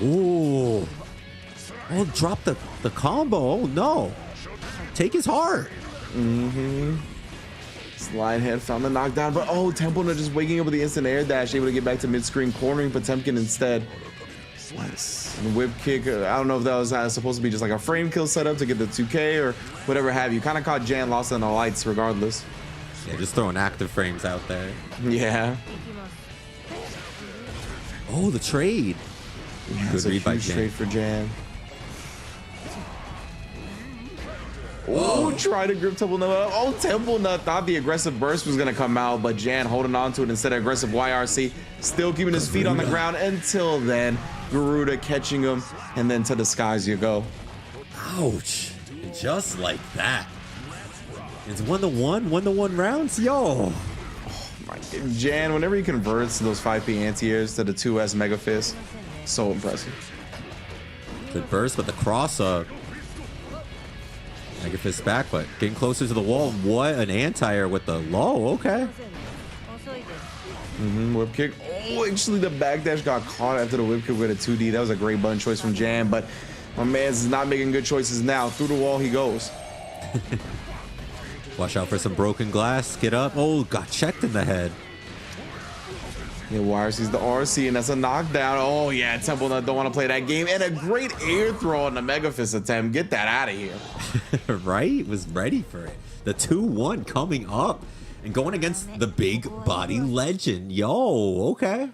Speaker 4: Ooh. Oh, drop the combo. Oh, no. Take his heart.
Speaker 3: Slide head found the knockdown, but Temple Nut just waking up with the instant air dash, able to get back to mid-screen, cornering Potemkin instead. Nice. And whip kick, I don't know if that was supposed to be just like a frame kill setup to get the 2K or whatever have you. Kind of caught Jan lost in the lights regardless.
Speaker 4: Yeah, just throwing active frames out there.
Speaker 3: Yeah.
Speaker 4: Oh, the trade.
Speaker 3: Yeah,
Speaker 4: good read by
Speaker 3: huge
Speaker 4: Jan.
Speaker 3: trade for Jan. Oh, try to grip Temple Nut up. Oh, Temple Nut thought the aggressive burst was going to come out, but Jan holding on to it instead of aggressive YRC. Still keeping his feet on the ground until then. Garuda catching him, and then to the skies you go.
Speaker 4: Ouch. Just like that. It's 1-1 rounds? Yo.
Speaker 3: Jan, whenever he converts those 5P anti-airs to the 2S Mega Fist, so impressive.
Speaker 4: Good burst, but the cross up. Mega Fist back, but getting closer to the wall. What an anti-air with the low. Okay.
Speaker 3: Whip kick. Oh, actually the backdash got caught after the whip kick with a 2D. That was a great button choice from Jan, but my man's not making good choices now. Through the wall he goes.
Speaker 4: Watch out for some broken glass. Get up. Oh, got checked in the head.
Speaker 3: Yeah, Wire sees the RC, and that's a knockdown. Oh, yeah, Temple Nut don't want to play that game. And a great air throw on the Mega Fist attempt. Get that out of here.
Speaker 4: Right? Was ready for it. The 2-1 coming up and going against the big body legend. Yo, okay.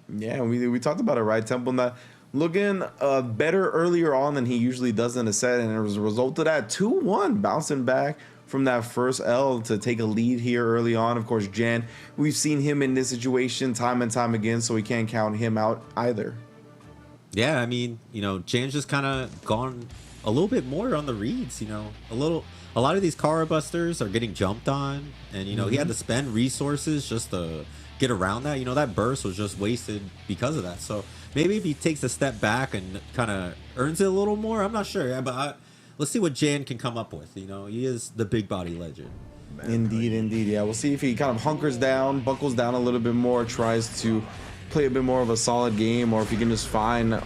Speaker 3: Yeah, we talked about it, right? Temple Nut looking better earlier on than he usually does in a set. And as a result of that, 2-1, bouncing back from that first L to take a lead here early on. Of course, Jan, we've seen him in this situation time and time again, so we can't count him out either.
Speaker 4: Yeah, I mean, you know, Jan's just kind of gone a little bit more on the reads, you know. A lot of these Kara busters are getting jumped on, and, you know, he had to spend resources just to get around that. You know, that burst was just wasted because of that. So maybe if he takes a step back and kind of earns it a little more, I'm not sure. Yeah, but let's see what Jan can come up with. You know, he is the big body legend.
Speaker 3: Indeed. Yeah, we'll see if he kind of hunkers down, buckles down a little bit more, tries to play a bit more of a solid game, or if he can just find,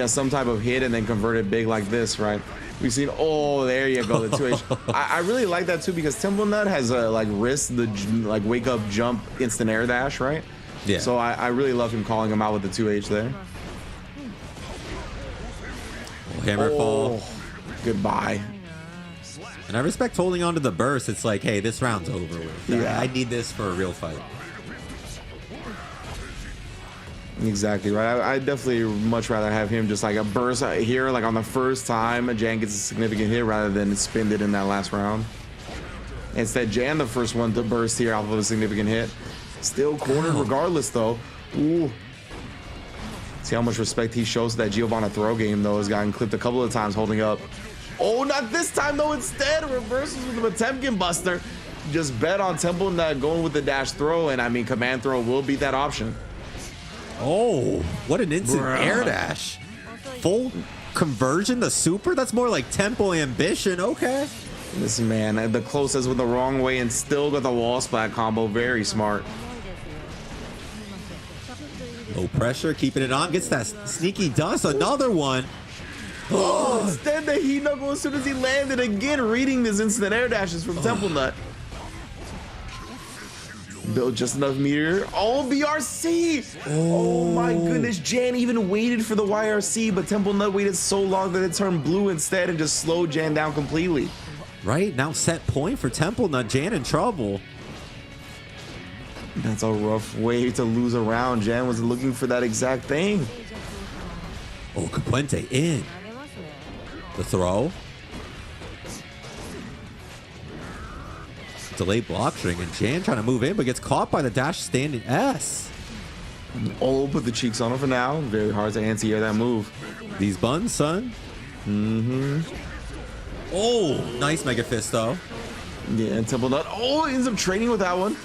Speaker 3: some type of hit and then convert it big like this, right? We've seen, there you go, the 2H. I really like that too, because Temple Nut has a wrist, the wake up jump instant air dash, right?
Speaker 4: Yeah.
Speaker 3: So I really love him calling him out with the 2H there.
Speaker 4: Hammer fall.
Speaker 3: Goodbye.
Speaker 4: And I respect holding on to the burst. It's like, hey, this round's over with.
Speaker 3: Yeah.
Speaker 4: I need this for a real fight.
Speaker 3: Exactly right. I definitely much rather have him just a burst here, on the first time Jan gets a significant hit, rather than spend it in that last round. Instead, Jan the first one to burst here off of a significant hit. Still cornered regardless, though. Ooh. See how much respect he shows to that Giovanna throw game, though. Has gotten clipped a couple of times holding up. Oh, not this time, though. Instead, reverses with the Potemkin Buster. Just bet on Temple Nut going with the dash throw, and I mean, command throw will beat that option.
Speaker 4: Oh, what an instant air dash. Full conversion, the super? That's more like tempo ambition. Okay.
Speaker 3: This man, the closest with the wrong way and still got the wall splat combo. Very smart.
Speaker 4: Low pressure, keeping it on. Gets that sneaky dust. Another one.
Speaker 3: Oh, instead the heat knuckle as soon as he landed again, reading his instant air dashes from Temple Nut. Built just enough meter. Oh, BRC! Oh my goodness, Jan even waited for the YRC, but Temple Nut waited so long that it turned blue instead and just slowed Jan down completely.
Speaker 4: Right, now set point for Temple Nut. Jan in trouble.
Speaker 3: That's a rough way to lose a round. Jan was looking for that exact thing.
Speaker 4: Oh, Capuente in. The throw. Delayed block string, and Jan trying to move in, but gets caught by the dash standing S.
Speaker 3: Oh, put the cheeks on him for now. Very hard to anti-air that move.
Speaker 4: These buns, son. Oh, nice Mega Fist, though.
Speaker 3: Yeah, and Temple Nut. Oh, ends up trading with that one.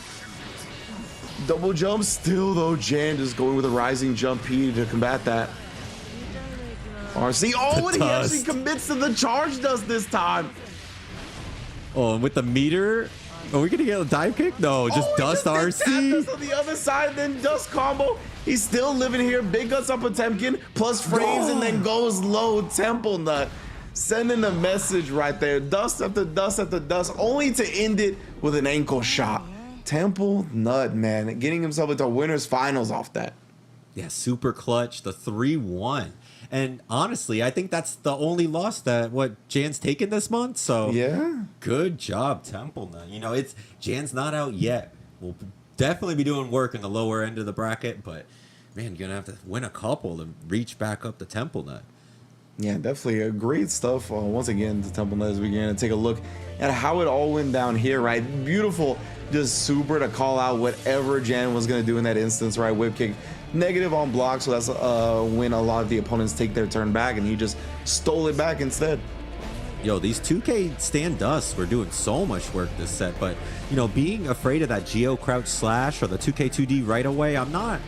Speaker 3: Double jump still, though. Jan just going with a rising jump P to combat that. RC. Oh, and he actually commits to the charge dust this time.
Speaker 4: Oh, and with the meter, are we gonna get a dive kick? No, just dust RC.
Speaker 3: Dust on the other side, then dust combo. He's still living here. Big guts up Potemkin, plus frames, and then goes low. Temple Nut sending a message right there. Dust after dust after dust, only to end it with an ankle shot. Temple Nut, man, getting himself into winners finals off that.
Speaker 4: Yeah, super clutch. The 3-1. And honestly, I think that's the only loss that Jan's taken this month. So
Speaker 3: yeah,
Speaker 4: good job, Temple Nut. You know, Jan's not out yet. We'll definitely be doing work in the lower end of the bracket, but man, you're gonna have to win a couple to reach back up to Temple Nut.
Speaker 3: Yeah, definitely great stuff. Once again, to Temple Nut as we begin to take a look at how it all went down here. Right, beautiful, just super to call out whatever Jan was gonna do in that instance. Right, whip kick. Negative on block, so that's when a lot of the opponents take their turn back, and he just stole it back instead.
Speaker 4: Yo, these 2K stand dusts were doing so much work this set, but you know, being afraid of that Geo crouch slash or the 2K2D right away, I'm not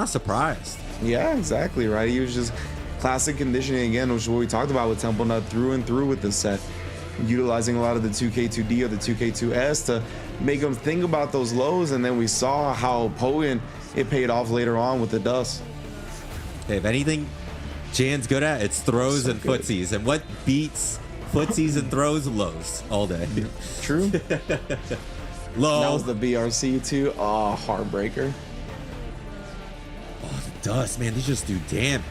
Speaker 4: surprised.
Speaker 3: Yeah, exactly right. He was just classic conditioning again, which is what we talked about with Temple Nut through and through with this set, utilizing a lot of the 2K2D or the 2K2S to make him think about those lows, and then we saw how potent it paid off later on with the dust.
Speaker 4: Hey, if anything Jan's good at, it's throws and footsies. And what beats footsies and throws? Lows all day.
Speaker 3: True.
Speaker 4: Low.
Speaker 3: That was the BRC too. Oh, heartbreaker.
Speaker 4: Oh, the dust, man. These just do damage.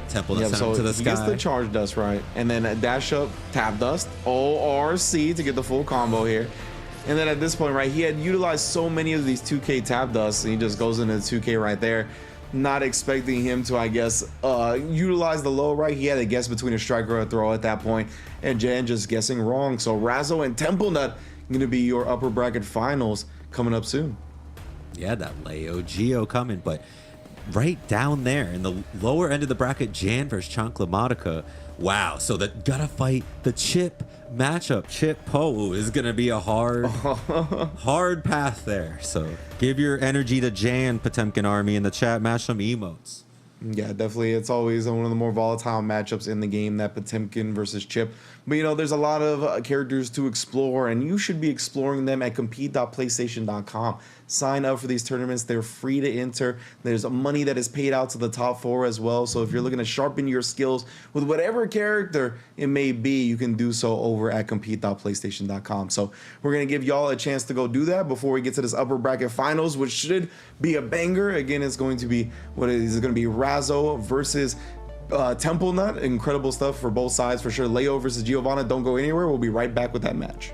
Speaker 4: Temple
Speaker 3: Yep,
Speaker 4: sent
Speaker 3: so
Speaker 4: him to the
Speaker 3: he
Speaker 4: sky.
Speaker 3: gets the charge dust right, and then a dash up, tap dust, ORC to get the full combo here. And then at this point, right, he had utilized so many of these 2K tap dusts, and he just goes into 2K right there, not expecting him to, I guess, utilize the low, right? He had to guess between a strike or a throw at that point, and Jan just guessing wrong. So Razzo and Temple Nut going to be your upper bracket finals coming up soon.
Speaker 4: Yeah, that Leo Geo coming, but right down there in the lower end of the bracket, Jan versus Chanclamatica. Wow, so that gotta fight the chip matchup. Chip Poe is gonna be a hard path there. So give your energy to Jan, Potemkin Army, in the chat. Match some emotes.
Speaker 3: Yeah, definitely. It's always one of the more volatile matchups in the game, that Potemkin versus Chip. But, you know, there's a lot of characters to explore, and you should be exploring them at compete.playstation.com. Sign up for these tournaments. They're free to enter. There's money that is paid out to the top 4 as well. So if you're looking to sharpen your skills with whatever character it may be, you can do so over at compete.playstation.com. So we're going to give y'all a chance to go do that before we get to this upper bracket finals, which should be a banger. Again, it's going to be it's going to be Razzo versus Temple Nut. Incredible stuff for both sides for sure. Leo versus Giovanna. Don't go anywhere. We'll be right back with that match.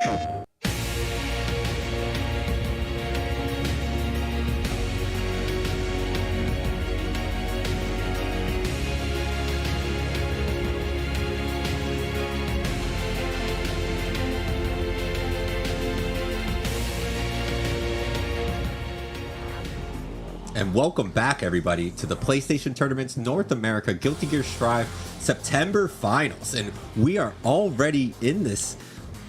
Speaker 4: And welcome back, everybody, to the PlayStation Tournament's North America Guilty Gear Strive September Finals. And we are already in this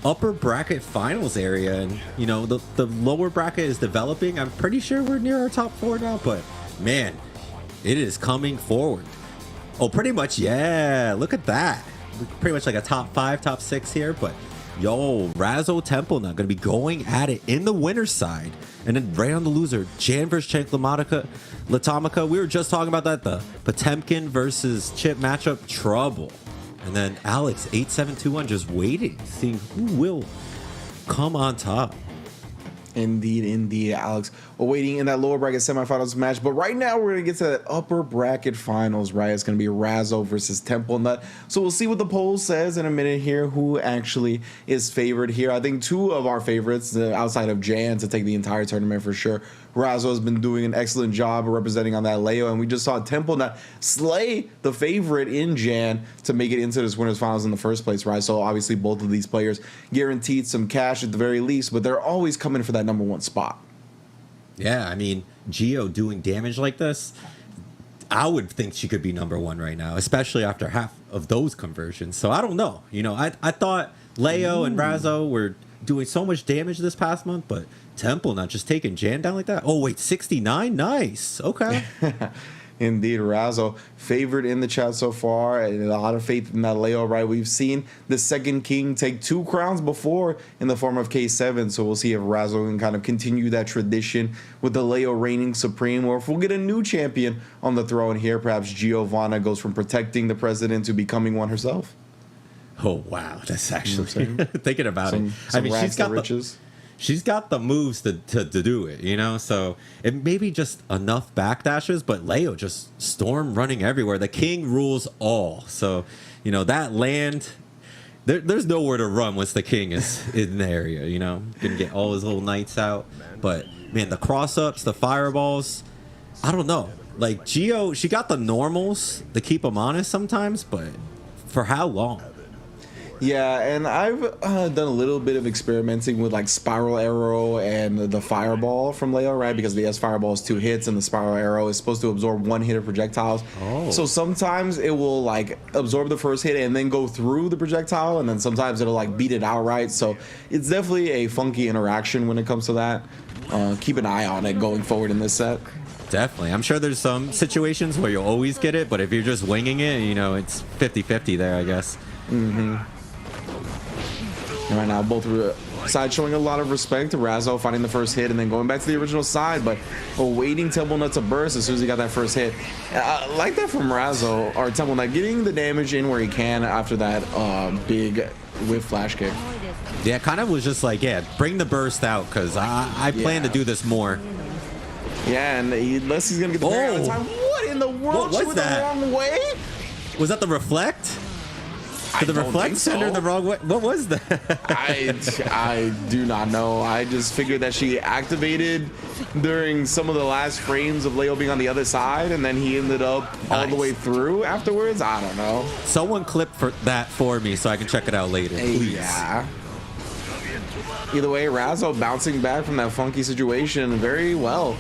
Speaker 4: upper bracket finals area. And, you know, the lower bracket is developing. I'm pretty sure we're near our top 4 now. But, man, it is coming forward. Oh, pretty much, yeah. Look at that. Pretty much like a top 5, top 6 here. But, yo, Razzo Temple now going to be going at it in the winner's side. And then right on the loser, Jan versus Chen Latomica. We were just talking about that. The Potemkin versus Chip matchup, trouble. And then Alex, 8721, just waiting, seeing who will come on top.
Speaker 3: Indeed, Alex. Awaiting in that lower bracket semifinals match. But right now, we're going to get to that upper bracket finals, right? It's going to be Razzo versus Temple Nut. So we'll see what the poll says in a minute here, who actually is favored here. I think 2 of our favorites, outside of Jan, to take the entire tournament for sure. Razzo has been doing an excellent job representing on that Leo, and we just saw Temple Nut slay the favorite in Jan to make it into this winners finals in the first place, right? So obviously both of these players guaranteed some cash at the very least, but they're always coming for that number 1 spot.
Speaker 4: Yeah, I mean, Gio doing damage like this, I would think she could be number 1 right now, especially after half of those conversions. So I don't know. You know, I thought Leo and Razzo were doing so much damage this past month, but Temple not just taking Jan down like that. Oh, wait, 69? Nice. Okay.
Speaker 3: Indeed, Razzo favored in the chat so far, and a lot of faith in that Leo, right? We've seen the second king take 2 crowns before in the form of K7, so we'll see if Razzo can kind of continue that tradition with the Leo reigning supreme, or if we'll get a new champion on the throne here. Perhaps Giovanna goes from protecting the president to becoming one herself.
Speaker 4: Oh, wow. That's actually thinking about it.
Speaker 3: I mean,
Speaker 4: she's got the moves to do it, you know? So it may be just enough backdashes, but Leo just storm running everywhere. The king rules all. So, you know, that land, there's nowhere to run once the king is in the area, you know? Gonna get all his little knights out. But, man, the cross-ups, the fireballs, I don't know. Like, Gio, she got the normals to keep him honest sometimes, but for how long?
Speaker 3: Yeah, and I've done a little bit of experimenting with like Spiral Arrow and the Fireball from Leo, right? Because the S Fireball is 2 hits and the Spiral Arrow is supposed to absorb 1 hit of projectiles.
Speaker 4: Oh.
Speaker 3: So sometimes it will like absorb the first hit and then go through the projectile, and then sometimes it'll like beat it outright. So it's definitely a funky interaction when it comes to that. Keep an eye on it going forward in this set.
Speaker 4: Definitely. I'm sure there's some situations where you'll always get it, but if you're just winging it, you know, it's 50-50 there, I guess.
Speaker 3: Mm-hmm. And right now, both sides showing a lot of respect to Razzo finding the first hit and then going back to the original side, but awaiting Temple Nut to burst as soon as he got that first hit. Like that from Razzo, or Temple Nut, getting the damage in where he can after that big whiff flash kick.
Speaker 4: Yeah, kind of was just like, yeah, bring the burst out, because I plan to do this more.
Speaker 3: Yeah, and unless he's going to get the parry on time. What in the world?
Speaker 4: What
Speaker 3: She
Speaker 4: was
Speaker 3: went
Speaker 4: that?
Speaker 3: the wrong way?
Speaker 4: Was that the reflect? Did the reflect send her the wrong way? What was that?
Speaker 3: I do not know. I just figured that she activated during some of the last frames of Leo being on the other side, and then he ended up all the way through afterwards. I don't know.
Speaker 4: Someone clip that for me so I can check it out later, please.
Speaker 3: Yeah. Either way, Razzo bouncing back from that funky situation very well.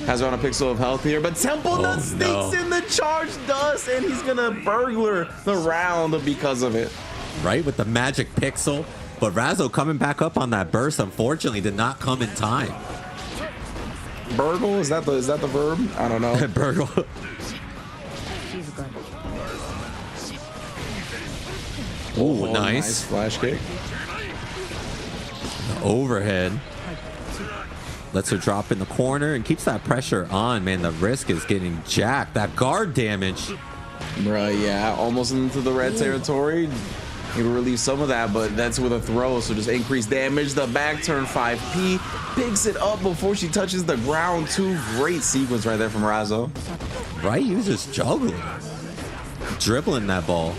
Speaker 3: Has around a pixel of health here, but Temple Nut sneaks in the charge dust, and he's gonna burglar the round because of it.
Speaker 4: Right, with the magic pixel. But Razzo coming back up on that burst, unfortunately, did not come in time.
Speaker 3: Burgle? Is that the verb? I don't know.
Speaker 4: Burgle. Oh, nice.
Speaker 3: Flash kick.
Speaker 4: The overhead. Lets her drop in the corner and keeps that pressure on. Man, the risk is getting jacked. That guard damage.
Speaker 3: Bruh, yeah. Almost into the red territory. He will relieve some of that, but that's with a throw, so just increased damage. The back turn 5P picks it up before she touches the ground too. Great sequence right there from Razzo.
Speaker 4: Right, he was just juggling. Dribbling that ball.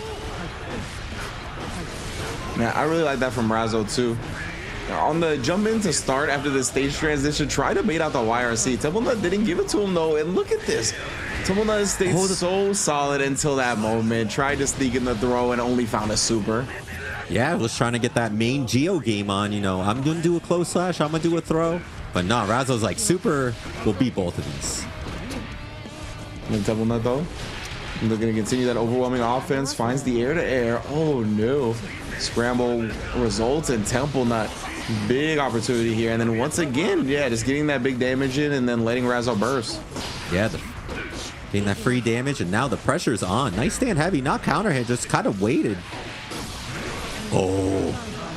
Speaker 3: Man, I really like that from Razzo too. On the jump in to start after the stage transition, try to bait out the YRC. Temple Nut didn't give it to him though, and look at this. Temple Nut stayed so solid until that moment. Tried to sneak in the throw and only found a super.
Speaker 4: Yeah, I was trying to get that main Geo game on. You know, I'm gonna do a close slash, I'm gonna do a throw, but no, Razo's like super will beat both of these.
Speaker 3: And Temple Nut though, they're gonna continue that overwhelming offense. Finds the air to air. Oh no, scramble results in Temple Nut. Big opportunity here, and then once again, yeah, just getting that big damage in and then letting Razo burst.
Speaker 4: Yeah, getting that free damage, and now the pressure's on. Nice stand heavy, not counter hit, just kind of waited. Oh,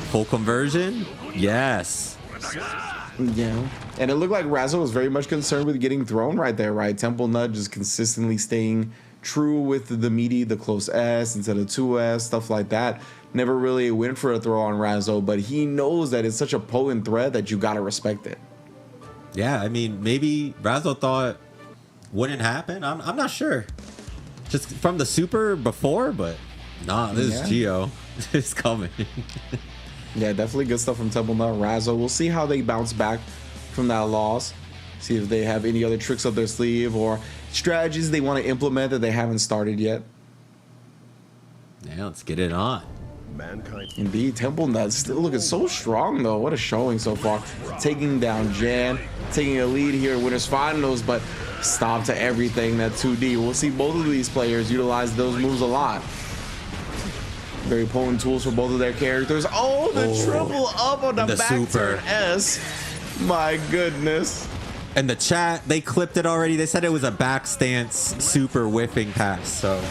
Speaker 4: full conversion? Yes.
Speaker 3: Yeah, and it looked like Razo was very much concerned with getting thrown right there, right? Temple Nut just consistently staying true with the meaty, the close S instead of 2S, stuff like that. Never really went for a throw on Razo, but he knows that it's such a potent threat that you gotta respect it.
Speaker 4: Yeah, I mean, maybe Razo thought wouldn't happen. I'm not sure. Just from the super before, but nah, this is Geo. It's coming.
Speaker 3: Yeah, definitely good stuff from Temple Nut. Razo, we'll see how they bounce back from that loss. See if they have any other tricks up their sleeve or strategies they want to implement that they haven't started yet.
Speaker 4: Yeah, let's get it on.
Speaker 1: Mankind.
Speaker 3: Indeed, Temple Nut still looking so strong though. What a showing so far. Taking down Jan, taking a lead here in Winners Finals, but stop to everything, that 2D. We'll see both of these players utilize those moves a lot. Very potent tools for both of their characters. Oh, the triple up on the back
Speaker 4: super
Speaker 3: turn S. My goodness.
Speaker 4: And the chat, they clipped it already. They said it was a back stance super whiffing pass. So,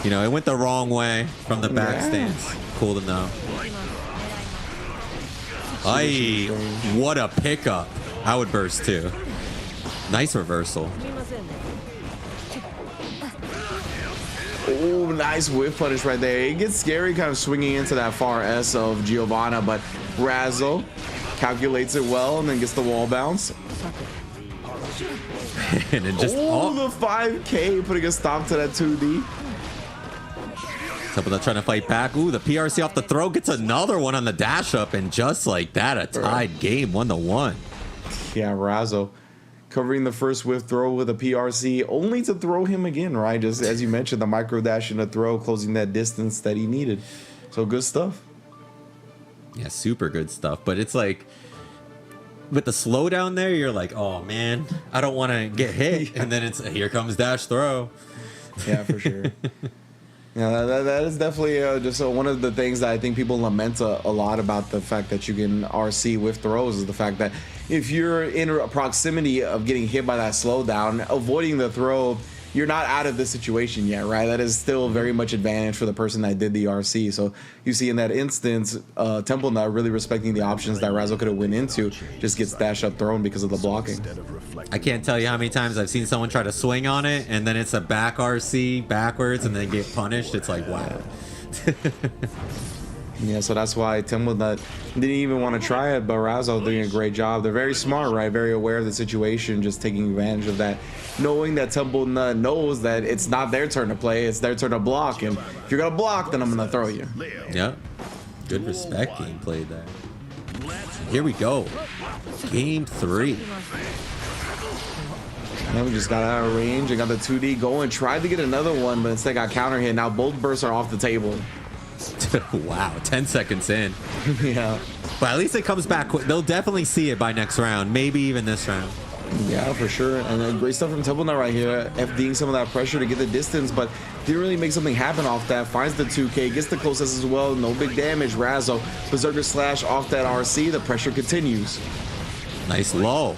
Speaker 4: you know, it went the wrong way from the back stance. Cool to know. Ay, what a pickup. I would burst too. Nice reversal.
Speaker 3: Oh, nice whiff punish right there. It gets scary kind of swinging into that far S of Giovanna, but Razo calculates it well and then gets the wall bounce.
Speaker 4: And it just
Speaker 3: the 5K putting a stop to that 2D.
Speaker 4: Temple Nut trying to fight back. Ooh, the PRC off the throw gets another one on the dash up, and just like that, a tied game, 1-1.
Speaker 3: Yeah, Razo covering the first whiff throw with a PRC, only to throw him again, right? Just as you mentioned, the micro dash and the throw, closing that distance that he needed. So good stuff.
Speaker 4: Yeah, super good stuff. But it's like, with the slowdown there, you're like, oh man, I don't want to get hit. And then it's, here comes dash throw.
Speaker 3: Yeah, for sure. Yeah, that is definitely just one of the things that I think people lament a lot about the fact that you can RC with throws, is the fact that if you're in a proximity of getting hit by that slowdown, avoiding the throw, you're not out of the situation yet, right? That is still very much advantage for the person that did the RC. So you see in that instance, Temple Nut really respecting the options that Razo could have went into, just gets dash up thrown because of the blocking.
Speaker 4: I can't tell you how many times I've seen someone try to swing on it, and then it's a back RC backwards, and then get punished. It's like, wow.
Speaker 3: Yeah, so that's why Temple Nut didn't even want to try it, but Razo doing a great job. They're very smart, right? Very aware of the situation, just taking advantage of that, knowing that Temple Nut knows that it's not their turn to play, it's their turn to block, and if you're gonna block, then I'm gonna throw you.
Speaker 4: Yep. Good respect game played there. Here we go. Game 3.
Speaker 3: Now we just got out of range and got the 2D going. Tried to get another one, but instead got counter hit. Now both bursts are off the table.
Speaker 4: Wow, 10 seconds in.
Speaker 3: Yeah.
Speaker 4: But at least it comes back quick. They'll definitely see it by next round, maybe even this round.
Speaker 3: Yeah, for sure. And great stuff from Temple Nut right here, FDing some of that pressure to get the distance, but didn't really make something happen off that. Finds the 2K, gets the closest as well. No big damage. Razo, Berserker Slash off that RC. The pressure continues.
Speaker 4: Nice low.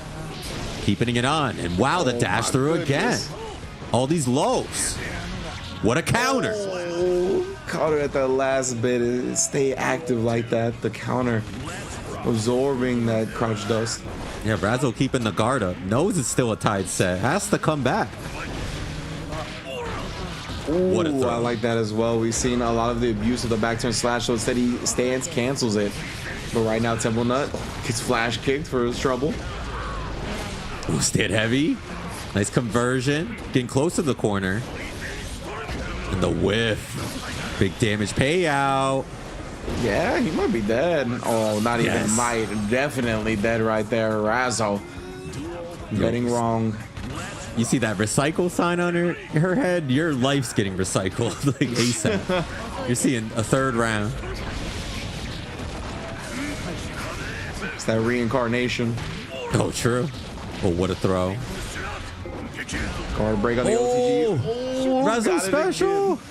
Speaker 4: Keeping it on. And wow, the dash through again. All these lows. What a counter.
Speaker 3: Counter at that last bit. Stay active like that. The counter absorbing that crouch dust.
Speaker 4: Yeah, Razo keeping the guard up. Knows it's still a tied set. Has to come back.
Speaker 3: Ooh,
Speaker 4: what a throw.
Speaker 3: I like that as well. We've seen a lot of the abuse of the back turn slash, so instead he stands, cancels it. But right now, Temple Nut gets flash kicked for his trouble.
Speaker 4: Ooh, stand heavy. Nice conversion. Getting close to the corner. And the whiff. Big damage payout.
Speaker 3: Yeah, he might be dead. Oh, not even
Speaker 4: Yes.
Speaker 3: might. Definitely dead right there. Razzo. Betting wrong.
Speaker 4: You see that recycle sign on her head? Your life's getting recycled like ASAP. You're seeing a third round.
Speaker 3: It's that reincarnation.
Speaker 4: Oh, true. Oh, what a throw.
Speaker 3: Guard break on the OTG. Oh,
Speaker 4: Razzo
Speaker 3: got it
Speaker 4: special.
Speaker 3: again.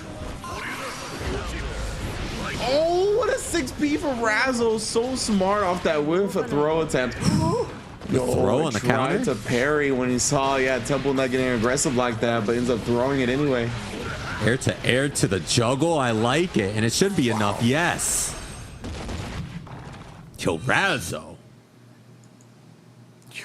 Speaker 3: Oh, what a 6P from Razzo. So smart off that whiff, a throw attempt.
Speaker 4: Throw on the
Speaker 3: tried
Speaker 4: counter?
Speaker 3: to parry when he saw, Temple not getting aggressive like that, but ends up throwing it anyway.
Speaker 4: Air to the juggle. I like it. And it should be enough. Yes. Yo, Razzo.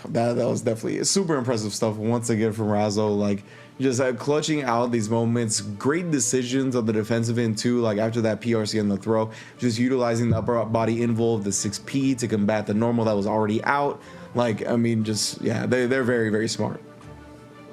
Speaker 3: That was definitely super impressive stuff once again from Razzo. Like, just clutching out these moments. Great decisions on the defensive end too. Like after that PRC on the throw, just utilizing the upper body involve, the 6P to combat the normal that was already out. Like, I mean, they're very, very smart.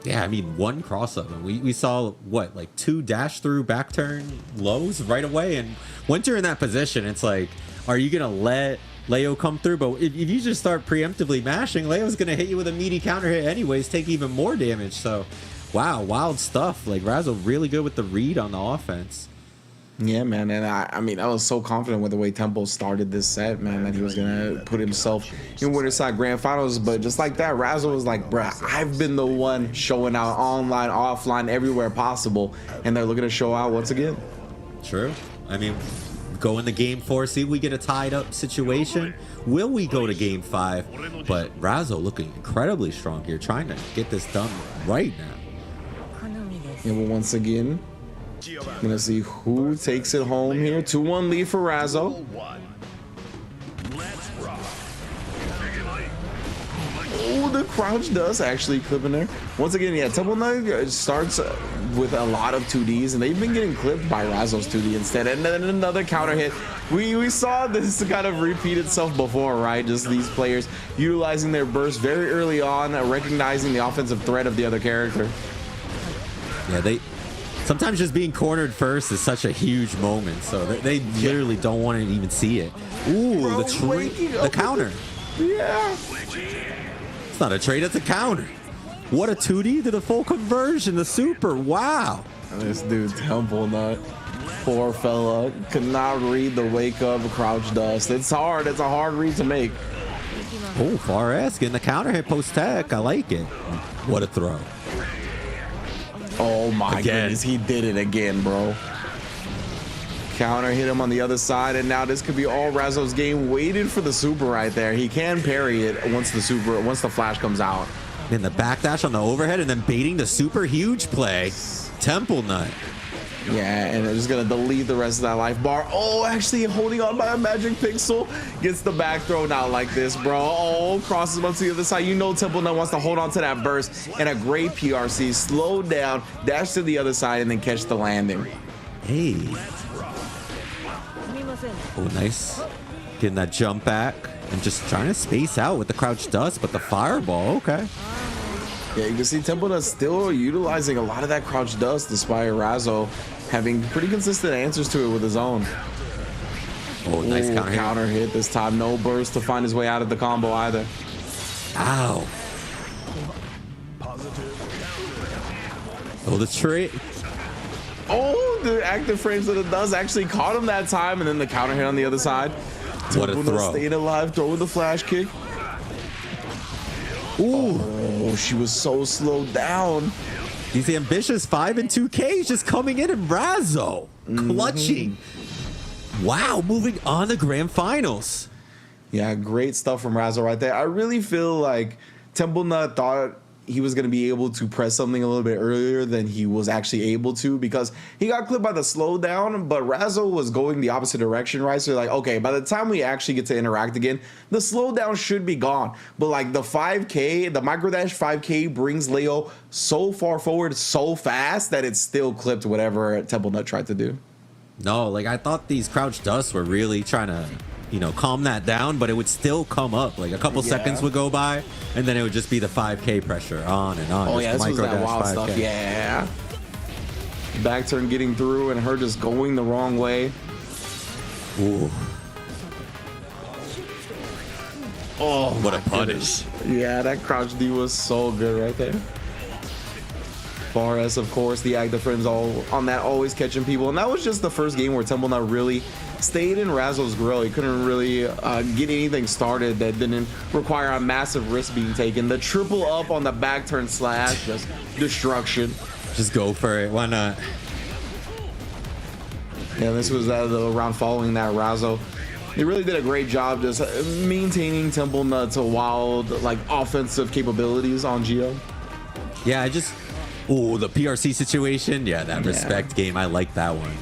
Speaker 4: Yeah, I mean, one crossover. We saw, what, like 2 dash through back turn lows right away. And once you're in that position, it's like, are you going to let Leo come through? But if you just start preemptively mashing, Leo's going to hit you with a meaty counter hit anyways, take even more damage. So, wow, wild stuff. Like, Razzo really good with the read on the offense.
Speaker 3: Yeah, man, and I mean, I was so confident with the way Temple started this set, man, that he was gonna put himself in winner side grand finals. But just like that, Razzo was like, bruh, I've been the one showing out online, offline, everywhere possible, and they're looking to show out once again.
Speaker 4: True. I mean, go into game 4, see if we get a tied up situation. Will we go to game 5? But Razzo looking incredibly strong here, trying to get this done right now.
Speaker 3: Yeah, but once again, gonna see who takes it home here. 2-1 lead for Razzo. Oh, the crouch does actually clip in there. Once again, Temple Knight starts with a lot of 2Ds, and they've been getting clipped by Razzo's 2D instead. And then another counter hit. We saw this kind of repeat itself before, right? Just these players utilizing their burst very early on, recognizing the offensive threat of the other character.
Speaker 4: Yeah, sometimes just being cornered first is such a huge moment, so they literally don't want to even see it. Ooh,
Speaker 3: Bro,
Speaker 4: the counter.
Speaker 3: Yeah.
Speaker 4: It's not a trade, it's a counter. What a 2D to the full conversion, the super. Wow.
Speaker 3: This dude, Temple Nut, poor fella, could not read the wake up crouch dust. It's hard. It's a hard read to make.
Speaker 4: Oh, far ass getting the counter hit post tech. I like it. What a throw.
Speaker 3: Oh my goodness, he did it again, bro. Counter hit him on the other side, and now this could be all Razzo's game. Waited for the super right there. He can parry it once the flash comes out.
Speaker 4: And the backdash on the overhead and then baiting the super huge play. Temple Nut.
Speaker 3: Yeah, and they're just gonna delete the rest of that life bar. Oh, actually holding on by a magic pixel. Gets the back thrown out like this, bro. Oh, crosses him up to the other side. You know Temple Nut wants to hold on to that burst. And a great PRC. Slow down, dash to the other side, and then catch the landing.
Speaker 4: Hey. Oh, nice. Getting that jump back and just trying to space out with the crouch dust, but the fireball, okay.
Speaker 3: Yeah, you can see Temple Nut still utilizing a lot of that crouch dust despite Razzo having pretty consistent answers to it with his own.
Speaker 4: Oh, nice
Speaker 3: Ooh,
Speaker 4: counter
Speaker 3: hit this time. No burst to find his way out of the combo either.
Speaker 4: Ow. Oh, the trade.
Speaker 3: Oh, the active frames that it does actually caught him that time, and then the counter hit on the other side.
Speaker 4: What a
Speaker 3: Temple Nut
Speaker 4: throw.
Speaker 3: staying alive, throw with the flash kick.
Speaker 4: Ooh.
Speaker 3: Oh, she was so slowed down.
Speaker 4: These ambitious 5 and 2Ks just coming in and Razzo clutching. Wow, moving on to grand finals.
Speaker 3: Yeah, great stuff from Razzo right there. I really feel like Temple Nut thought he was going to be able to press something a little bit earlier than he was actually able to, because he got clipped by the slowdown, but Razzo was going the opposite direction, right? So like, okay, by the time we actually get to interact again, the slowdown should be gone. But like the 5K, the micro dash 5K brings Leo so far forward so fast that it still clipped whatever Temple Nut tried to do.
Speaker 4: No, like I thought these crouch dusts were really trying to, calm that down, but it would still come up. Like a couple seconds would go by, and then it would just be the 5K pressure on and on.
Speaker 3: Oh
Speaker 4: just
Speaker 3: yeah, this was
Speaker 4: micro
Speaker 3: that
Speaker 4: dash
Speaker 3: wild
Speaker 4: 5K.
Speaker 3: stuff. Yeah. Back turn getting through and her just going the wrong way.
Speaker 4: Ooh,
Speaker 3: Oh,
Speaker 4: what a
Speaker 3: my
Speaker 4: punish.
Speaker 3: goodness. Yeah, that crouch D was so good right there. Forrest, of course, the active friends all on that, always catching people. And that was just the first game where Temple Nut really stayed in Razzle's grill. He couldn't really get anything started that didn't require a massive risk being taken. The triple up on the back turn slash, just destruction.
Speaker 4: Just go for it. Why not?
Speaker 3: Yeah, this was the round following that. Razzle, he really did a great job just maintaining Temple Nut's wild, like, offensive capabilities on Geo.
Speaker 4: Yeah, oh, the PRC situation. Yeah, that respect game. I like that one.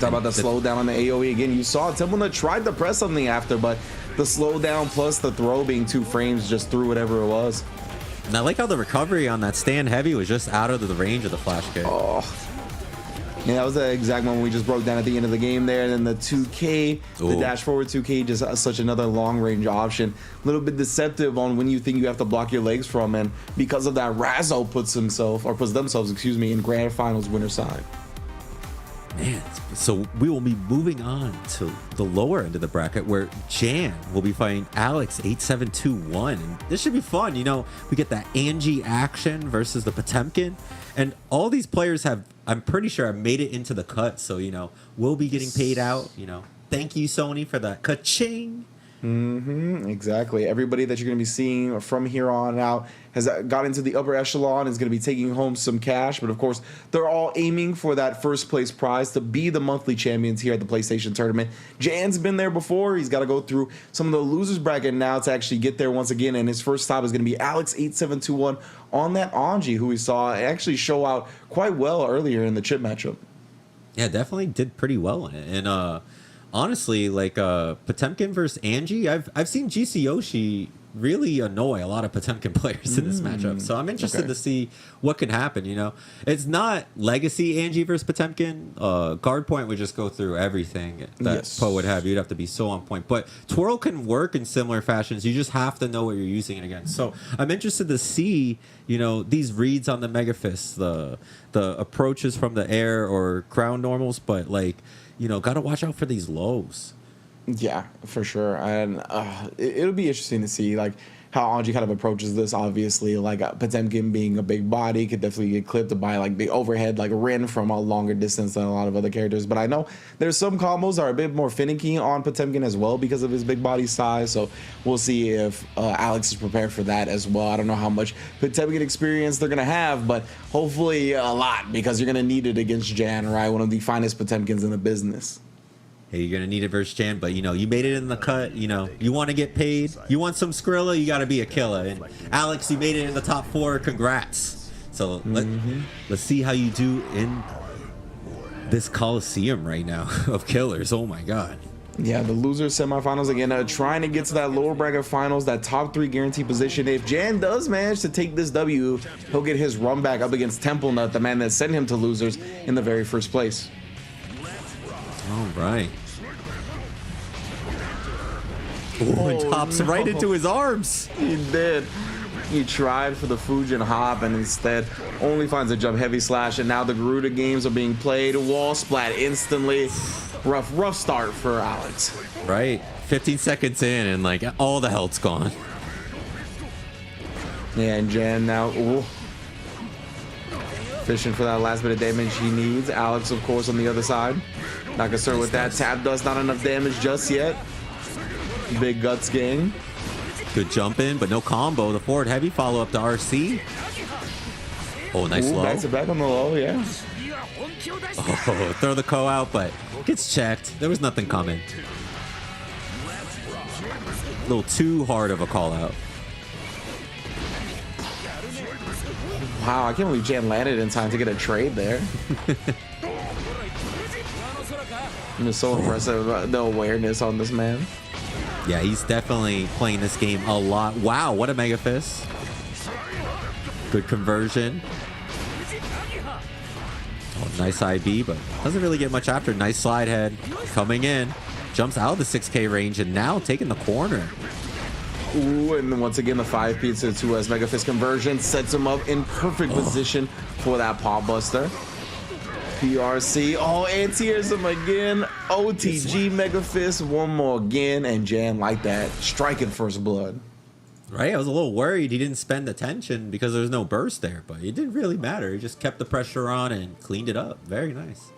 Speaker 3: Talk about the slowdown on the AoE again. You saw Temple Nut tried to press something after, but the slowdown plus the throw being 2 frames just threw whatever it was.
Speaker 4: And I like how the recovery on that stand heavy was just out of the range of the flash kick.
Speaker 3: Oh. Yeah, that was the exact moment we just broke down at the end of the game there. And then the 2K, the dash forward 2K, just such another long range option. A little bit deceptive on when you think you have to block your legs from. And because of that, Razzo puts themselves, in grand finals winner side.
Speaker 4: Man, so we will be moving on to the lower end of the bracket where Jan will be fighting Alex 8721. And this should be fun. You know, we get that Angie action versus the Potemkin. And all these players I'm pretty sure, have made it into the cut. So, you know, we'll be getting paid out. You know, thank you, Sony, for that ka-ching.
Speaker 3: Exactly. Everybody that you're going to be seeing from here on out has got into the upper echelon, is going to be taking home some cash. But of course, they're all aiming for that first place prize to be the monthly champions here at the PlayStation tournament. Jan's been there before. He's got to go through some of the losers bracket now to actually get there once again. And his first stop is going to be Alex 8721 on that Anji, who we saw actually show out quite well earlier in the chip matchup.
Speaker 4: Yeah, definitely did pretty well in it. And honestly, like Potemkin versus Angie, I've seen GC Yoshi really annoy a lot of Potemkin players in this matchup. So I'm interested to see what can happen. You know, it's not legacy Angie versus Potemkin. Guard point would just go through everything that Poe would have. You'd have to be so on point. But Twirl can work in similar fashions. You just have to know what you're using it against. So I'm interested to see, you know, these reads on the Mega Fist, the approaches from the air or ground normals, but like, you know, got to watch out for these lows. Yeah,
Speaker 3: for sure. And it'll be interesting to see like how Anji kind of approaches this. Obviously, like Potemkin being a big body could definitely get clipped by like the overhead, like Rin from a longer distance than a lot of other characters. But I know there's some combos that are a bit more finicky on Potemkin as well because of his big body size. So we'll see if Alex is prepared for that as well. I don't know how much Potemkin experience they're gonna have, but hopefully a lot, because you're gonna need it against Jan, right? One of the finest Potemkins in the business.
Speaker 4: Hey, you're going to need it versus Jan, but, you know, you made it in the cut. You know, you want to get paid. You want some Skrilla, you got to be a killer. And Alex, you made it in the top 4. Congrats. So let's see how you do in this Coliseum right now of killers. Oh, my God.
Speaker 3: Yeah, the losers semifinals again, trying to get to that lower bracket finals, that top 3 guaranteed position. If Jan does manage to take this W, he'll get his run back up against Temple Nut, the man that sent him to losers in the very first place.
Speaker 4: All right. Oh, and tops right into his arms.
Speaker 3: He did. He tried for the Fujin hop and instead only finds a jump heavy slash. And now the Garuda games are being played. Wall splat instantly. Rough start for Alex.
Speaker 4: Right. 15 seconds in and like all the health's gone.
Speaker 3: Yeah, and Jan now fishing for that last bit of damage he needs. Alex, of course, on the other side. Not concerned with that. Tap does not enough damage just yet. Big guts gang.
Speaker 4: Good jump in, but no combo. The forward heavy follow up to RC. Oh, nice low.
Speaker 3: Back to back on the low, yeah.
Speaker 4: Oh, throw the co out, but gets checked. There was nothing coming. A little too hard of a call out.
Speaker 3: Wow, I can't believe Jan landed in time to get a trade there. I'm just so impressive, the awareness on this man.
Speaker 4: Yeah, he's definitely playing this game a lot. Wow, what a Mega Fist. Good conversion. Oh, nice IB, but doesn't really get much after. Nice slide head coming in. Jumps out of the 6K range and now taking the corner.
Speaker 3: Ooh, and once again, the 5P to 2S Mega Fist conversion sets him up in perfect position for that paw buster. PRC. Oh, anti-airs him again. OTG Mega Fist. One more again. And Jan like that. Striking first blood.
Speaker 4: Right? I was a little worried he didn't spend attention because there was no burst there, but it didn't really matter. He just kept the pressure on and cleaned it up. Very nice.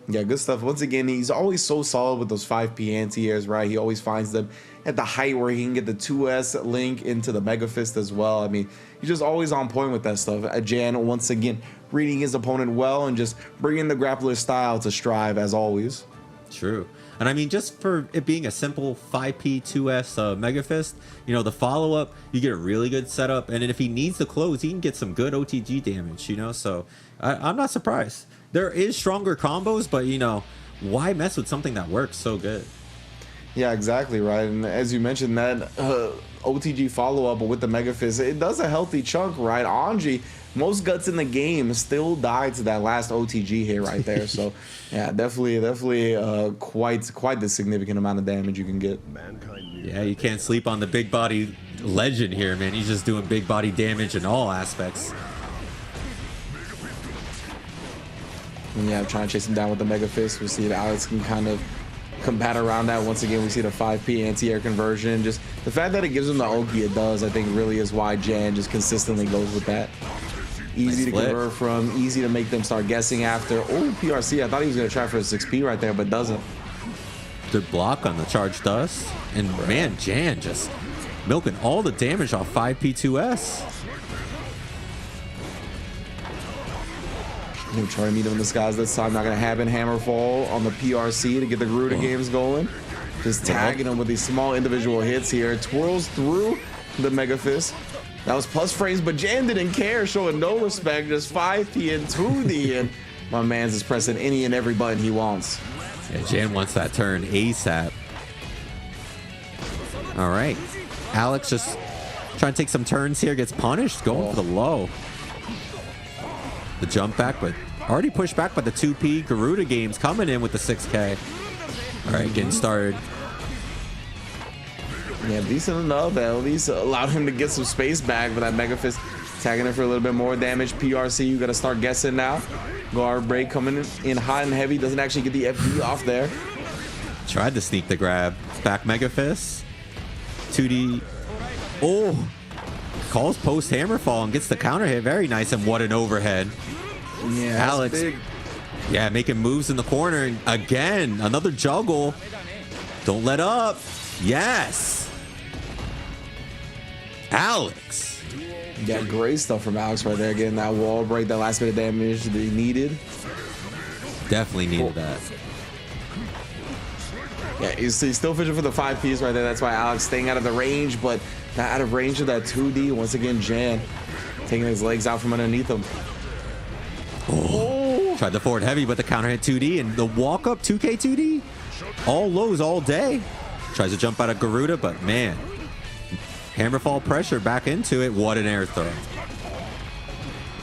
Speaker 3: Yeah, good stuff. Once again, he's always so solid with those 5P anti-airs, right? He always finds them at the height where he can get the 2S link into the Mega Fist as well. I mean, he's just always on point with that stuff. Jan, once again, reading his opponent well and just bringing the grappler style to strive as always.
Speaker 4: True. And I mean, just for it being a simple 5P 2S Mega Fist, you know, the follow-up, you get a really good setup. And then if he needs to close, he can get some good OTG damage, you know? So I'm not surprised. There is stronger combos, but, you know, why mess with something that works so good?
Speaker 3: Yeah, exactly, right. And as you mentioned, that OTG follow-up with the Mega Fist, it does a healthy chunk, right? Anji, most guts in the game, still died to that last OTG hit right there. So, yeah, definitely quite the significant amount of damage you can get.
Speaker 4: Yeah, you can't sleep on the big body legend here, man. He's just doing big body damage in all aspects.
Speaker 3: And yeah, I'm trying to chase him down with the Mega Fist. We'll see if Alex can kind of combat around that. Once again, we see the 5P anti-air conversion. Just the fact that it gives him the Oki it does, I think, really is why Jan just consistently goes with that. Easy
Speaker 4: Nice
Speaker 3: to convert from, easy to make them start guessing after. Oh, PRC, I thought he was going to try for a 6P right there, but doesn't.
Speaker 4: Good block on the charge dust. And man, Jan just milking all the damage off 5P2S.
Speaker 3: He'll try to meet him in the skies this time. Not going to happen. Hammerfall on the PRC to get the Garuda games going. Just tagging him with these small individual hits here. Twirls through the Mega Fist. That was plus frames, but Jan didn't care, showing no respect. Just 5P and 2D, and my man's is pressing any and every button he wants.
Speaker 4: Yeah, Jan wants that turn ASAP. All right. Alex just trying to take some turns here. Gets punished. Going for the low. The jump back, but already pushed back by the 2P. Garuda games coming in with the 6K. All right, getting started.
Speaker 3: Yeah, decent enough. At least allowed him to get some space back for that Mega Fist. Tagging it for a little bit more damage. PRC, you got to start guessing now. Guard break coming in hot and heavy. Doesn't actually get the FD off there.
Speaker 4: Tried to sneak the grab. Back Mega Fist. 2D. Oh. Calls post Hammerfall and gets the counter hit. Very nice. And what an overhead.
Speaker 3: Yeah,
Speaker 4: Alex.
Speaker 3: big.
Speaker 4: Yeah, making moves in the corner. And again, another juggle. Don't let up. Yes. Alex.
Speaker 3: Yeah, great stuff from Alex right there. Getting that wall break, that last bit of damage that he needed.
Speaker 4: Definitely needed that.
Speaker 3: Yeah, he's still fishing for the 5Ps right there. That's why Alex staying out of the range, but not out of range of that 2D. Once again, Jan taking his legs out from underneath him.
Speaker 4: Oh. Tried the forward heavy, but the counter hit 2D and the walk up 2K 2D. All lows all day. Tries to jump out of Garuda, but man. Hammerfall pressure back into it. What an air throw.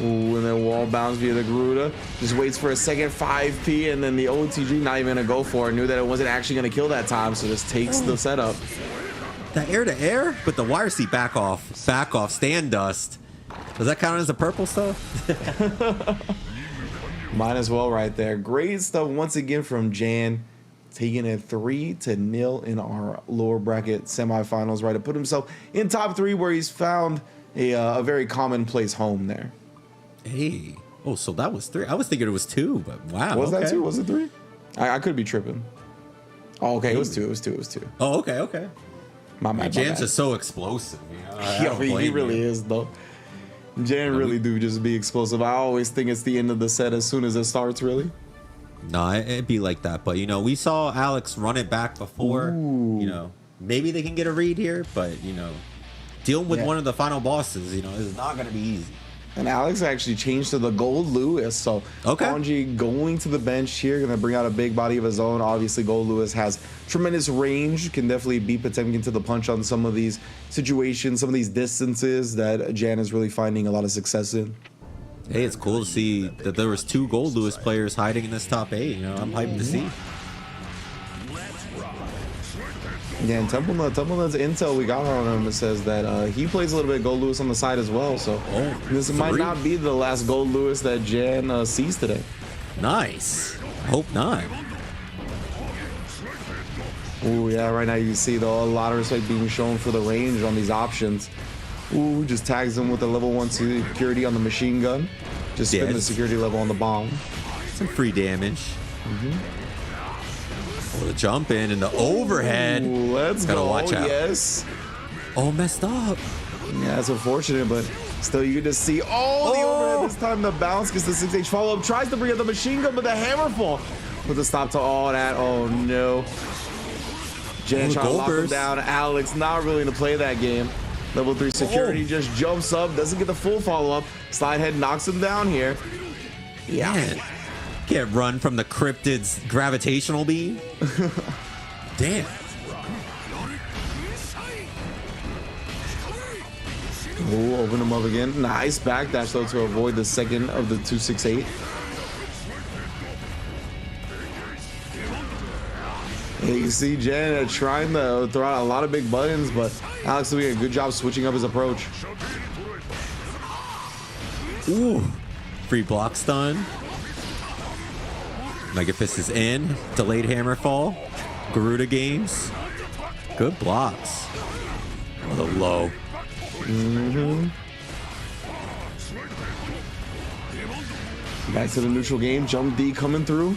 Speaker 3: Ooh, and then wall bounce via the Garuda. Just waits for a second 5P, and then the OTG not even gonna go for it. Knew that it wasn't actually gonna kill that time, so just takes the setup.
Speaker 4: That air to air, but the wire seat back off, stand dust. Does that count as a purple stuff?
Speaker 3: Might as well right there. Great stuff once again from Jan. Taking it 3-0 in our lower bracket semifinals, right? To put himself in top 3 where he's found a very commonplace home there.
Speaker 4: Hey. Oh, so that was 3. I was thinking it was 2, but wow.
Speaker 3: Was
Speaker 4: okay.
Speaker 3: that 2? Was it 3? I could be tripping. Oh, okay. It was 2. It was 2.
Speaker 4: Oh, okay.
Speaker 3: My bad.
Speaker 4: Jan's just so explosive. You know? I don't
Speaker 3: He
Speaker 4: blame
Speaker 3: really
Speaker 4: you.
Speaker 3: is, though. Jan really do just be explosive. I always think it's the end of the set as soon as it starts, really.
Speaker 4: No, it'd be like that. But, you know, we saw Alex run it back before.
Speaker 3: Ooh.
Speaker 4: You know, maybe they can get a read here. But, you know, dealing with one of the final bosses, you know, is not going to be easy.
Speaker 3: And Alex actually changed to the Gold Lewis. So
Speaker 4: Okay.
Speaker 3: Anji going to the bench here, going to bring out a big body of his own. Obviously, Gold Lewis has tremendous range, can definitely beat Potemkin to the punch on some of these situations, some of these distances that Jan is really finding a lot of success in.
Speaker 4: Hey, it's cool to see that there was 2 Gold Lewis players hiding in this top 8. You know, I'm hyped to see.
Speaker 3: Yeah, and Templenut's intel we got on him, it says that he plays a little bit of Gold Lewis on the side as well. So this might
Speaker 4: 3.
Speaker 3: not be the last Gold Lewis that Jan sees today.
Speaker 4: Nice. I hope not.
Speaker 3: Ooh, yeah, right now you see though a lot of respect being shown for the range on these options. Ooh, just tags him with a level 1 security on the machine gun. Just spin the
Speaker 4: Yes.
Speaker 3: security level on the bomb.
Speaker 4: Some free damage. Oh, the jump in and the overhead.
Speaker 3: Ooh, let's
Speaker 4: Gotta
Speaker 3: go.
Speaker 4: watch out.
Speaker 3: Yes.
Speaker 4: Oh, messed up.
Speaker 3: Yeah, it's unfortunate, but still you can just see, oh, the overhead this time, the bounce gets the 6H follow-up, tries to bring up the machine gun, but the hammer fall with the stop to all that. Oh no. Jan
Speaker 4: Oh,
Speaker 3: trying to lock him
Speaker 4: Goldberst.
Speaker 3: down. Alex not willing to play that game. Level 3 security just jumps up, doesn't get the full follow-up. Slide head knocks him down here. Yeah.
Speaker 4: Man, can't run from the cryptid's gravitational beam. Damn.
Speaker 3: Ooh, open him up again. Nice backdash though to avoid the second of the 268. Yeah, you can see Jan trying to throw out a lot of big buttons, but Alex doing a good job switching up his approach.
Speaker 4: Ooh. Free block stun. Megafist is in. Delayed hammer fall. Garuda games. Good blocks. Oh, the low.
Speaker 3: Back to the neutral game. Jump D coming through.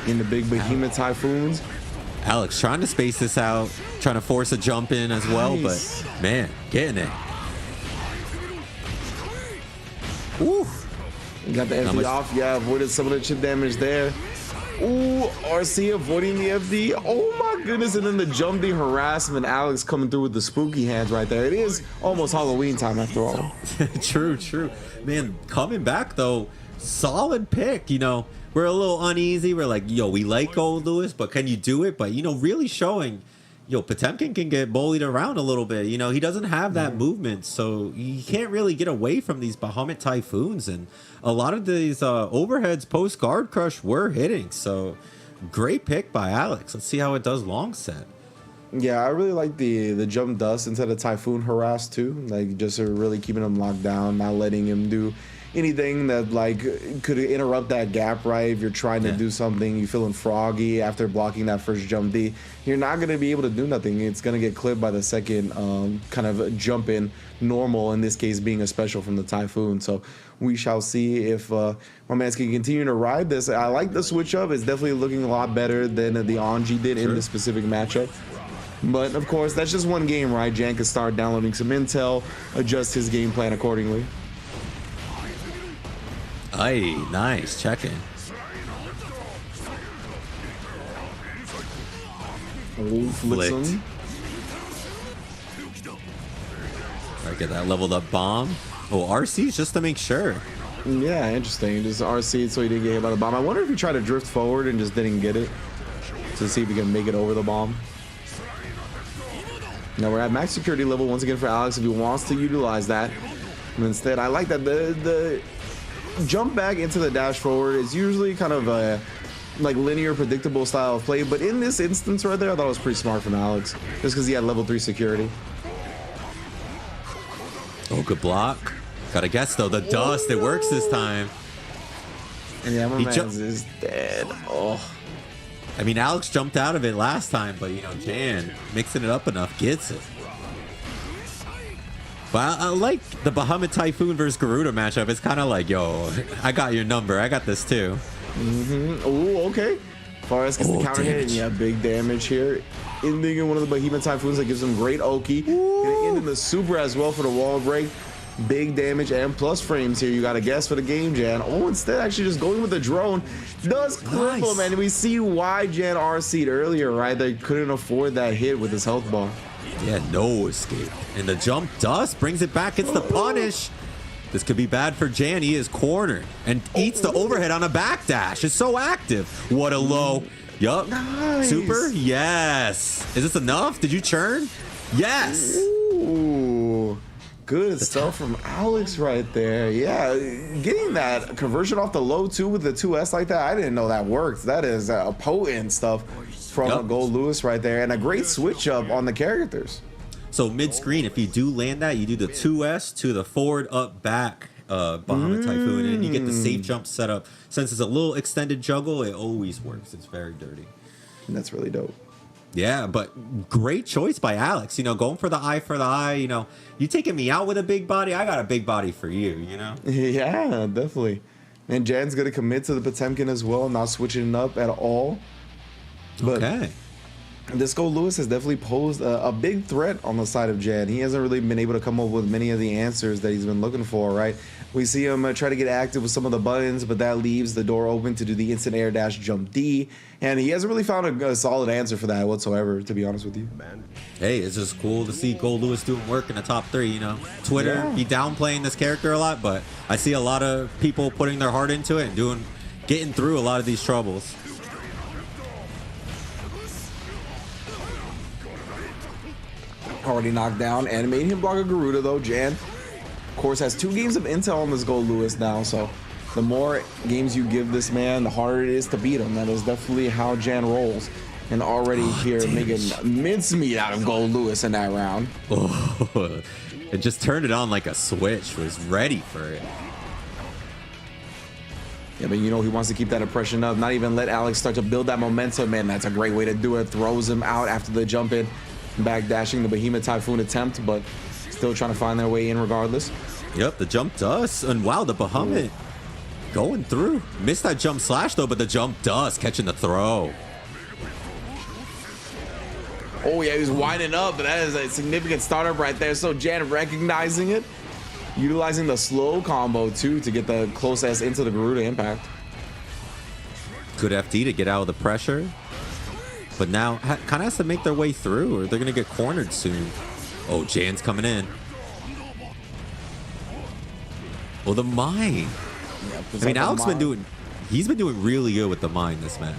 Speaker 3: In the big behemoth typhoons.
Speaker 4: Alex trying to space this out. Trying to force a jump in as well,
Speaker 3: Nice.
Speaker 4: but man, getting it. Ooh.
Speaker 3: Got the FD
Speaker 4: much-
Speaker 3: off. Yeah, avoided some of the chip damage there. Ooh, RC avoiding the FD. Oh my goodness. And then the jump D harassment. Alex coming through with the spooky hands right there. It is almost Halloween time after all.
Speaker 4: True, true. Man, coming back though, solid pick. You know, we're a little uneasy. We're like, yo, we like Gold Lewis, but can you do it? But you know, really showing, yo, Potemkin can get bullied around a little bit. You know, he doesn't have that movement, so you can't really get away from these Bahamut Typhoons. And a lot of these overheads post guard crush were hitting. So great pick by Alex. Let's see how it does long set.
Speaker 3: Yeah, I really like the jump dust into the Typhoon harass too. Like just really keeping him locked down, not letting him do anything that like could interrupt that gap, right? If you're trying to do something, you feeling froggy after blocking that first jump D, you're not going to be able to do nothing. It's going to get clipped by the second kind of jump in normal, in this case being a special from the Typhoon. So we shall see if my man can continue to ride this. I like the switch up. It's definitely looking a lot better than the Anji did in this specific matchup. But of course, that's just one game, right? Jan can start downloading some intel, adjust his game plan accordingly.
Speaker 4: Aye, nice. Checking.
Speaker 3: Oh, flicks
Speaker 4: Flicked.
Speaker 3: him.
Speaker 4: Try to get that leveled up bomb. Oh, RC's just to make sure.
Speaker 3: Yeah, interesting. Just RC so he didn't get hit by the bomb. I wonder if he tried to drift forward and just didn't get it. To see if he can make it over the bomb. Now we're at max security level once again for Alex if he wants to utilize that. And instead, I like that the jump back into the dash forward is usually kind of a like linear, predictable style of play. But in this instance right there, I thought it was pretty smart from Alex. Just because he had level 3 security.
Speaker 4: Oh, good block. Gotta guess though, the dust, it works this time.
Speaker 3: And yeah, my
Speaker 4: He
Speaker 3: man's is dead. Oh.
Speaker 4: I mean, Alex jumped out of it last time, but you know, Jan mixing it up enough gets it. But I like the Bahamut Typhoon versus Garuda matchup. It's kind of like, yo, I got your number. I got this too.
Speaker 3: Oh, okay. Fares gets the counter hit, and
Speaker 4: damage.
Speaker 3: yeah, big damage here. Ending in one of the Behemoth Typhoons that gives him great Oki. Gonna end in the super as well for the wall break. Big damage and plus frames here. You got to guess for the game, Jan. Oh, instead, actually just going with the drone does clip
Speaker 4: Nice.
Speaker 3: him, and we see why Jan RC'd earlier, right? They couldn't afford that hit with his health bar.
Speaker 4: Yeah, no escape. And the jump dust brings it back. It's the punish. This could be bad for Jan. He is cornered and eats the overhead on a backdash. It's so active. What a low. Yup.
Speaker 3: Nice.
Speaker 4: Super? Yes. Is this enough? Did you churn? Yes.
Speaker 3: Ooh, good stuff from Alex right there. Yeah, getting that conversion off the low two with the 2S like that, I didn't know that worked. That is potent stuff from
Speaker 4: Yup.
Speaker 3: Gold Lewis right there, and a great switch up on the characters.
Speaker 4: So mid-screen, if you do land that, you do the 2S to the forward, up, back, Bahamut Typhoon, and you get the safe jump set up. Since it's a little extended juggle, it always works. It's very dirty.
Speaker 3: That's really dope.
Speaker 4: Yeah, but great choice by Alex. You know, going for the eye. You know, you taking me out with a big body, I got a big body for you. You know.
Speaker 3: Yeah, definitely. And Jan's gonna commit to the Potemkin as well, not switching it up at all. But
Speaker 4: Okay.
Speaker 3: this Gold Lewis has definitely posed a big threat on the side of Jan. He hasn't really been able to come up with many of the answers that he's been looking for, right? We see him try to get active with some of the buttons, but that leaves the door open to do the instant air dash jump D, and he hasn't really found a solid answer for that whatsoever, to be honest with you.
Speaker 4: Hey, it's just cool to see Gold Lewis doing work in the top 3, you know. Twitter, he downplaying this character a lot, but I see a lot of people putting their heart into it and getting through a lot of these troubles.
Speaker 3: Already knocked down and made him block a Garuda though. Jan, of course, has 2 games of intel on this Gold Lewis now, so the more games you give this man, the harder it is to beat him. That is definitely how Jan rolls. And already here making mincemeat out of Gold Lewis in that round.
Speaker 4: Oh, it just turned it on like a switch, was ready for it.
Speaker 3: Yeah, but you know he wants to keep that impression up, not even let Alex start to build that momentum, and that's a great way to do it. Throws him out after the jump in, back dashing the Behemoth Typhoon attempt, but still trying to find their way in regardless.
Speaker 4: Yep, the jump does, and wow, the Bahamut going through. Missed that jump slash though, but the jump does, catching the throw.
Speaker 3: Oh yeah, he's winding up, but that is a significant startup right there. So Jan recognizing it, utilizing the slow combo too to get the close S into the Garuda impact.
Speaker 4: Good FD to get out of the pressure. But now kind of has to make their way through or they're going to get cornered soon. Oh, Jan's coming in. Oh, the mine.
Speaker 3: Yeah,
Speaker 4: I mean, Alex he's been doing really good with the mine this match.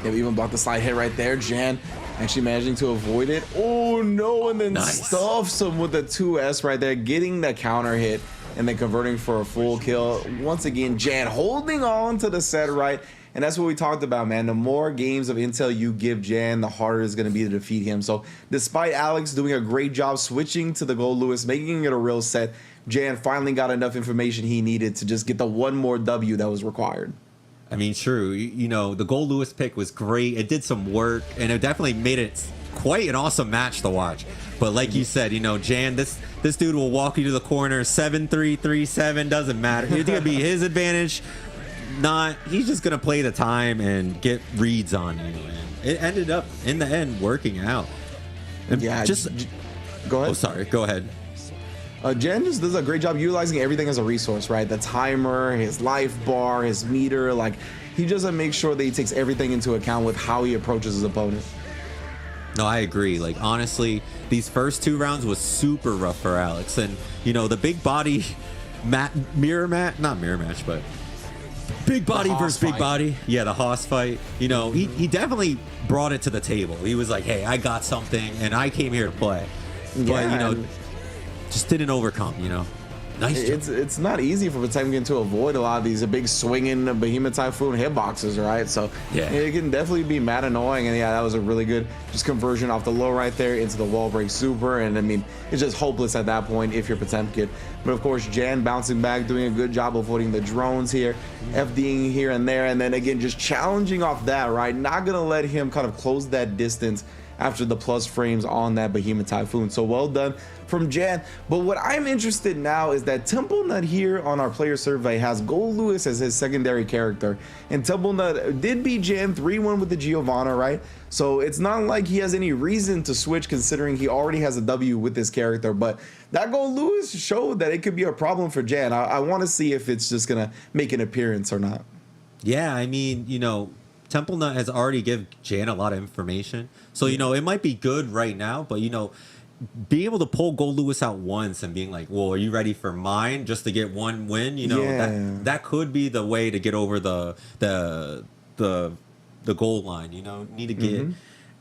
Speaker 3: Yeah, we even blocked the slide hit right there. Jan actually managing to avoid it. Oh no, and then
Speaker 4: Nice.
Speaker 3: stuffs him with the 2S right there, getting the counter hit and then converting for a full kill. Once again, Jan holding on to the set right. And that's what we talked about, man. The more games of intel you give Jan, the harder it's going to be to defeat him. So despite Alex doing a great job switching to the Gold Lewis, making it a real set, Jan finally got enough information he needed to just get the one more W that was required.
Speaker 4: I mean, true. You know, the Gold Lewis pick was great. It did some work, and it definitely made it quite an awesome match to watch. But like you said, you know, Jan, this dude will walk you to the corner, 7-3-3-7, doesn't matter. It's going to be his advantage. He's just going to play the time and get reads on you. And it ended up, in the end, working out. And
Speaker 3: Yeah, go ahead.
Speaker 4: Oh, sorry. Go ahead.
Speaker 3: Jan just does a great job utilizing everything as a resource, right? The timer, his life bar, his meter, like he just makes sure that he takes everything into account with how he approaches his opponent.
Speaker 4: No, I agree. Like, honestly, these first 2 rounds was super rough for Alex. And, you know, the big body not mirror match, but big body versus big body. Yeah, the Haas fight. You know, he definitely brought it to the table. He was like, hey, I got something, and I came here to play. But,
Speaker 3: Yeah,
Speaker 4: you know, just didn't overcome, you know. Nice job.
Speaker 3: It's not easy for Potemkin to avoid a lot of these big swinging Behemoth Typhoon hitboxes, right? So
Speaker 4: Yeah.
Speaker 3: it can definitely be mad annoying. And yeah, that was a really good just conversion off the low right there into the wall break super. And I mean, it's just hopeless at that point if you're Potemkin. But of course, Jan bouncing back, doing a good job of avoiding the drones here, FDing here and there, and then again just challenging off that, right? Not gonna let him kind of close that distance after the plus frames on that Behemoth Typhoon. So well done from Jan. But what I'm interested now is that Temple Nut here on our player survey has Gold Lewis as his secondary character. And Temple Nut did beat Jan 3-1 with the Giovanna, right? So it's not like he has any reason to switch considering he already has a W with this character. But that Gold Lewis showed that it could be a problem for Jan. I want to see if it's just going to make an appearance or not.
Speaker 4: Yeah, I mean, you know, Temple Nut has already given Jan a lot of information. So, you know, it might be good right now, but, you know, being able to pull Gold Lewis out once and being like, well, are you ready for mine just to get one win? You know, that could be the way to get over the goal line. You know, need to get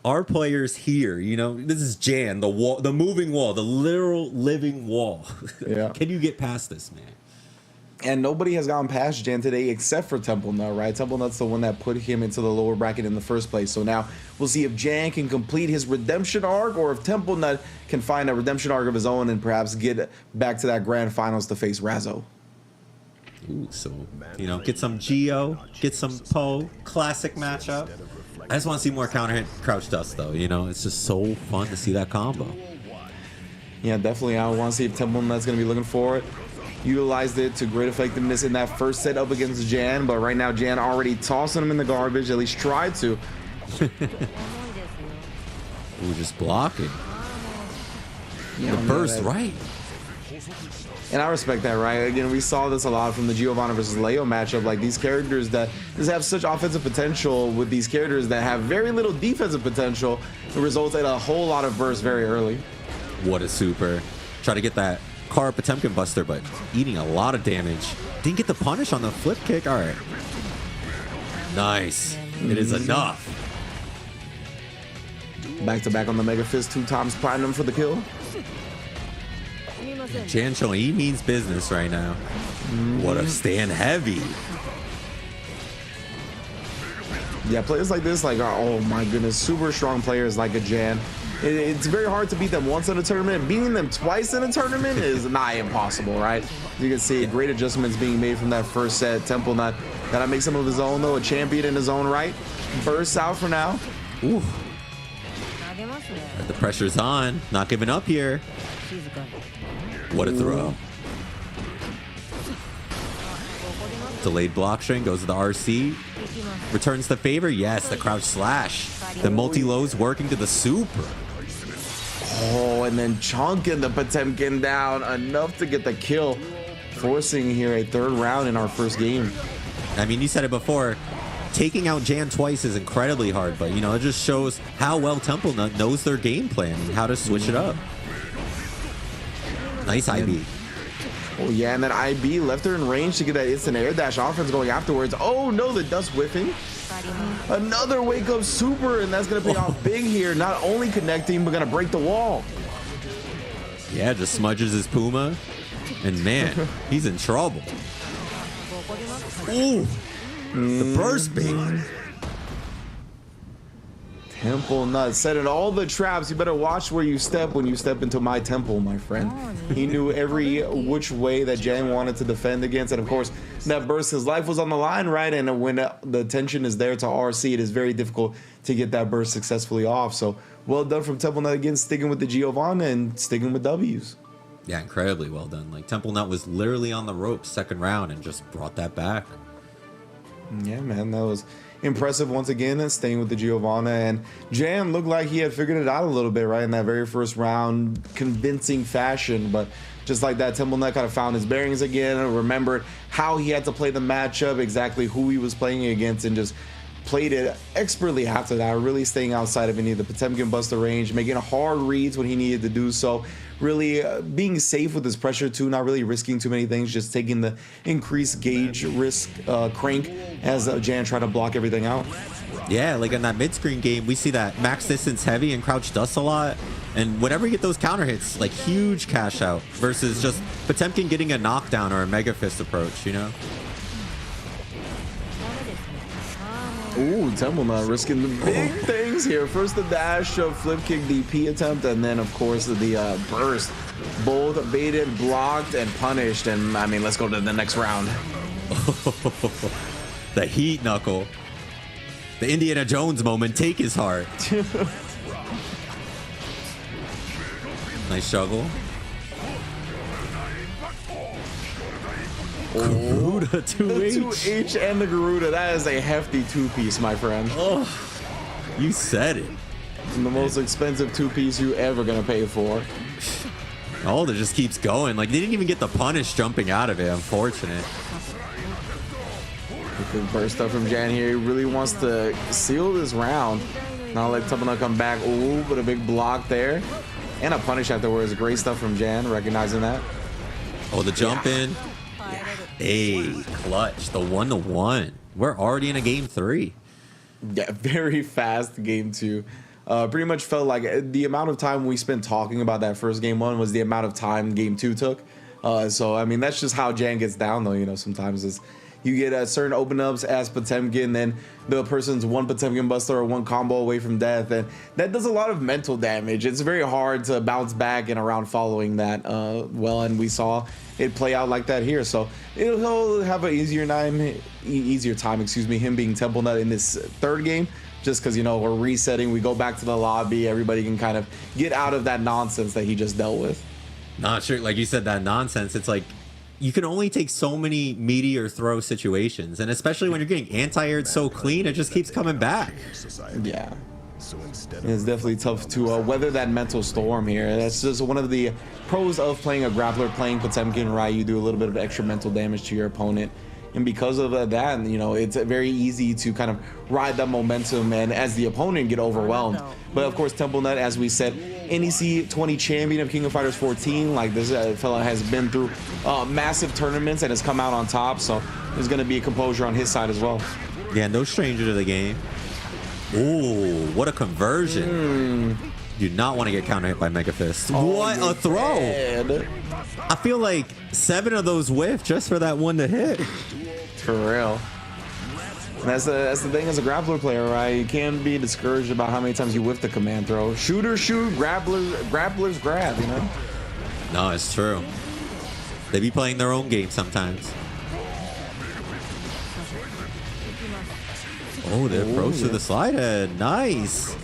Speaker 4: our players here. You know, this is Jan, the wall, the moving wall, the literal living wall.
Speaker 3: Yeah.
Speaker 4: Can you get past this, man?
Speaker 3: And nobody has gone past Jan today except for Temple Nut, right? Temple Nut's the one that put him into the lower bracket in the first place. So now we'll see if Jan can complete his redemption arc, or if Temple Nut can find a redemption arc of his own and perhaps get back to that grand finals to face Razzo.
Speaker 4: Ooh, so, you know, get some Geo, get some Poe, classic matchup. I just want to see more counter hit crouch dust, though. You know, it's just so fun to see that combo.
Speaker 3: Yeah, definitely. I want to see if Temple Nut's going to be looking for it. Utilized it to great effectiveness in that first set up against Jan, but right now Jan already tossing him in the garbage, at least tried to.
Speaker 4: Ooh, just blocking.
Speaker 3: Yeah,
Speaker 4: The burst, right?
Speaker 3: And I respect that, right? Again, we saw this a lot from the Giovanna versus Leo matchup. Like, these characters that just have such offensive potential with these characters that have very little defensive potential, it results in a whole lot of bursts very early.
Speaker 4: What a super. Try to get that Kara Potemkin buster, but eating a lot of damage. Didn't get the punish on the flip kick. All right. Nice. It is enough.
Speaker 3: Back to back on the Mega Fist, 2 times platinum for the kill.
Speaker 4: Jan showing he means business right now. What a stand heavy.
Speaker 3: Yeah, players like this, like, oh my goodness, super strong players like a Jan. It's very hard to beat them once in a tournament. Beating them twice in a tournament is nigh impossible, right? You can see great adjustments being made from that first set. Temple Nut gotta make some of his own, though, a champion in his own right. Bursts out for now.
Speaker 4: Ooh. The pressure's on. Not giving up here. What a throw. Delayed block string, goes to the RC. Returns the favor. Yes, the crouch slash. The multi-lows working to the super.
Speaker 3: Oh, and then chunking the Potemkin down enough to get the kill, forcing here a 3rd round in our first game.
Speaker 4: I mean, you said it before. Taking out Jan twice is incredibly hard, but, you know, it just shows how well Temple Nut knows their game plan and how to switch it up. Nice IB.
Speaker 3: Oh, yeah, and then IB left her in range to get that instant air dash offense going afterwards. Oh, no, the dust whiffing. Another wake-up super, and that's going to pay off big here. Not only connecting, but going to break the wall.
Speaker 4: Yeah, just smudges his Puma. And, man, he's in trouble. Ooh. The burst bait.
Speaker 3: Temple Nut setting all the traps. You better watch where you step when you step into my temple, my friend. He knew every which way that Jan wanted to defend against, and of course that burst, his life was on the line, right? And when the tension is there to RC, it is very difficult to get that burst successfully off. So well done from Temple Nut again, sticking with the Giovanna and sticking with W's.
Speaker 4: Yeah, incredibly well done. Like, Temple Nut was literally on the ropes second round and just brought that back.
Speaker 3: Yeah, man, that was impressive once again, staying with the Giovanna. And Jan looked like he had figured it out a little bit, right, in that very first round, convincing fashion. But just like that, Temple Nut kind of found his bearings again and remembered how he had to play the matchup, exactly who he was playing against, and just played it expertly after that, really staying outside of any of the Potemkin buster range, making hard reads when he needed to do so, really being safe with his pressure too, not really risking too many things, just taking the increased gauge risk crank as Jan tried to block everything out.
Speaker 4: Yeah, like in that mid-screen game, we see that max distance heavy and crouch dust a lot. And whenever you get those counter hits, like huge cash out versus just Potemkin getting a knockdown or a mega fist approach, you know?
Speaker 3: Ooh, Temple Nut risking the big things here. First the dash, flip kick DP attempt, and then of course the burst. Both baited, blocked, and punished. And I mean, let's go to the next round.
Speaker 4: The heat knuckle. The Indiana Jones moment, take his heart. Nice juggle. Garuda 2H.
Speaker 3: The 2H and the Garuda. That is a hefty two-piece, my friend.
Speaker 4: Oh, you said it.
Speaker 3: And the most expensive two-piece you ever gonna pay for.
Speaker 4: Oh, that just keeps going. Like, they didn't even get the punish jumping out of it. Unfortunate.
Speaker 3: Good burst up from Jan here. He really wants to seal this round. Not let Temple Nut come back. Ooh, but a big block there. And a punish afterwards. Great stuff from Jan, recognizing that.
Speaker 4: Oh, the jump in. Hey, clutch. The 1-1. We're already in a game 3.
Speaker 3: Yeah, very fast game 2. Pretty much felt like the amount of time we spent talking about that first game 1 was the amount of time game 2 took. So I mean, that's just how Jan gets down, though. You know, sometimes is you get certain open ups as Potemkin, then the person's one Potemkin Buster or one combo away from death, and that does a lot of mental damage. It's very hard to bounce back and around following that well, and we saw it play out like that here. So he'll have an easier time, him being Temple Nut in this third game, just because, you know, we're resetting, we go back to the lobby, everybody can kind of get out of that nonsense that he just dealt with.
Speaker 4: Not sure, like you said, that nonsense. It's like you can only take so many meteor throw situations, and especially when you're getting anti-aired so clean, it just keeps coming back.
Speaker 3: Yeah. It's definitely tough to weather that mental storm here. That's just one of the pros of playing a grappler, playing Potemkin, right? You do a little bit of extra mental damage to your opponent. And because of that, you know, it's very easy to kind of ride that momentum and as the opponent get overwhelmed. But of course, Temple Nut, as we said, NEC 20 champion of King of Fighters 14. Like, this fella has been through massive tournaments and has come out on top. So there's going to be a composure on his side as well.
Speaker 4: Yeah, no stranger to the game. Ooh, what a conversion. Do not want to get counter hit by Mega Fist. What a throw.
Speaker 3: Man.
Speaker 4: I feel like 7 of those whiff just for that one to hit.
Speaker 3: For real. And that's the thing as a grappler player, right? You can't be discouraged about how many times you whiff the command throw. Shooters shoot, grapplers grab, you know?
Speaker 4: No, it's true. They be playing their own game sometimes. Oh, the approach to the slide head. Nice.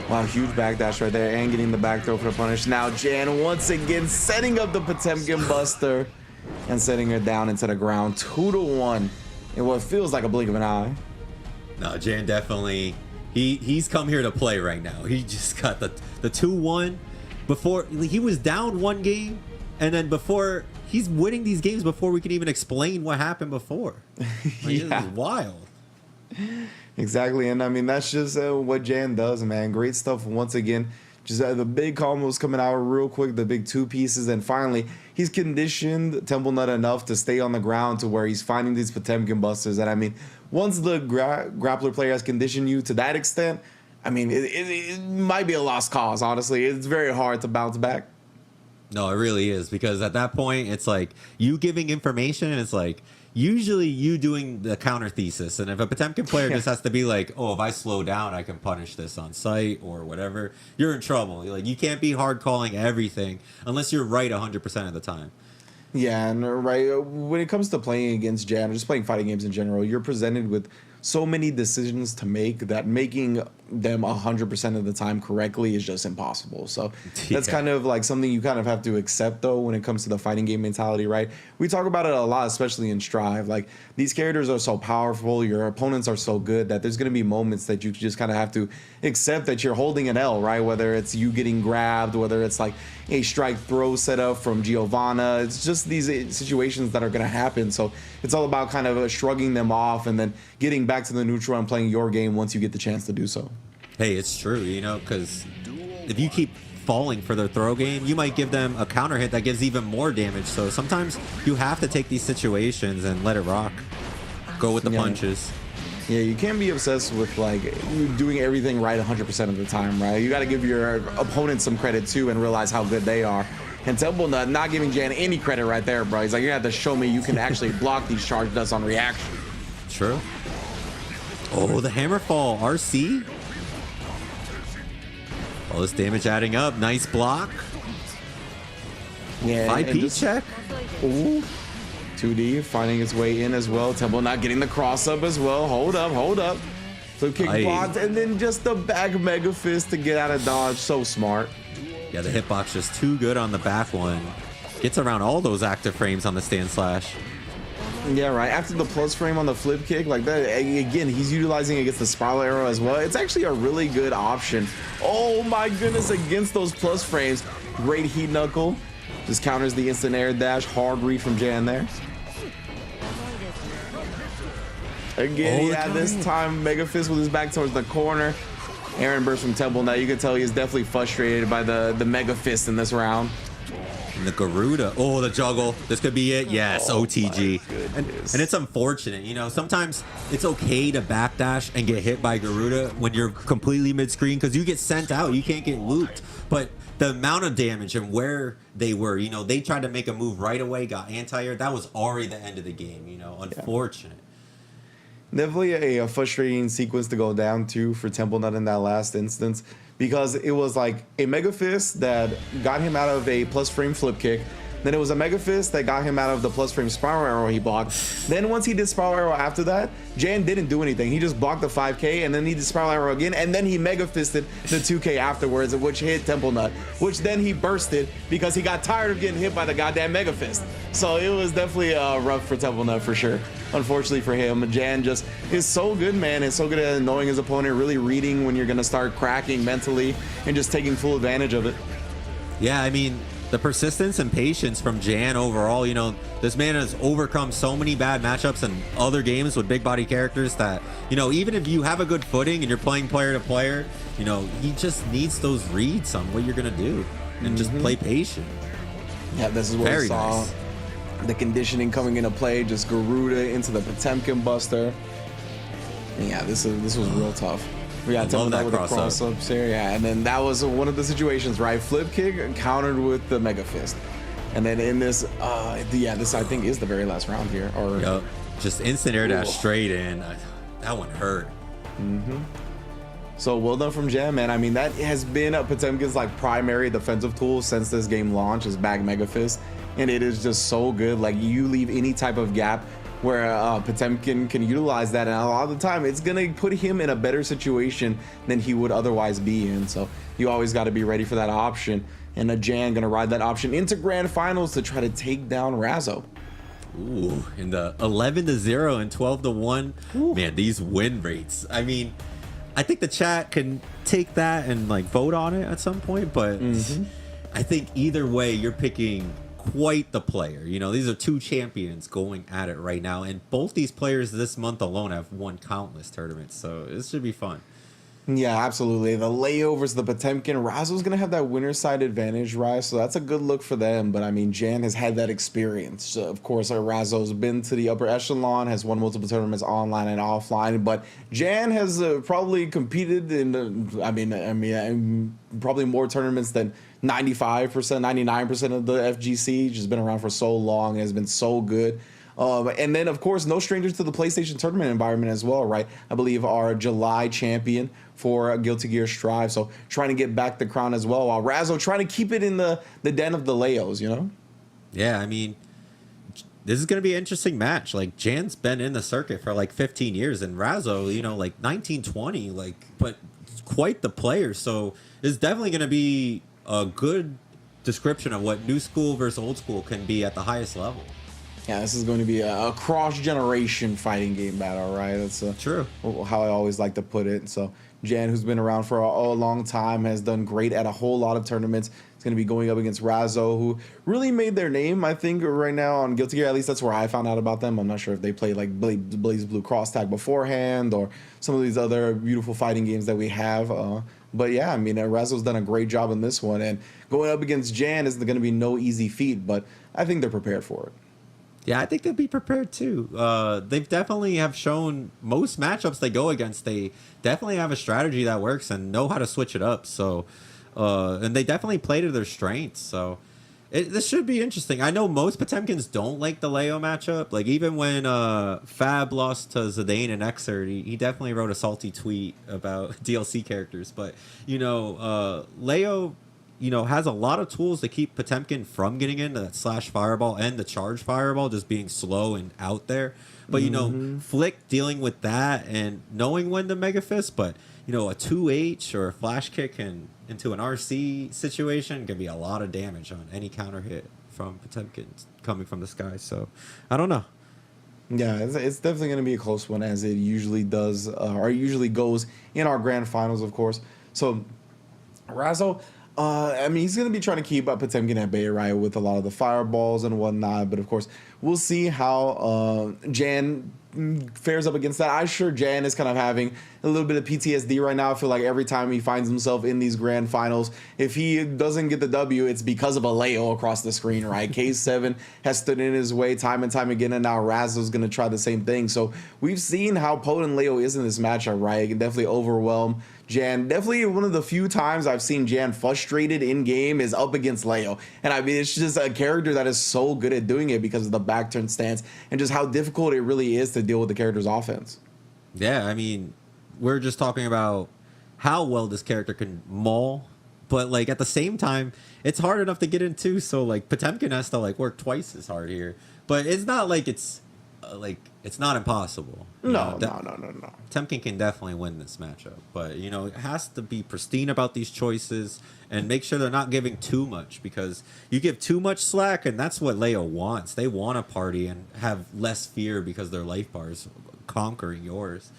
Speaker 3: Wow, huge backdash right there and getting the back throw for the punish. Now Jan once again setting up the Potemkin Buster and setting her down into the ground. 2-1 in what feels like a blink of an eye.
Speaker 4: No, Jan definitely, he's come here to play right now. He just got the 2-1 before he was down one game, and then before he's winning these games before we can even explain what happened before. Like,
Speaker 3: Yeah.
Speaker 4: This is wild.
Speaker 3: Exactly, and I mean that's just what Jan does, man. Great stuff once again. Just the big combos coming out real quick, the big two pieces, and finally he's conditioned Temple Nut enough to stay on the ground to where he's finding these Potemkin Busters. And I mean, once the grappler player has conditioned you to that extent, I mean it might be a lost cause. Honestly, it's very hard to bounce back.
Speaker 4: No, it really is, because at that point it's like you giving information, and it's like usually you doing the counter thesis, and if a Potemkin player just has to be like, oh, if I slow down I can punish this on site or whatever, you're in trouble. Like, you can't be hard calling everything unless you're right 100% of the time.
Speaker 3: Yeah, and right when it comes to playing against Jan or just playing fighting games in general, you're presented with so many decisions to make that making them 100% of the time correctly is just impossible. So that's kind of like something you kind of have to accept, though, when it comes to the fighting game mentality, right? We talk about it a lot, especially in Strive. Like, these characters are so powerful, your opponents are so good that there's going to be moments that you just kind of have to accept that you're holding an L, right? Whether it's you getting grabbed, whether it's like a strike throw setup from Giovanna. It's just these situations that are going to happen. So it's all about kind of shrugging them off and then getting back to the neutral and playing your game once you get the chance to do so.
Speaker 4: Hey, it's true, you know, because if you keep falling for their throw game, you might give them a counter hit that gives even more damage. So sometimes you have to take these situations and let it rock. Go with the punches.
Speaker 3: Yeah, you can't be obsessed with like you doing everything right 100% of the time, right? You got to give your opponent some credit too and realize how good they are. And Temple Nut not giving Jan any credit right there, bro. He's like, you have to show me you can actually block these charge nuts on reaction.
Speaker 4: True. Oh, the hammer fall, RC. All this damage adding up. Nice block.
Speaker 3: Yeah,
Speaker 4: 5P check.
Speaker 3: Ooh. 2D finding its way in as well. Temple not getting the cross up as well. Hold up. Flip kick blocked, and then just the back Mega Fist to get out of dodge. So smart.
Speaker 4: Yeah, the hitbox just too good on the back one. Gets around all those active frames on the stand slash.
Speaker 3: Yeah, right. After the plus frame on the flip kick, like that, again, he's utilizing against the spiral arrow as well. It's actually a really good option. Oh my goodness, against those plus frames. Great heat knuckle. Just counters the instant air dash. Hard read from Jan there. Again, yeah, this time Mega Fist with his back towards the corner. Aaron burst from Temple. Now you can tell he is definitely frustrated by the Mega Fist in this round.
Speaker 4: And the Garuda. Oh, the juggle. This could be it. Yes, OTG. And it's unfortunate. You know, sometimes it's okay to backdash and get hit by Garuda when you're completely mid-screen because you get sent out. You can't get looped. But the amount of damage and where they were, you know, they tried to make a move right away, got anti-air. That was already the end of the game, you know. Unfortunate.
Speaker 3: Definitely a frustrating sequence to go down to for Temple Nut in that last instance, because it was like a Mega Fist that got him out of a plus frame flip kick. Then it was a Mega Fist that got him out of the plus frame spiral arrow he blocked. Then once he did spiral arrow after that, Jan didn't do anything. He just blocked the 5K and then he did spiral arrow again. And then he Mega Fisted the 2K afterwards, which hit Temple Nut, which then he bursted because he got tired of getting hit by the goddamn Mega Fist. So it was definitely rough for Temple Nut for sure. Unfortunately for him, Jan just is so good, man. Is so good at knowing his opponent, really reading when you're going to start cracking mentally and just taking full advantage of it.
Speaker 4: Yeah, I mean, the persistence and patience from Jan overall, you know, this man has overcome so many bad matchups in other games with big body characters that, you know, even if you have a good footing and you're playing player to player, you know, he just needs those reads on what you're going to do and just play patient.
Speaker 3: Yeah, this is what we saw. Nice. The conditioning coming into play, just Garuda into the Potemkin Buster. And yeah, this was real tough. We got Temple Nut with the cross-ups here, yeah. And then that was one of the situations, right? Flip kick countered with the Mega Fist. And then in this, this I think is the very last round here. Or
Speaker 4: yep. Just instant air dash straight in. That one hurt.
Speaker 3: So well done from Jan, man. I mean, that has been Potemkin's like primary defensive tool since this game launched, is back Mega Fist. And it is just so good. Like, you leave any type of gap where Potemkin can utilize that, and a lot of the time it's gonna put him in a better situation than he would otherwise be in. So you always got to be ready for that option, and Jan gonna ride that option into grand finals to try to take down Razzo.
Speaker 4: Ooh, in the 11-0 and 12-1. Ooh. Man, these win rates. I mean, I think the chat can take that and like vote on it at some point, but I think either way you're picking quite the player. You know, these are two champions going at it right now, and both these players this month alone have won countless tournaments, so this should be fun.
Speaker 3: Yeah, absolutely. The Leo versus the Potemkin. Razzo's going to have that winner side advantage, right? So that's a good look for them. But, I mean, Jan has had that experience. So, of course, Razzo's been to the upper echelon, has won multiple tournaments online and offline. But Jan has probably competed in, probably more tournaments than 95%, 99% of the FGC. Just been around for so long and has been so good. And then, of course, no strangers to the PlayStation tournament environment as well, right? I believe our July champion for Guilty Gear Strive. So trying to get back the crown as well, while Razzo trying to keep it in the den of the Leos, you know?
Speaker 4: Yeah, I mean, this is going to be an interesting match. Like, Jan's been in the circuit for like 15 years, and Razzo, you know, like 19, 20, like, but quite the player. So it's definitely going to be a good description of what new school versus old school can be at the highest level.
Speaker 3: Yeah, this is going to be a cross-generation fighting game battle, right? That's
Speaker 4: true.
Speaker 3: How I always like to put it. So Jan, who's been around for a long time, has done great at a whole lot of tournaments. It's going to be going up against Razzo, who really made their name, I think, right now on Guilty Gear. At least that's where I found out about them. I'm not sure if they played like Blaze Blue Cross Tag beforehand or some of these other beautiful fighting games that we have. But yeah, I mean, Razzo's done a great job in this one. And going up against Jan is going to be no easy feat, but I think they're prepared for it.
Speaker 4: Yeah, I think they'll be prepared too. They've definitely have shown most matchups they go against. They definitely have a strategy that works and know how to switch it up. So, and they definitely play to their strengths. So, this should be interesting. I know most Potemkins don't like the Leo matchup. Like, even when Fab lost to Zidane and Xrd, he definitely wrote a salty tweet about DLC characters. But, you know, Leo, you know, has a lot of tools to keep Potemkin from getting into that slash fireball and the charge fireball just being slow and out there. But, you know, Flick dealing with that and knowing when to Mega Fist, but, you know, a 2H or a flash kick into an RC situation can be a lot of damage on any counter hit from Potemkin coming from the sky. So, I don't know.
Speaker 3: Yeah, it's definitely going to be a close one, as it usually does, or usually goes in our grand finals, of course. So, Razzo, I mean, he's going to be trying to keep Potemkin at bay, right, with a lot of the fireballs and whatnot. But, of course, we'll see how Jan fares up against that. I'm sure Jan is kind of having a little bit of PTSD right now. I feel like every time he finds himself in these grand finals, if he doesn't get the W, it's because of a Leo across the screen, right? K7 has stood in his way time and time again, and now Razo's going to try the same thing. So we've seen how potent Leo is in this matchup, right? It can definitely overwhelm Jan. Definitely one of the few times I've seen Jan frustrated in game is up against Leo. And I mean, it's just a character that is so good at doing it because of the back turn stance and just how difficult it really is to deal with the character's offense.
Speaker 4: Yeah, I mean, we're just talking about how well this character can maul, but like at the same time, it's hard enough to get into. So like Potemkin has to like work twice as hard here, but it's not like it's not impossible.
Speaker 3: No.
Speaker 4: Potemkin can definitely win this matchup, but you know, it has to be pristine about these choices and make sure they're not giving too much, because you give too much slack, and that's what Leo wants. They want to party and have less fear because their life bars conquering yours.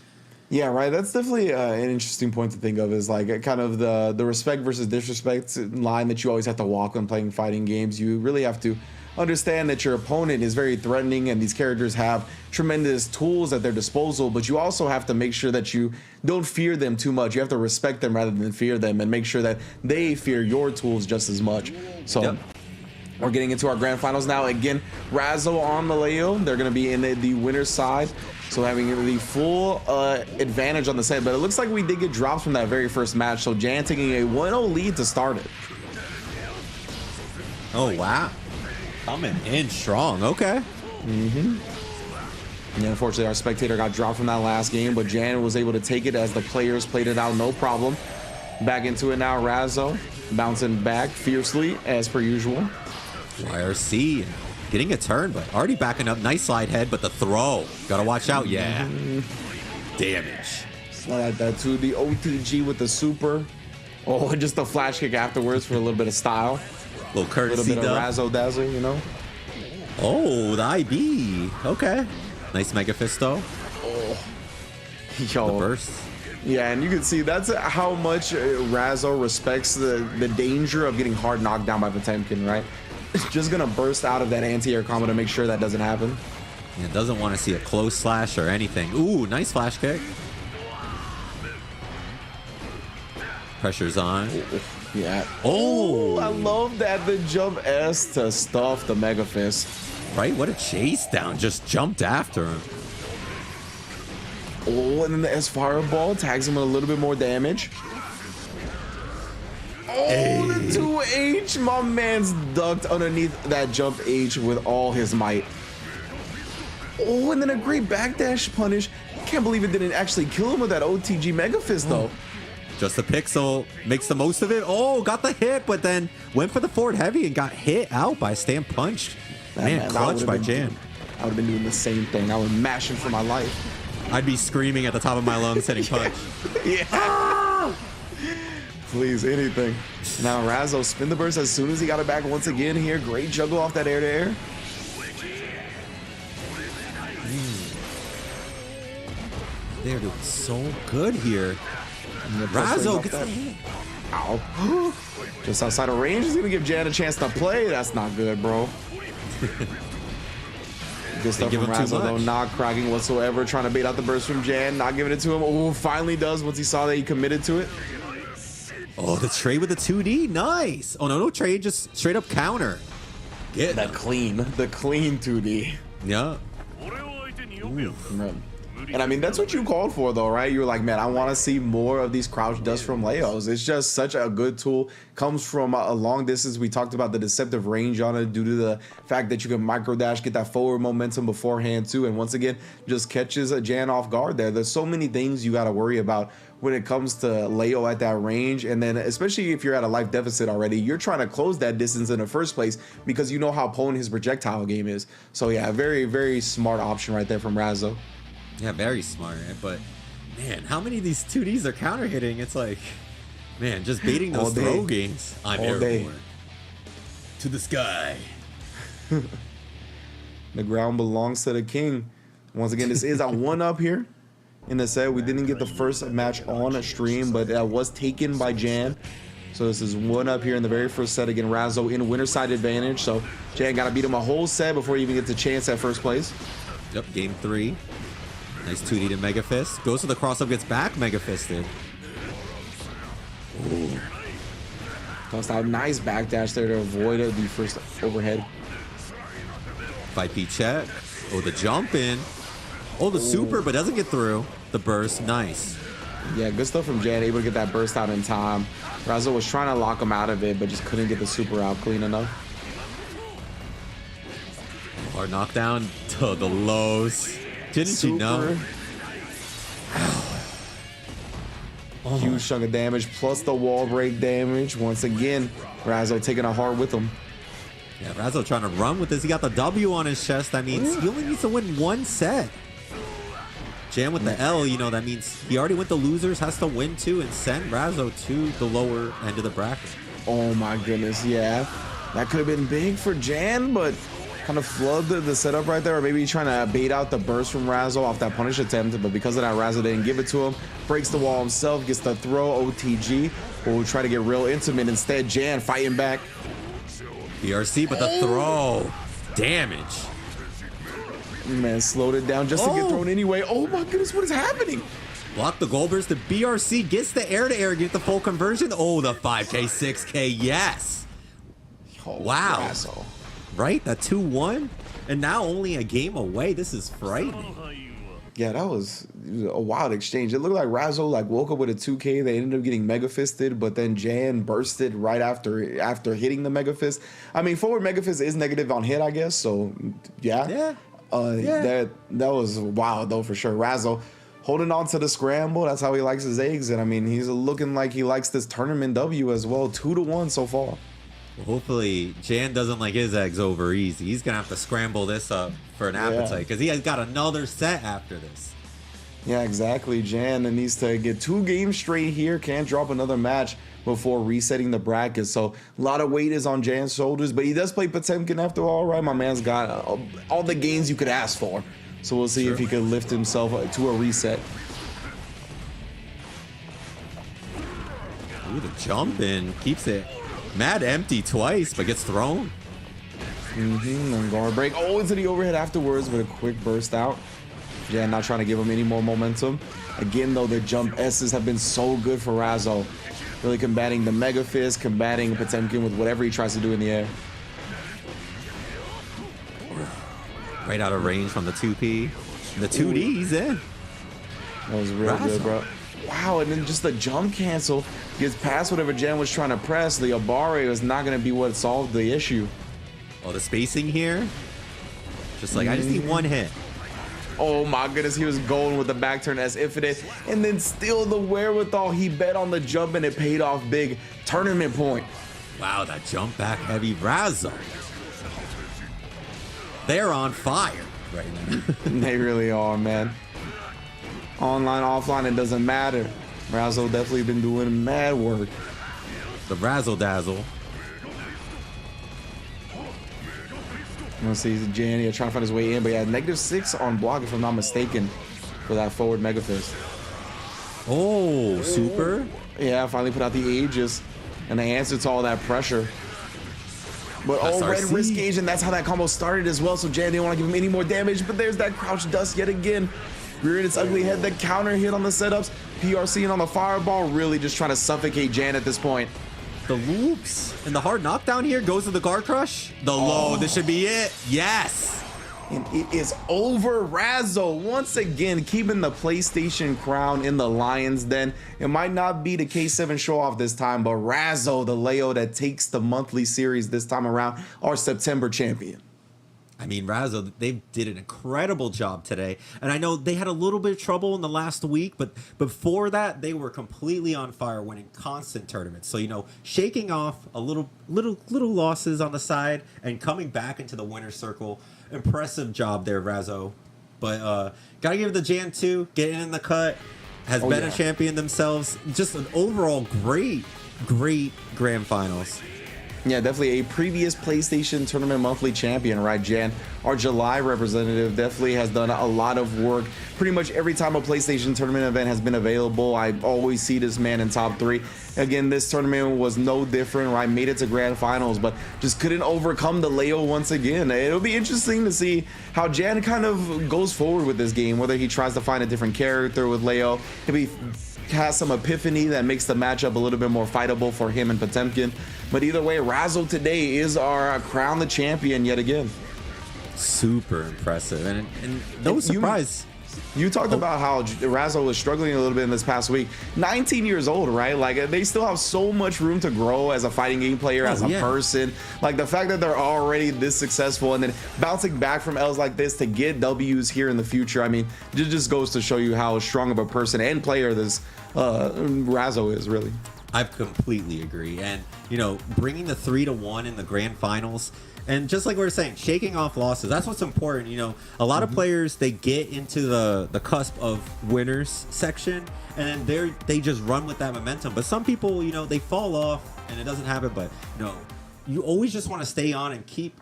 Speaker 3: Yeah, right. That's definitely an interesting point to think of, is like kind of the respect versus disrespect line that you always have to walk when playing fighting games. You really have to understand that your opponent is very threatening and these characters have tremendous tools at their disposal, but you also have to make sure that you don't fear them too much. You have to respect them rather than fear them, and make sure that they fear your tools just as much. So yep. We're getting into our grand finals now. Again, Razo on the Leo. They're going to be in the winner's side, so having the full advantage on the set. But it looks like we did get drops from that very first match, so Jan taking a 1-0 lead to start it.
Speaker 4: Oh, wow. Coming in strong. Okay.
Speaker 3: And unfortunately, our spectator got dropped from that last game, but Jan was able to take it as the players played it out no problem. Back into it now. Razo bouncing back fiercely as per usual.
Speaker 4: YRC getting a turn, but already backing up. Nice slide head, but the throw. Gotta watch out. Yeah. Damage.
Speaker 3: That to the OTG with the super. Oh, and just the flash kick afterwards for a little bit of style.
Speaker 4: Little courtesy,
Speaker 3: a little bit of razzle dazzle, you know.
Speaker 4: Oh, the IB. Okay. Nice Mega Fisto.
Speaker 3: Oh. Yo.
Speaker 4: The burst.
Speaker 3: Yeah, and you can see that's how much Razo respects the danger of getting hard knocked down by Potemkin, right? Just gonna burst out of that anti-air combo to make sure that doesn't happen.
Speaker 4: Yeah, doesn't want to see a close slash or anything. Ooh, nice flash kick. Pressure's on.
Speaker 3: Yeah.
Speaker 4: Oh,
Speaker 3: I love that, the jump S to stuff the Mega Fist.
Speaker 4: Right? What a chase down. Just jumped after him.
Speaker 3: Oh, and then the S fireball tags him with a little bit more damage. Oh, the 2H. My man's ducked underneath that jump H with all his might. Oh, and then a great backdash punish. Can't believe it didn't actually kill him with that OTG Mega Fist, though.
Speaker 4: Just a pixel makes the most of it. Oh, got the hit, but then went for the forward heavy and got hit out by Stamp Punch. Man, clutch by Jan.
Speaker 3: I would have been doing the same thing. I was mashing for my life.
Speaker 4: I'd be screaming at the top of my lungs hitting punch.
Speaker 3: Yeah. Please, anything. Now Razo spin the burst as soon as he got it back once again here. Great juggle off that air to air.
Speaker 4: They're doing so good here. Razo gets the hit.
Speaker 3: Ow. Just outside of range. He's gonna give Jan a chance to play. That's not good, bro. Good stuff from Razo, though. Not cracking whatsoever. Trying to bait out the burst from Jan. Not giving it to him. Oh, finally does once he saw that he committed to it.
Speaker 4: Oh, the trade with the 2D. Nice. Oh, no trade. Just straight up counter.
Speaker 3: Get that clean. The clean 2D.
Speaker 4: Yeah.
Speaker 3: And I mean, that's what you called for, though, right? You were like, man, I want to see more of these crouch dust from Leos. It's just such a good tool. Comes from a long distance. We talked about the deceptive range on it due to the fact that you can micro dash, get that forward momentum beforehand, too. And once again, just catches a Jan off guard there. There's so many things you got to worry about when it comes to Leo at that range. And then especially if you're at a life deficit already, you're trying to close that distance in the first place because you know how potent his projectile game is. So yeah, very, very smart option right there from Razo.
Speaker 4: Yeah, very smart. But man, how many of these 2Ds are counter hitting? It's like, man, just baiting those throw games. I'm airborne. To the sky.
Speaker 3: The ground belongs to the king. Once again, this is a 1-up here in the set. We didn't get the first match on a stream, but that was taken by Jan. So this is 1-up here in the very first set. Again, Razo in winner side advantage. So Jan got to beat him a whole set before he even gets a chance at first place.
Speaker 4: Yep, game 3. Nice 2D to Mega Fist. Goes to the cross-up, gets back Mega Fisted. Ooh.
Speaker 3: Tossed out. Nice backdash there to avoid the first overhead.
Speaker 4: 5P check. Oh, the jump in. Oh, the super, but doesn't get through. The burst, nice.
Speaker 3: Yeah, good stuff from Jan. Able to get that burst out in time. Razo was trying to lock him out of it, but just couldn't get the super out clean enough.
Speaker 4: Hard knockdown to the lows. Didn't you know?
Speaker 3: Oh. Huge chunk of damage, plus the wall break damage. Once again, Razo taking a hard with him.
Speaker 4: Yeah, Razo trying to run with this. He got the W on his chest. That means he only needs to win one set. Jam with the L, you know, that means he already went to losers, has to win two, and send Razo to the lower end of the bracket.
Speaker 3: Oh my goodness, yeah. That could have been big for Jan, but kind of flooded the setup right there, or maybe trying to bait out the burst from Razo off that punish attempt, but because of that, Razo didn't give it to him. Breaks the wall himself, gets the throw, OTG, will try to get real intimate. Instead, Jan fighting back.
Speaker 4: BRC, but the throw. Damage.
Speaker 3: Man, slowed it down just to get thrown anyway. Oh my goodness, what is happening?
Speaker 4: Block the gold burst. The BRC gets the air-to-air, get the full conversion. Oh, the 5K, 6K, yes.
Speaker 3: Oh,
Speaker 4: wow.
Speaker 3: Razo.
Speaker 4: Right? That 2-1? And now only a game away. This is frightening.
Speaker 3: Yeah, that was a wild exchange. It looked like Razo woke up with a 2K. They ended up getting Mega Fisted, but then Jan bursted right after hitting the Mega Fist. I mean, forward Mega Fist is negative on hit, I guess. So yeah. That was wild though for sure. Razo holding on to the scramble. That's how he likes his eggs, and I mean he's looking like he likes this tournament W as well. 2-1 so far.
Speaker 4: Well, hopefully Jan doesn't like his eggs over easy. He's gonna have to scramble this up for an appetite because he has got another set after this.
Speaker 3: Yeah, exactly. Jan needs to get 2 games straight here. Can't drop another match before resetting the bracket. So a lot of weight is on Jan's shoulders, but he does play Potemkin after all, right? My man's got all the gains you could ask for. So we'll see if he could lift himself to a reset.
Speaker 4: Ooh, the jump in keeps it mad empty twice, but gets thrown.
Speaker 3: And guard break. Oh, into the overhead afterwards with a quick burst out. Jan not trying to give him any more momentum. Again, though, the jump S's have been so good for Razo. Really combating the Mega Fist, combating Potemkin with whatever he tries to do in the air.
Speaker 4: Right out of range from the 2P. The 2D, he's in.
Speaker 3: That was real good, bro. Wow, and then just the jump cancel gets past whatever Jan was trying to press. The Abare was not going to be what solved the issue.
Speaker 4: Oh, the spacing here. Just like, I just need one hit.
Speaker 3: Oh my goodness, he was going with the back turn as infinite, and then still the wherewithal. He bet on the jump and it paid off big. Tournament point.
Speaker 4: Wow, that jump back heavy Razo. They're on fire right now.
Speaker 3: They really are, man. Online, offline, it doesn't matter. Razo definitely been doing mad work.
Speaker 4: The Razzle Dazzle.
Speaker 3: Let's see, Jan trying to find his way in, but yeah, -6 on block if I'm not mistaken for that forward Mega Fist.
Speaker 4: Oh, super.
Speaker 3: Yeah, finally put out the Aegis and the answer to all that pressure. But red wrist gauge, and that's how that combo started as well. So Jan didn't want to give him any more damage, but there's that crouch dust yet again. Rearing its ugly head, the counter hit on the setups. PRC and on the fireball, really just trying to suffocate Jan at this point.
Speaker 4: The loops and the hard knockdown here goes to the guard crush. The low, this should be it. Yes.
Speaker 3: And it is over. Razo once again keeping the PlayStation crown in the Lions Den. It might not be the K7 show off this time, but Razo, the Leo that takes the monthly series this time around, our September champion.
Speaker 4: I mean, Razo, they did an incredible job today. And I know they had a little bit of trouble in the last week, but before that, they were completely on fire, winning constant tournaments. So, you know, shaking off a little losses on the side and coming back into the winner's circle. Impressive job there, Razo. But gotta give the Jan 2, getting in the cut, has been a champion themselves. Just an overall great grand finals.
Speaker 3: Yeah, definitely a previous PlayStation Tournament monthly champion, right? Jan, our July representative, definitely has done a lot of work. Pretty much every time a PlayStation Tournament event has been available, I always see this man in top 3. Again, this tournament was no different, right? Made it to grand finals, but just couldn't overcome the Leo once again. It'll be interesting to see how Jan kind of goes forward with this game, whether he tries to find a different character with Leo, if he has some epiphany that makes the matchup a little bit more fightable for him and Potemkin. But either way, Razzle today is our crown the champion yet again.
Speaker 4: Super impressive, and no surprise.
Speaker 3: You talked about how Razzle was struggling a little bit in this past week. 19 years old, right? Like, they still have so much room to grow as a fighting game player, as a person. Like, the fact that they're already this successful and then bouncing back from L's like this to get W's here in the future, I mean, it just goes to show you how strong of a person and player this Razzle is, really.
Speaker 4: I completely agree. And, you know, bringing the 3-1 in the grand finals, and just like we were saying, shaking off losses, that's what's important. You know, a lot of players, they get into the cusp of winners section, and then they just run with that momentum. But some people, you know, they fall off and it doesn't happen. But, you know, you always just want to stay on and keep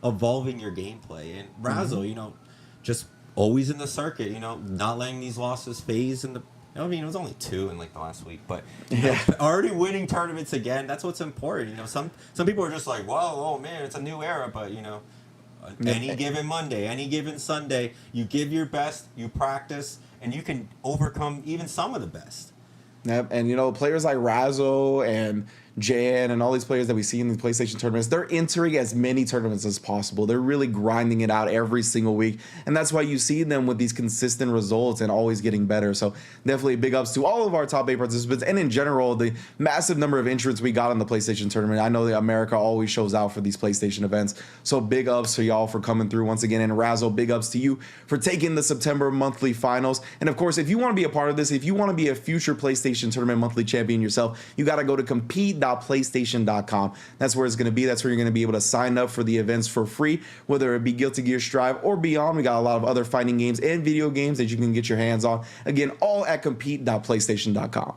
Speaker 4: evolving your gameplay. And Razzle, you know, just always in the circuit, you know, not letting these losses phase in the... I mean, it was only 2 in like the last week, but you know, already winning tournaments again. That's what's important. You know, some people are just like, "Whoa, oh man, it's a new era." But you know, any given Monday, any given Sunday, you give your best, you practice, and you can overcome even some of the best.
Speaker 3: Yep, and you know, players like Razzle and Jan and all these players that we see in the PlayStation tournaments, they're entering as many tournaments as possible. They're really grinding it out every single week, and that's why you see them with these consistent results and always getting better. So definitely big ups to all of our top 8 participants, and in general, the massive number of entrants we got in the PlayStation tournament. I know that America always shows out for these PlayStation events, so big ups to y'all for coming through once again. And Razzle, big ups to you for taking the September monthly finals. And of course, if you want to be a part of this, if you want to be a future PlayStation tournament monthly champion yourself, you got to go to compete.playstation.com. That's where it's going to be. That's where you're going to be able to sign up for the events for free, whether it be Guilty Gear Strive or beyond. We got a lot of other fighting games and video games that you can get your hands on. Again, all at compete.playstation.com.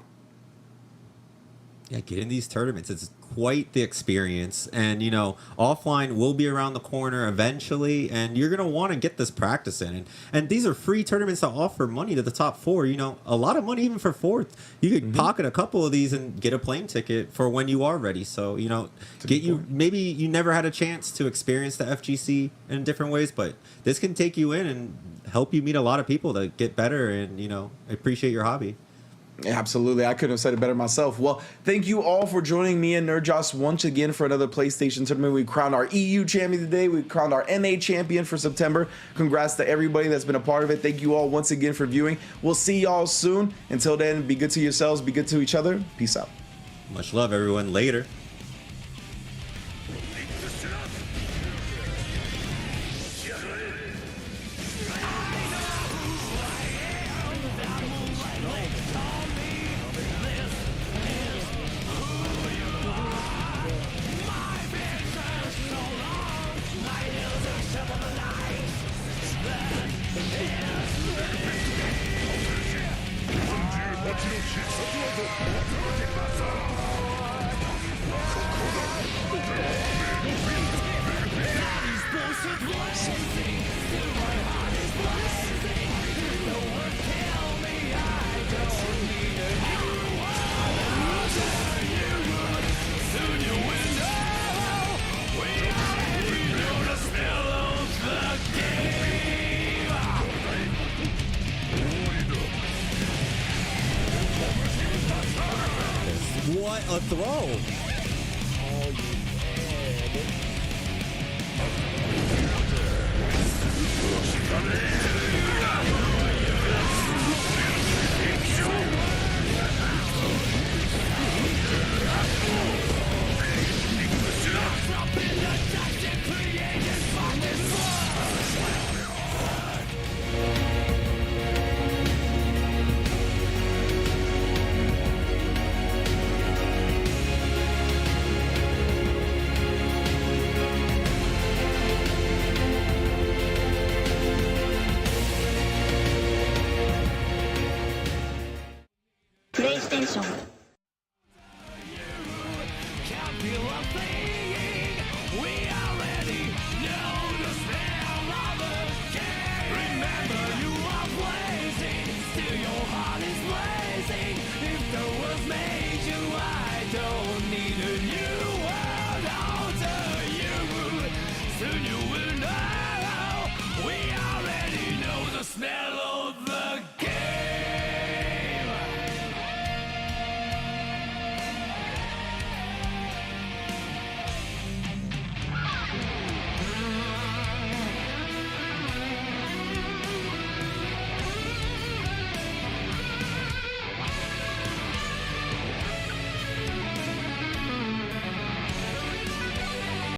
Speaker 4: Yeah, get in these tournaments. It's quite the experience. And, you know, offline will be around the corner eventually, and you're going to want to get this practice in. And these are free tournaments that offer money to the top 4. You know, a lot of money even for 4th. You could pocket a couple of these and get a plane ticket for when you are ready. So, you know, maybe you never had a chance to experience the FGC in different ways, but this can take you in and help you meet a lot of people that get better and, you know, appreciate your hobby.
Speaker 3: Absolutely. I couldn't have said it better myself. Well, thank you all for joining me and Nerd Josh once again for another PlayStation tournament. We crowned our EU champion today. We crowned our NA champion for September. Congrats to everybody that's been a part of it. Thank you all once again for viewing. We'll see y'all soon. Until then, be good to yourselves. Be good to each other. Peace out.
Speaker 4: Much love, everyone. Later. What a throw!
Speaker 5: PlayStation
Speaker 1: Can't feel a thing. The world's made you, I don't need a new